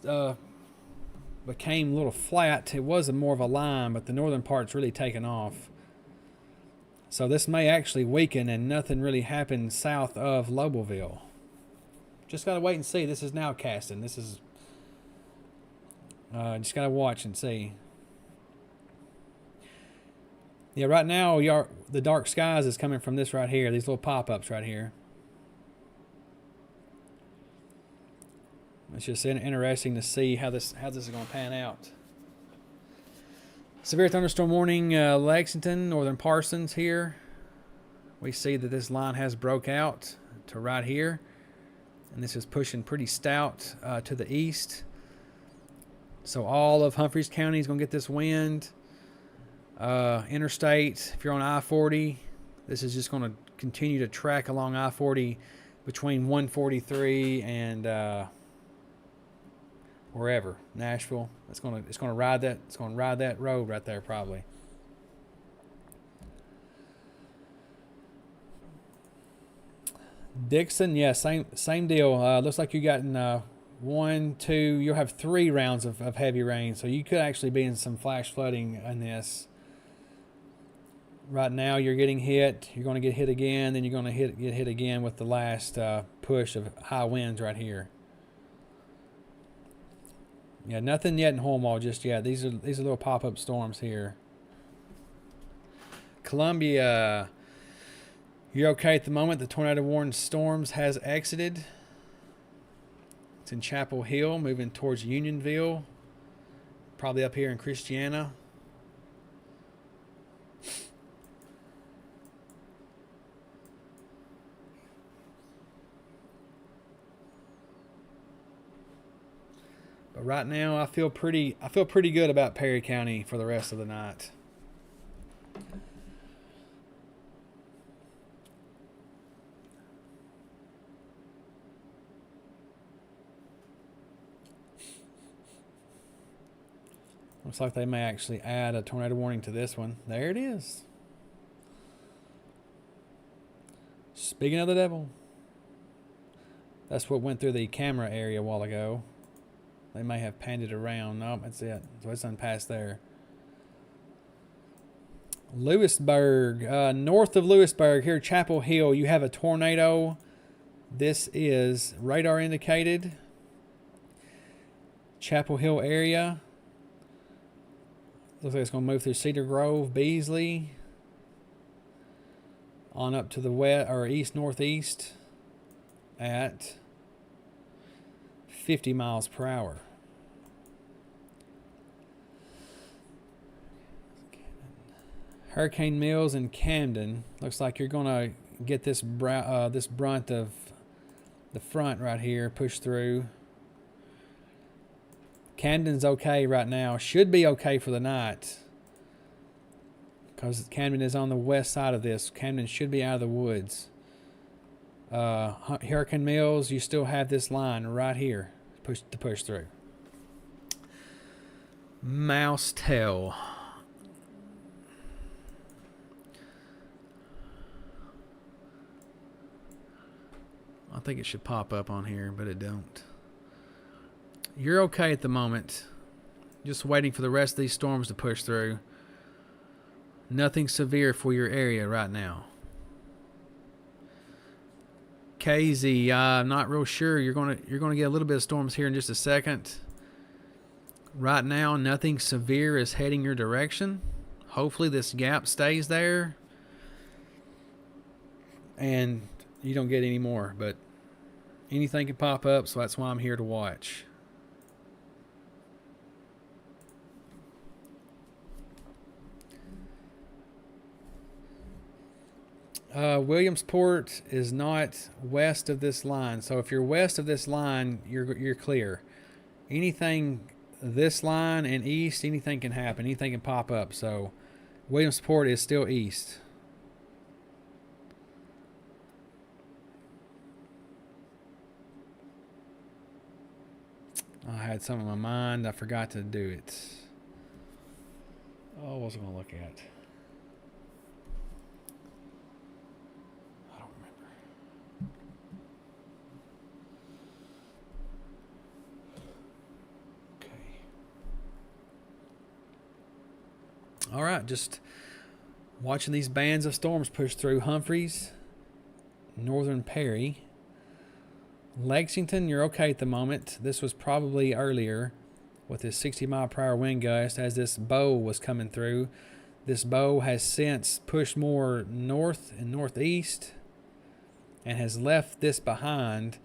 became a little flat. It was more of a line, but the northern part's really taken off. So this may actually weaken and nothing really happened south of Lobelville. Just got to wait and see. This is now casting. This is just got to watch and see. Yeah, right now the dark skies is coming from this right here. These little pop-ups right here. It's just interesting to see how this is going to pan out. Severe thunderstorm warning, Lexington, Northern Parsons here. We see that this line has broke out to right here. And this is pushing pretty stout to the east. So all of Humphreys County is going to get this wind. Interstate, if you're on I-40, this is just going to continue to track along I-40 between 143 and wherever, Nashville. It's going to ride that road right there probably. Dixon, yeah, same deal. Looks like you gotten 1, 2. You'll have 3 rounds of heavy rain, so you could actually be in some flash flooding in this. Right now, you're getting hit. You're going to get hit again. Then you're going to get hit again with the last push of high winds right here. Yeah, nothing yet in Holmall just yet. These are little pop-up storms here. Columbia, you're okay at the moment. The tornado warning storms has exited. It's in Chapel Hill, moving towards Unionville. Probably up here in Christiana. But right now, I feel pretty good about Perry County for the rest of the night. Looks like they may actually add a tornado warning to this one. There it is. Speaking of the devil. That's what went through the camera area a while ago. They may have panned it around. Nope, that's it. So it's unpassed there. Lewisburg, north of Lewisburg, here Chapel Hill, you have a tornado. This is radar indicated. Chapel Hill area. Looks like it's going to move through Cedar Grove, Beasley, on up to the west or east northeast at 50 miles per hour. Hurricane Mills and Camden. Looks like you're going to get this brunt of the front right here push through. Camden's okay right now. Should be okay for the night because Camden is on the west side of this. Camden should be out of the woods. Hurricane Mills, you still have this line right here to push through. Mouse Tail. I think it should pop up on here, but it don't. You're okay at the moment. Just waiting for the rest of these storms to push through. Nothing severe for your area right now. KZ, I'm not real sure. You're gonna get a little bit of storms here in just a second. Right now, nothing severe is heading your direction. Hopefully this gap stays there and you don't get any more, but anything can pop up, so that's why I'm here to watch. Williamsport is not west of this line, so if you're west of this line, you're clear. Anything this line and east, anything can happen. Anything can pop up. So Williamsport is still east. I had some in my mind. I forgot to do it. Oh, what was I going to look at? I don't remember. Okay. All right, just watching these bands of storms push through Humphreys, Northern Perry. Lexington, you're okay at the moment. This was probably earlier with this 60-mile-per-hour wind gust as this bow was coming through. This bow has since pushed more north and northeast and has left this behind.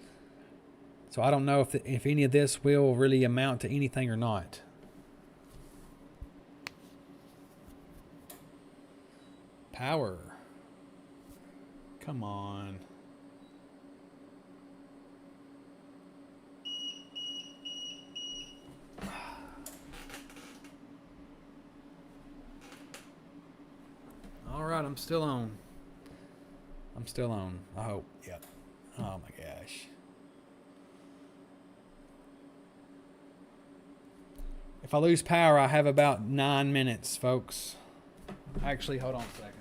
So I don't know if any of this will really amount to anything or not. Power. Come on. All right, I'm still on. I hope. Yep. Oh my gosh. If I lose power, I have about 9 minutes, folks. Actually, hold on a second.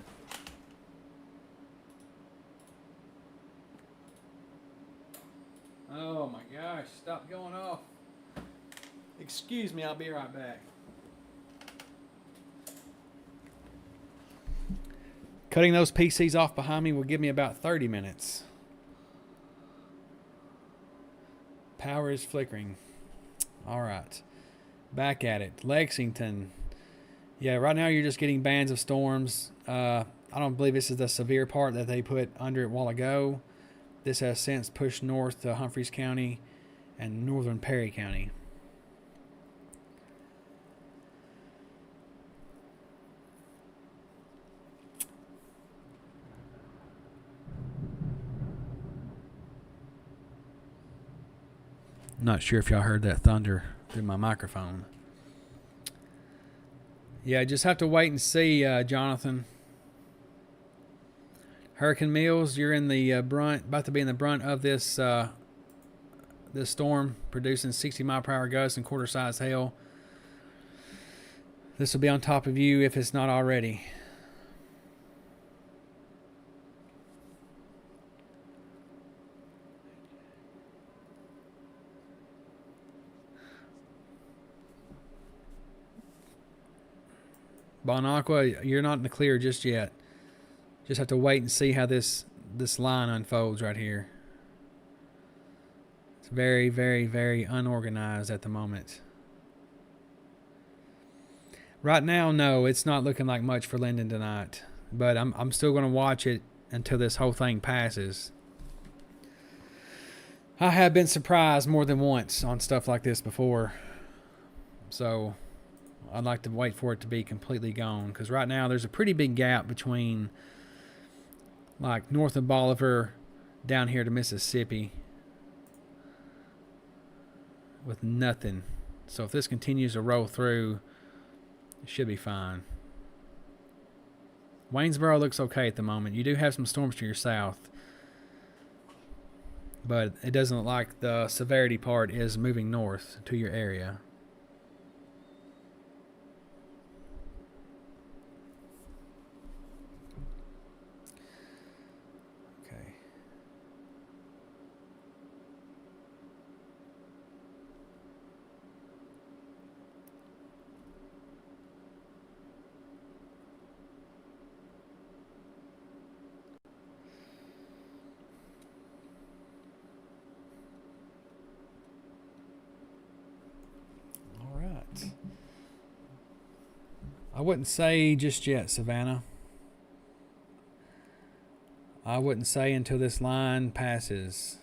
Oh my gosh, stop going off. Excuse me, I'll be right back. Cutting those PCs off behind me will give me about 30 minutes. Power is flickering. All right. Back at it. Lexington. Yeah, right now you're just getting bands of storms. I don't believe this is the severe part that they put under it a while ago. This has since pushed north to Humphreys County and Northern Perry County. Not sure if y'all heard that thunder through my microphone. Yeah, just have to wait and see, Jonathan. Hurricane Mills, you're in the about to be in the brunt of this this storm, producing 60-mile-per-hour gusts and quarter-size hail. This will be on top of you if it's not already. Bon Aqua, you're not in the clear just yet. Just have to wait and see how this line unfolds right here. It's very, very, very unorganized at the moment. Right now, no, it's not looking like much for Linden tonight. But I'm still going to watch it until this whole thing passes. I have been surprised more than once on stuff like this before. So I'd like to wait for it to be completely gone. Because right now there's a pretty big gap between like north of Bolivar down here to Mississippi with nothing. So if this continues to roll through, it should be fine. Waynesboro looks okay at the moment. You do have some storms to your south, but it doesn't look like the severity part is moving north to your area. Okay. I wouldn't say just yet, Savannah. I wouldn't say until this line passes.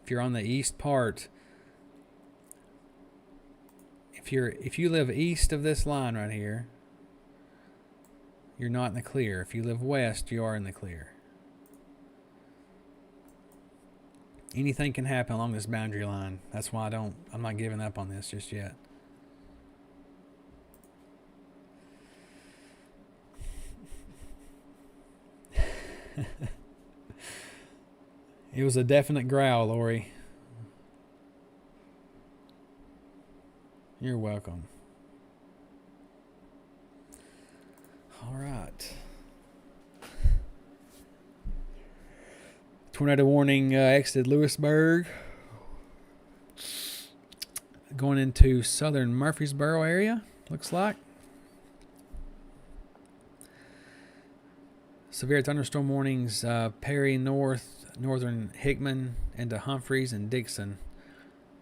If you're on the east part, if you live east of this line right here, you're not in the clear. If you live west, you are in the clear. Anything can happen along this boundary line. That's why I'm not giving up on this just yet. It was a definite growl, Lori. You're welcome. All right. Tornado warning exited Lewisburg. Going into southern Murfreesboro area, looks like. Severe thunderstorm warnings, Perry North, northern Hickman, into Humphreys and Dixon,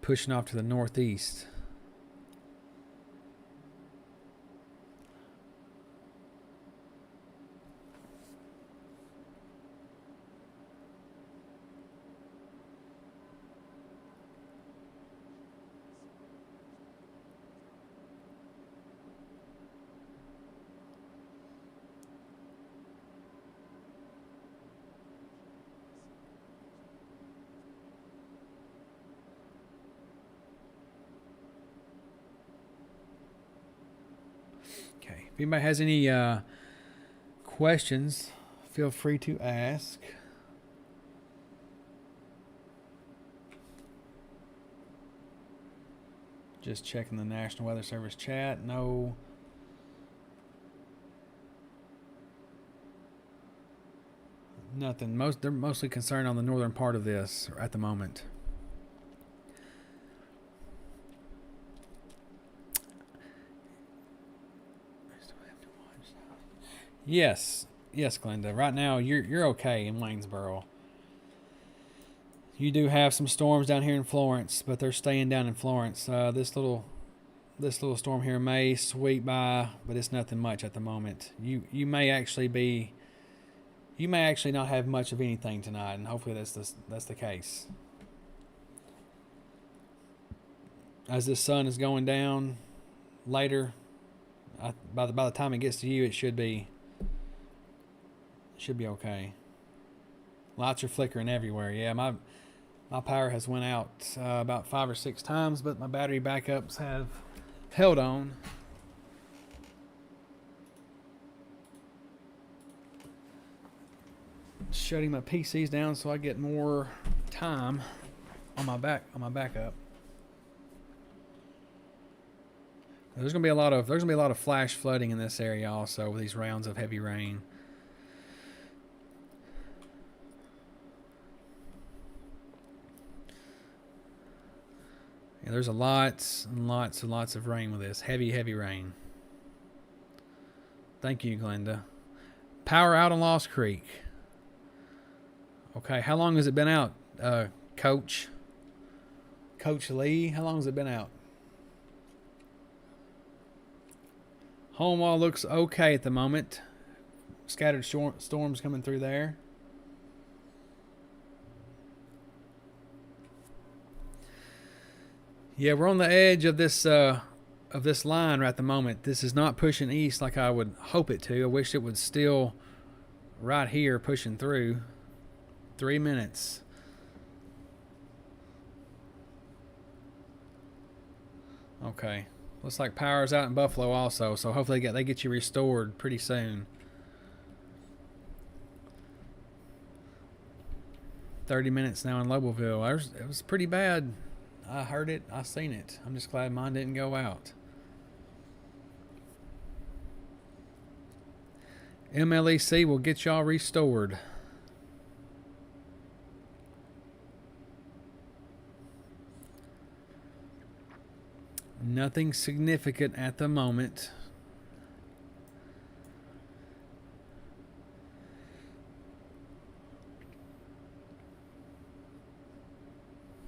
pushing off to the northeast. Okay. If anybody has any questions, feel free to ask. Just checking the National Weather Service chat. No. Nothing. They're mostly concerned on the northern part of this at the moment. Yes, Glenda. Right now, you're okay in Waynesboro. You do have some storms down here in Florence, but they're staying down in Florence. This little storm here may sweep by, but it's nothing much at the moment. You may actually not have much of anything tonight, and hopefully that's the case. As the sun is going down later, by the time it gets to you, it should be okay. Lights are flickering everywhere. Yeah, my power has went out about 5 or 6 times, but my battery backups have held on. Shutting my PCs down so I get more time on my backup. There's gonna be a lot of flash flooding in this area also with these rounds of heavy rain. Yeah, there's lots and lots of rain with this heavy rain. Thank you, Glenda. Power out on Lost Creek. Okay, how long has it been out, Coach? Coach Lee, how long has it been out? Home wall looks okay at the moment. Scattered storms coming through there. Yeah, we're on the edge of this line right at the moment. This is not pushing east like I would hope it to. I wish it would still right here pushing through. 3 minutes. Okay. Looks like power's out in Buffalo also, so hopefully they get you restored pretty soon. 30 minutes now in Lobelville. It was pretty bad. I heard it. I seen it. I'm just glad mine didn't go out. MLEC will get y'all restored. Nothing significant at the moment.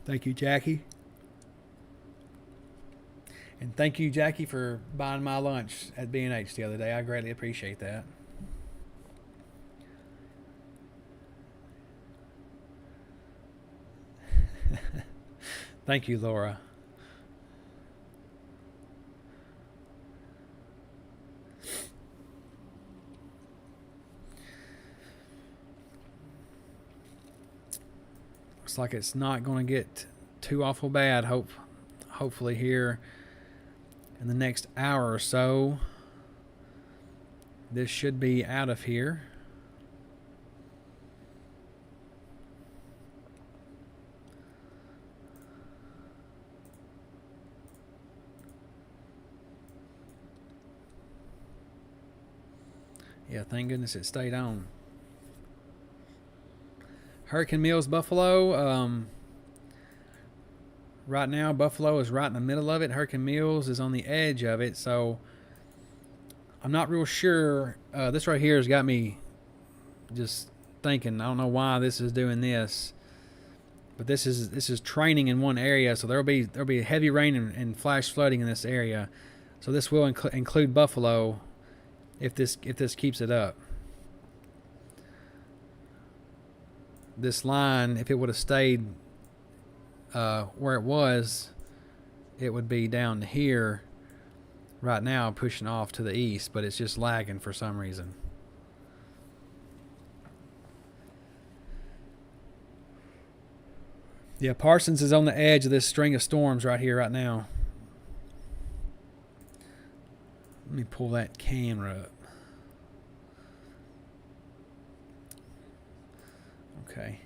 Thank you, Jackie. And thank you, Jackie, for buying my lunch at B&H the other day. I greatly appreciate that. Thank you, Laura. Looks like it's not going to get too awful bad. Hopefully here in the next hour or so, this should be out of here. Yeah, thank goodness it stayed on. Hurricane Mills, Buffalo. Right now, Buffalo is right in the middle of it. Hurricane Mills is on the edge of it, so I'm not real sure. This right here has got me just thinking. I don't know why this is doing this, but this is training in one area, so there'll be heavy rain and flash flooding in this area. So this will include Buffalo if this keeps it up. This line, if it would have stayed where it was, it would be down here right now pushing off to the east, but it's just lagging for some reason. Yeah, Parsons is on the edge of this string of storms right here right now. Let me pull that camera up. Okay.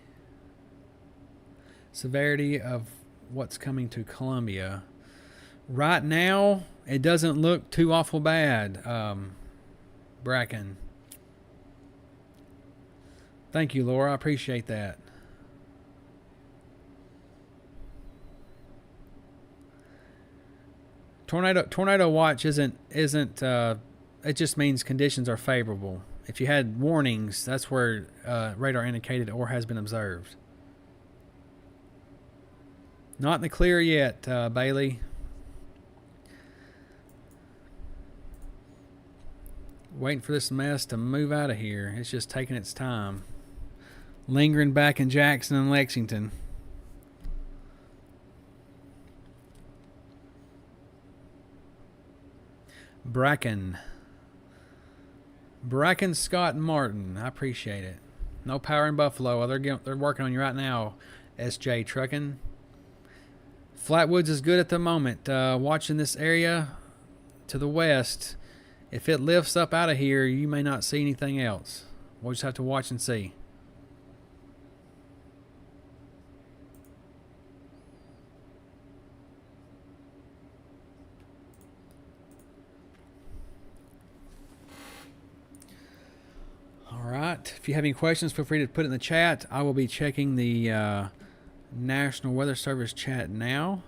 Severity of what's coming to Columbia. Right now, it doesn't look too awful bad, Bracken. Thank you, Laura. I appreciate that. Tornado watch isn't it just means conditions are favorable. If you had warnings, that's where radar indicated or has been observed. Not in the clear yet, Bailey. Waiting for this mess to move out of here. It's just taking its time. Lingering back in Jackson and Lexington. Bracken, Scott, and Martin. I appreciate it. No power in Buffalo. They're working on you right now, SJ Trucking. Flatwoods is good at the moment. Watching this area to the west. If it lifts up out of here, you may not see anything else. We'll just have to watch and see. All right. If you have any questions, feel free to put it in the chat. I will be checking the National Weather Service chat now.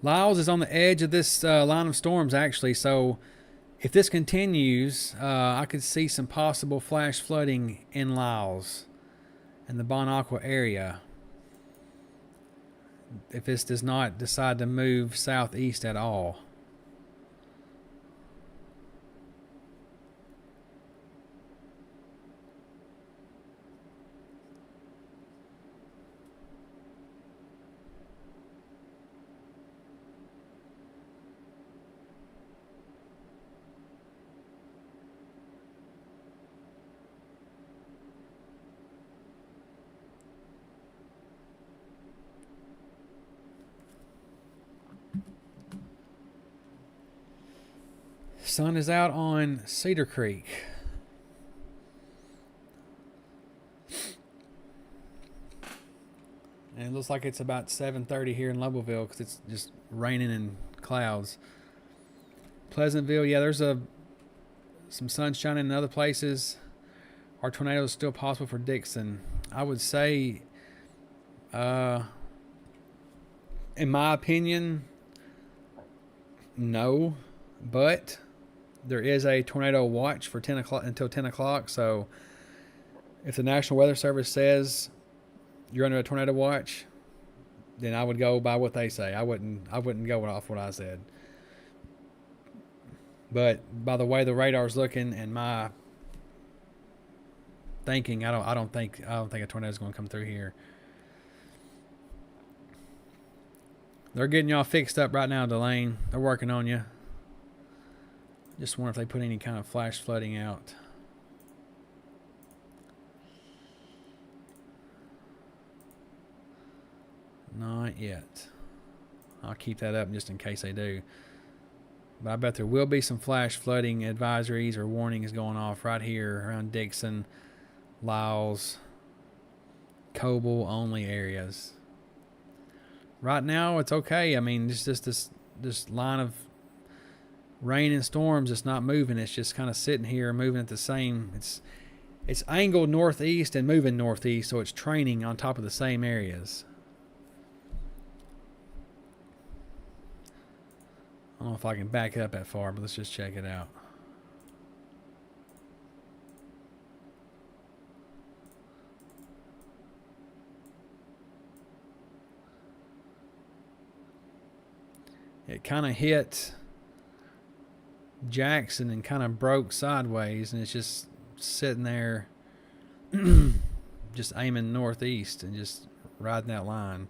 Lyles is on the edge of this line of storms, actually. So if this continues, I could see some possible flash flooding in Lyles and the Bon Aqua area if this does not decide to move southeast at all. Sun is out on Cedar Creek. And it looks like it's about 7:30 here in Lobelville because it's just raining and clouds. Pleasantville, yeah, there's some sunshine in other places. Are tornadoes still possible for Dixon? I would say, in my opinion, no. But there is a tornado watch for 10 o'clock until 10 o'clock. So if the National Weather Service says you're under a tornado watch, then I would go by what they say. I wouldn't go off what I said. But by the way the radar's looking and my thinking, I don't think a tornado's going to come through here. They're getting y'all fixed up right now, Delane. They're working on you. Just wonder if they put any kind of flash flooding out. Not yet. I'll keep that up just in case they do. But I bet there will be some flash flooding advisories or warnings going off right here around Dixon, Lyles, Coble only areas. Right now it's okay. I mean, it's just this line of rain and storms, it's not moving. It's just kind of sitting here moving at the same. It's angled northeast and moving northeast, so it's training on top of the same areas. I don't know if I can back it up that far, but let's just check it out. It kind of hit Jackson and kind of broke sideways, and it's just sitting there just aiming northeast and just riding that line.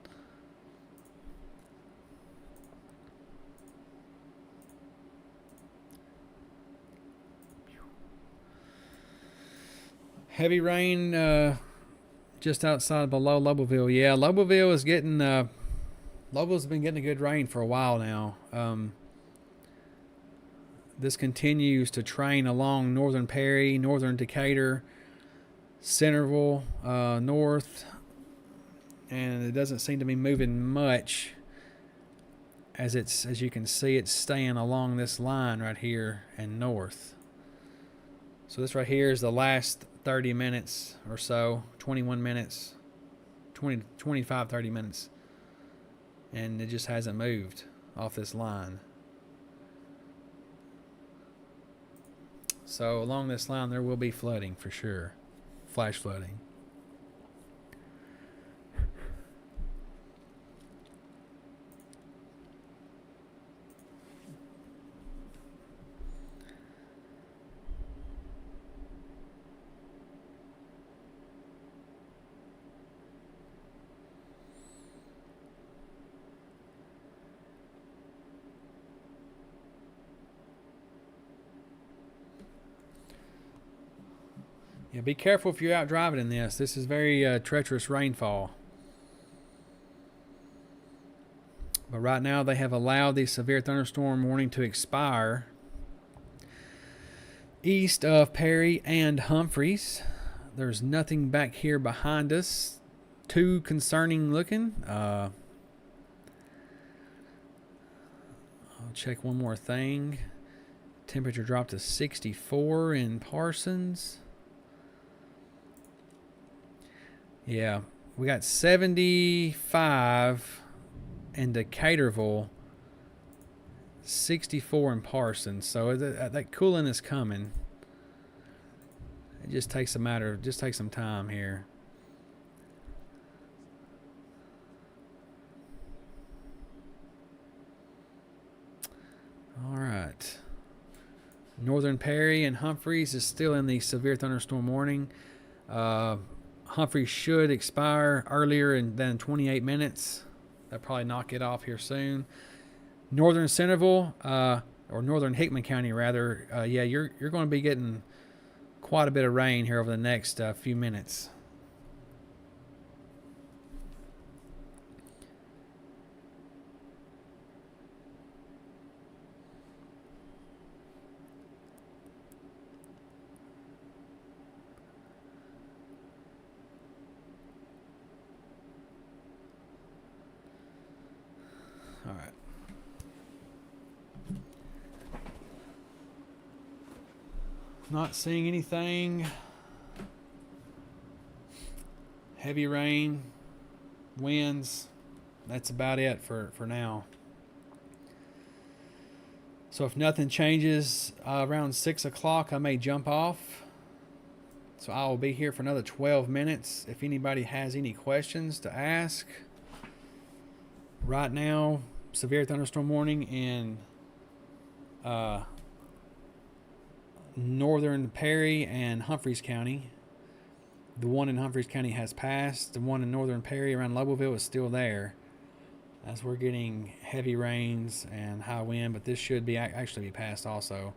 Heavy rain just outside below Lobelville. Yeah, Lobelville is getting Lobelville's been getting a good rain for a while now. This continues to train along northern Perry, northern Decatur, Centerville, north, and it doesn't seem to be moving much. As you can see, it's staying along this line right here and north. So this right here is the last 30 minutes or so, 21 minutes, 25, 30 minutes, and it just hasn't moved off this line. So along this line, there will be flooding for sure. Flash flooding. Yeah, be careful if you're out driving in this. This is very treacherous rainfall. But right now they have allowed the severe thunderstorm warning to expire east of Perry and Humphreys. There's nothing back here behind us too concerning looking. I'll check one more thing. Temperature dropped to 64 in Parsons. Yeah, we got 75 in Decaturville 64 in Parsons. So that cooling is coming. It just takes some time here. All right. Northern Perry and Humphreys is still in the severe thunderstorm warning. Humphreys should expire earlier than 28 minutes. They'll probably knock it off here soon. Northern Centerville, or Northern Hickman County rather, yeah, you're going to be getting quite a bit of rain here over the next few minutes. All right. Not seeing anything. Heavy rain, winds. That's about it for now. So if nothing changes around 6 o'clock, I may jump off. So I will be here for another 12 minutes. If anybody has any questions to ask. Right now, severe thunderstorm warning in Northern Perry and Humphreys County. The one in Humphreys County has passed. The one in Northern Perry around Lobelville is still there, as we're getting heavy rains and high wind, but this should be actually be passed also.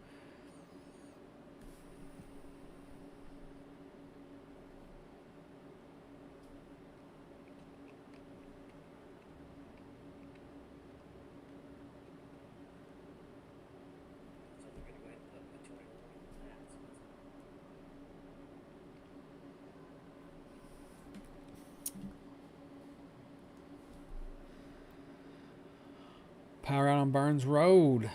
Power out on Burns Road.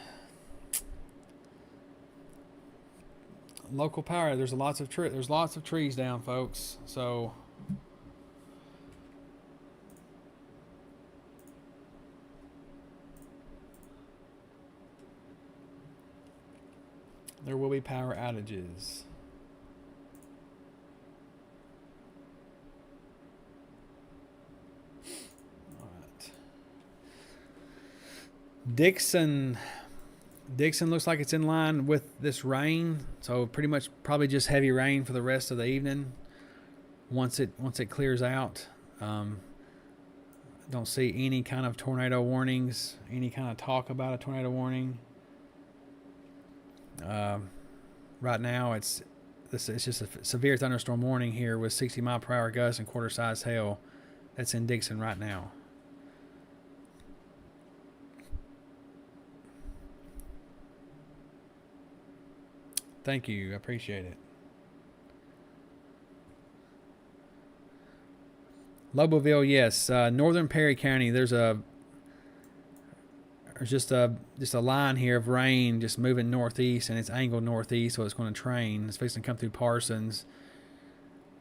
Local power. There's lots of trees down, folks. So there will be power outages. Dixon looks like it's in line with this rain, so pretty much probably just heavy rain for the rest of the evening. Once it clears out, don't see any kind of tornado warnings, any kind of talk about a tornado warning. Right now, it's just a severe thunderstorm warning here with 60-mile-per-hour gusts and quarter-size hail. That's in Dixon right now. Thank you. I appreciate it. Lobelville, yes. Northern Perry County, there's just a line here of rain just moving northeast, and it's angled northeast, so it's going to train. It's fixing to come through Parsons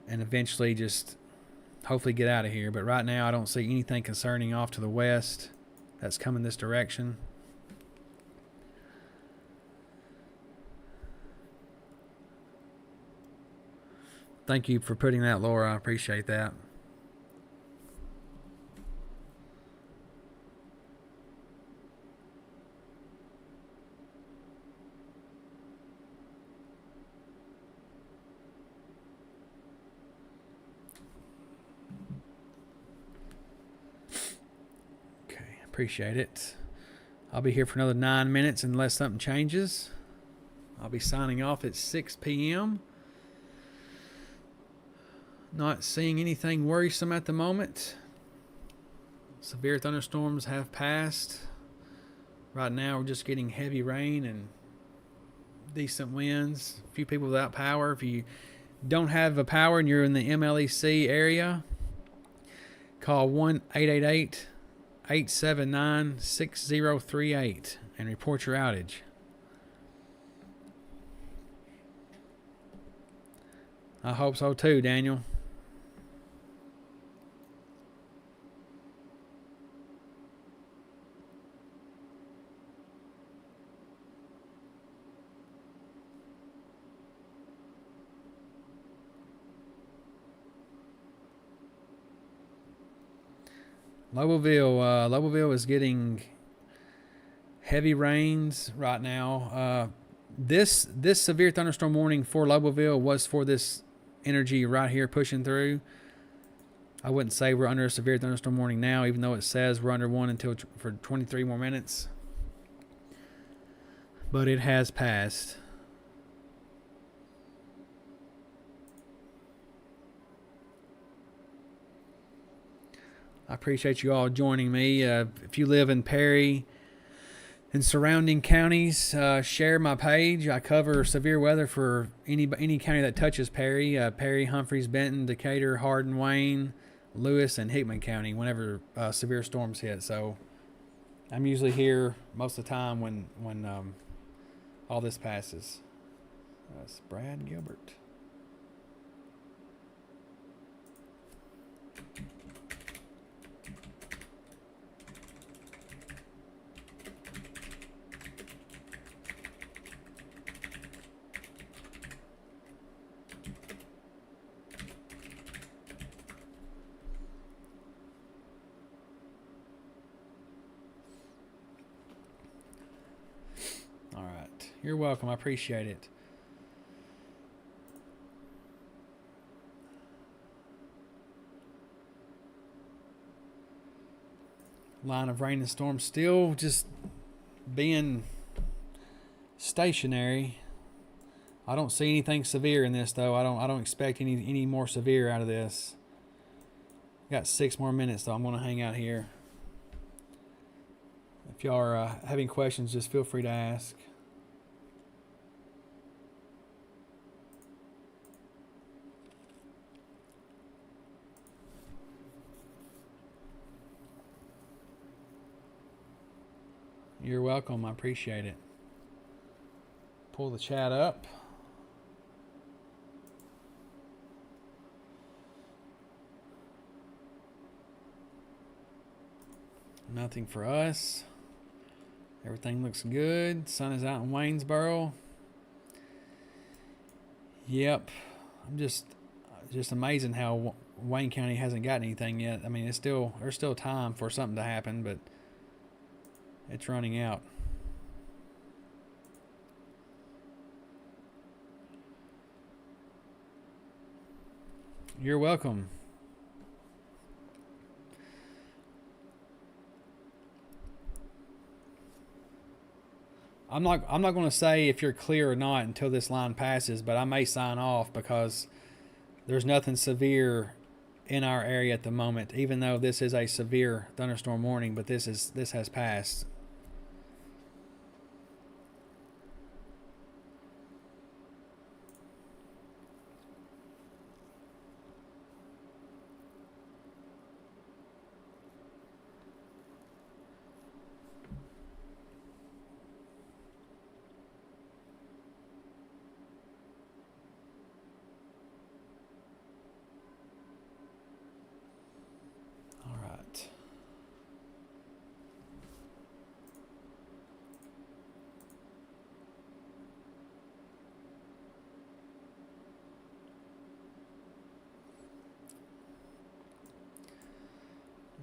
and eventually just hopefully get out of here. But right now I don't see anything concerning off to the west that's coming this direction. Thank you for putting that, Laura. I appreciate that. Okay, appreciate it. I'll be here for another 9 minutes unless something changes. I'll be signing off at 6 p.m. Not seeing anything worrisome at the moment. Severe thunderstorms have passed. Right now we're just getting heavy rain and decent winds. A few people without power. If you don't have a power and you're in the MLEC area, call 1-888-879-6038 and report your outage. I hope so too, Daniel. Lobelville is getting heavy rains right now. This severe thunderstorm warning for Lobelville was for this energy right here pushing through. I wouldn't say we're under a severe thunderstorm warning now, even though it says we're under one until for 23 more minutes. But it has passed. I appreciate you all joining me. If you live in Perry and surrounding counties, share my page. I cover severe weather for any county that touches Perry. Perry, Humphreys, Benton, Decatur, Hardin, Wayne, Lewis, and Hickman County whenever severe storms hit. So I'm usually here most of the time when all this passes. That's Brad Gilbert. You're welcome. I appreciate it. Line of rain and storm still just being stationary. I don't see anything severe in this though. I don't expect any more severe out of this. Got 6 more minutes though. I'm going to hang out here. If y'all are having questions, just feel free to ask. You're welcome. I appreciate it. Pull the chat up. Nothing for us. Everything looks good. Sun is out in Waynesboro. Yep. I'm just amazing how Wayne County hasn't gotten anything yet. I mean, there's still time for something to happen, but it's running out. You're welcome. I'm not going to say if you're clear or not until this line passes, but I may sign off because there's nothing severe in our area at the moment, even though this is a severe thunderstorm warning, but this has passed.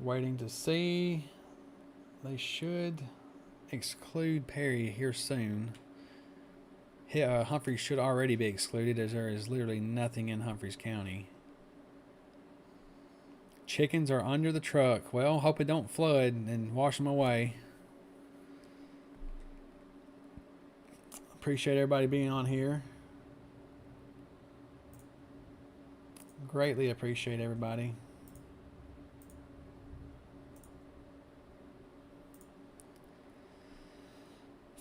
Waiting to see. They should exclude Perry here soon. Humphreys should already be excluded as there is literally nothing in Humphreys County. Chickens are under the truck. Well, hope it don't flood and wash them away. Appreciate everybody being on here. Greatly appreciate everybody.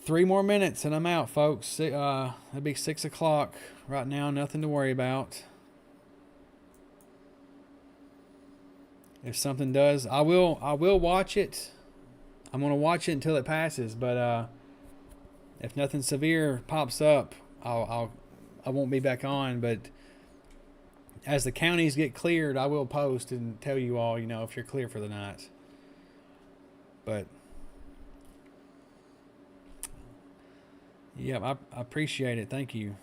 Three more minutes and I'm out, folks. It'll be 6 o'clock right now. Nothing to worry about. If something does, I will watch it. I'm gonna watch it until it passes. But if nothing severe pops up, I won't be back on. But as the counties get cleared, I will post and tell you all, if you're clear for the night. But yeah, I appreciate it. Thank you.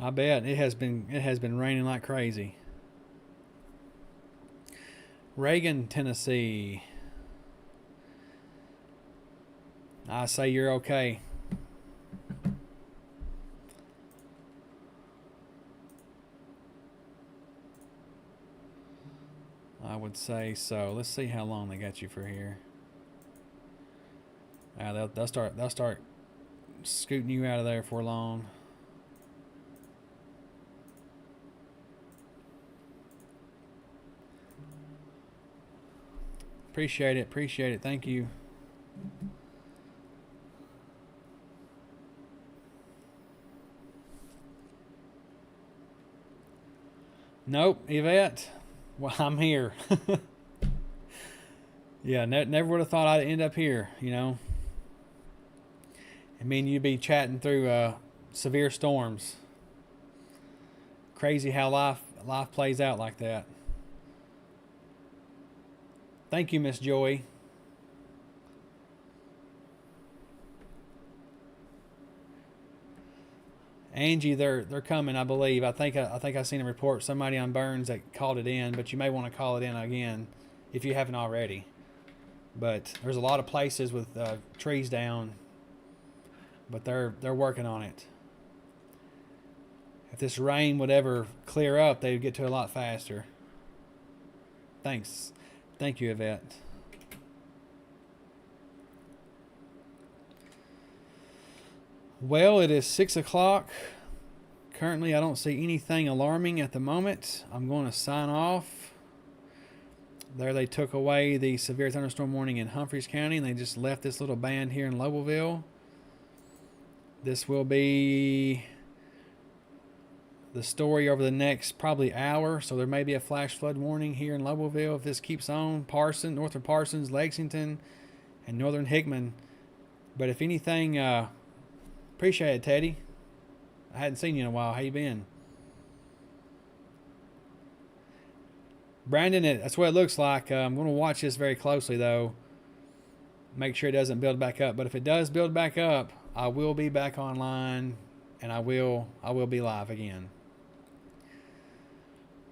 I bet it has been raining like crazy. Reagan, Tennessee. I say you're okay. I would say so. Let's see how long they got you for here. They'll start scooting you out of there for long. Appreciate it. Thank you. Nope, Yvette. Well, I'm here. Yeah, never would have thought I'd end up here, you know. I mean, you'd be chatting through severe storms. Crazy how life plays out like that. Thank you, Miss Joy. Angie, they're coming, I believe. I think I seen a report somebody on Burns that called it in, but you may want to call it in again if you haven't already. But there's a lot of places with trees down, but they're working on it. If this rain would ever clear up, they would get to it a lot faster. Thanks. Thank you, Yvette. Well, it is 6 o'clock. Currently, I don't see anything alarming at the moment. I'm going to sign off. There they took away the severe thunderstorm warning in Humphreys County, and they just left this little band here in Lobelville. This will be the story over the next probably hour, so there may be a flash flood warning here in Lobelville if this keeps on. Northern Parsons, Lexington, and Northern Hickman. But if anything, appreciate it, Teddy. I hadn't seen you in a while. How you been? Brandon, that's what it looks like. I'm going to watch this very closely, though. Make sure it doesn't build back up. But if it does build back up, I will be back online, and I will be live again.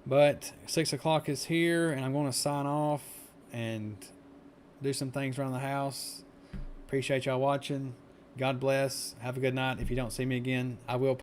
But 6 o'clock is here, and I'm going to sign off and do some things around the house. Appreciate y'all watching. God bless. Have a good night. If you don't see me again, I will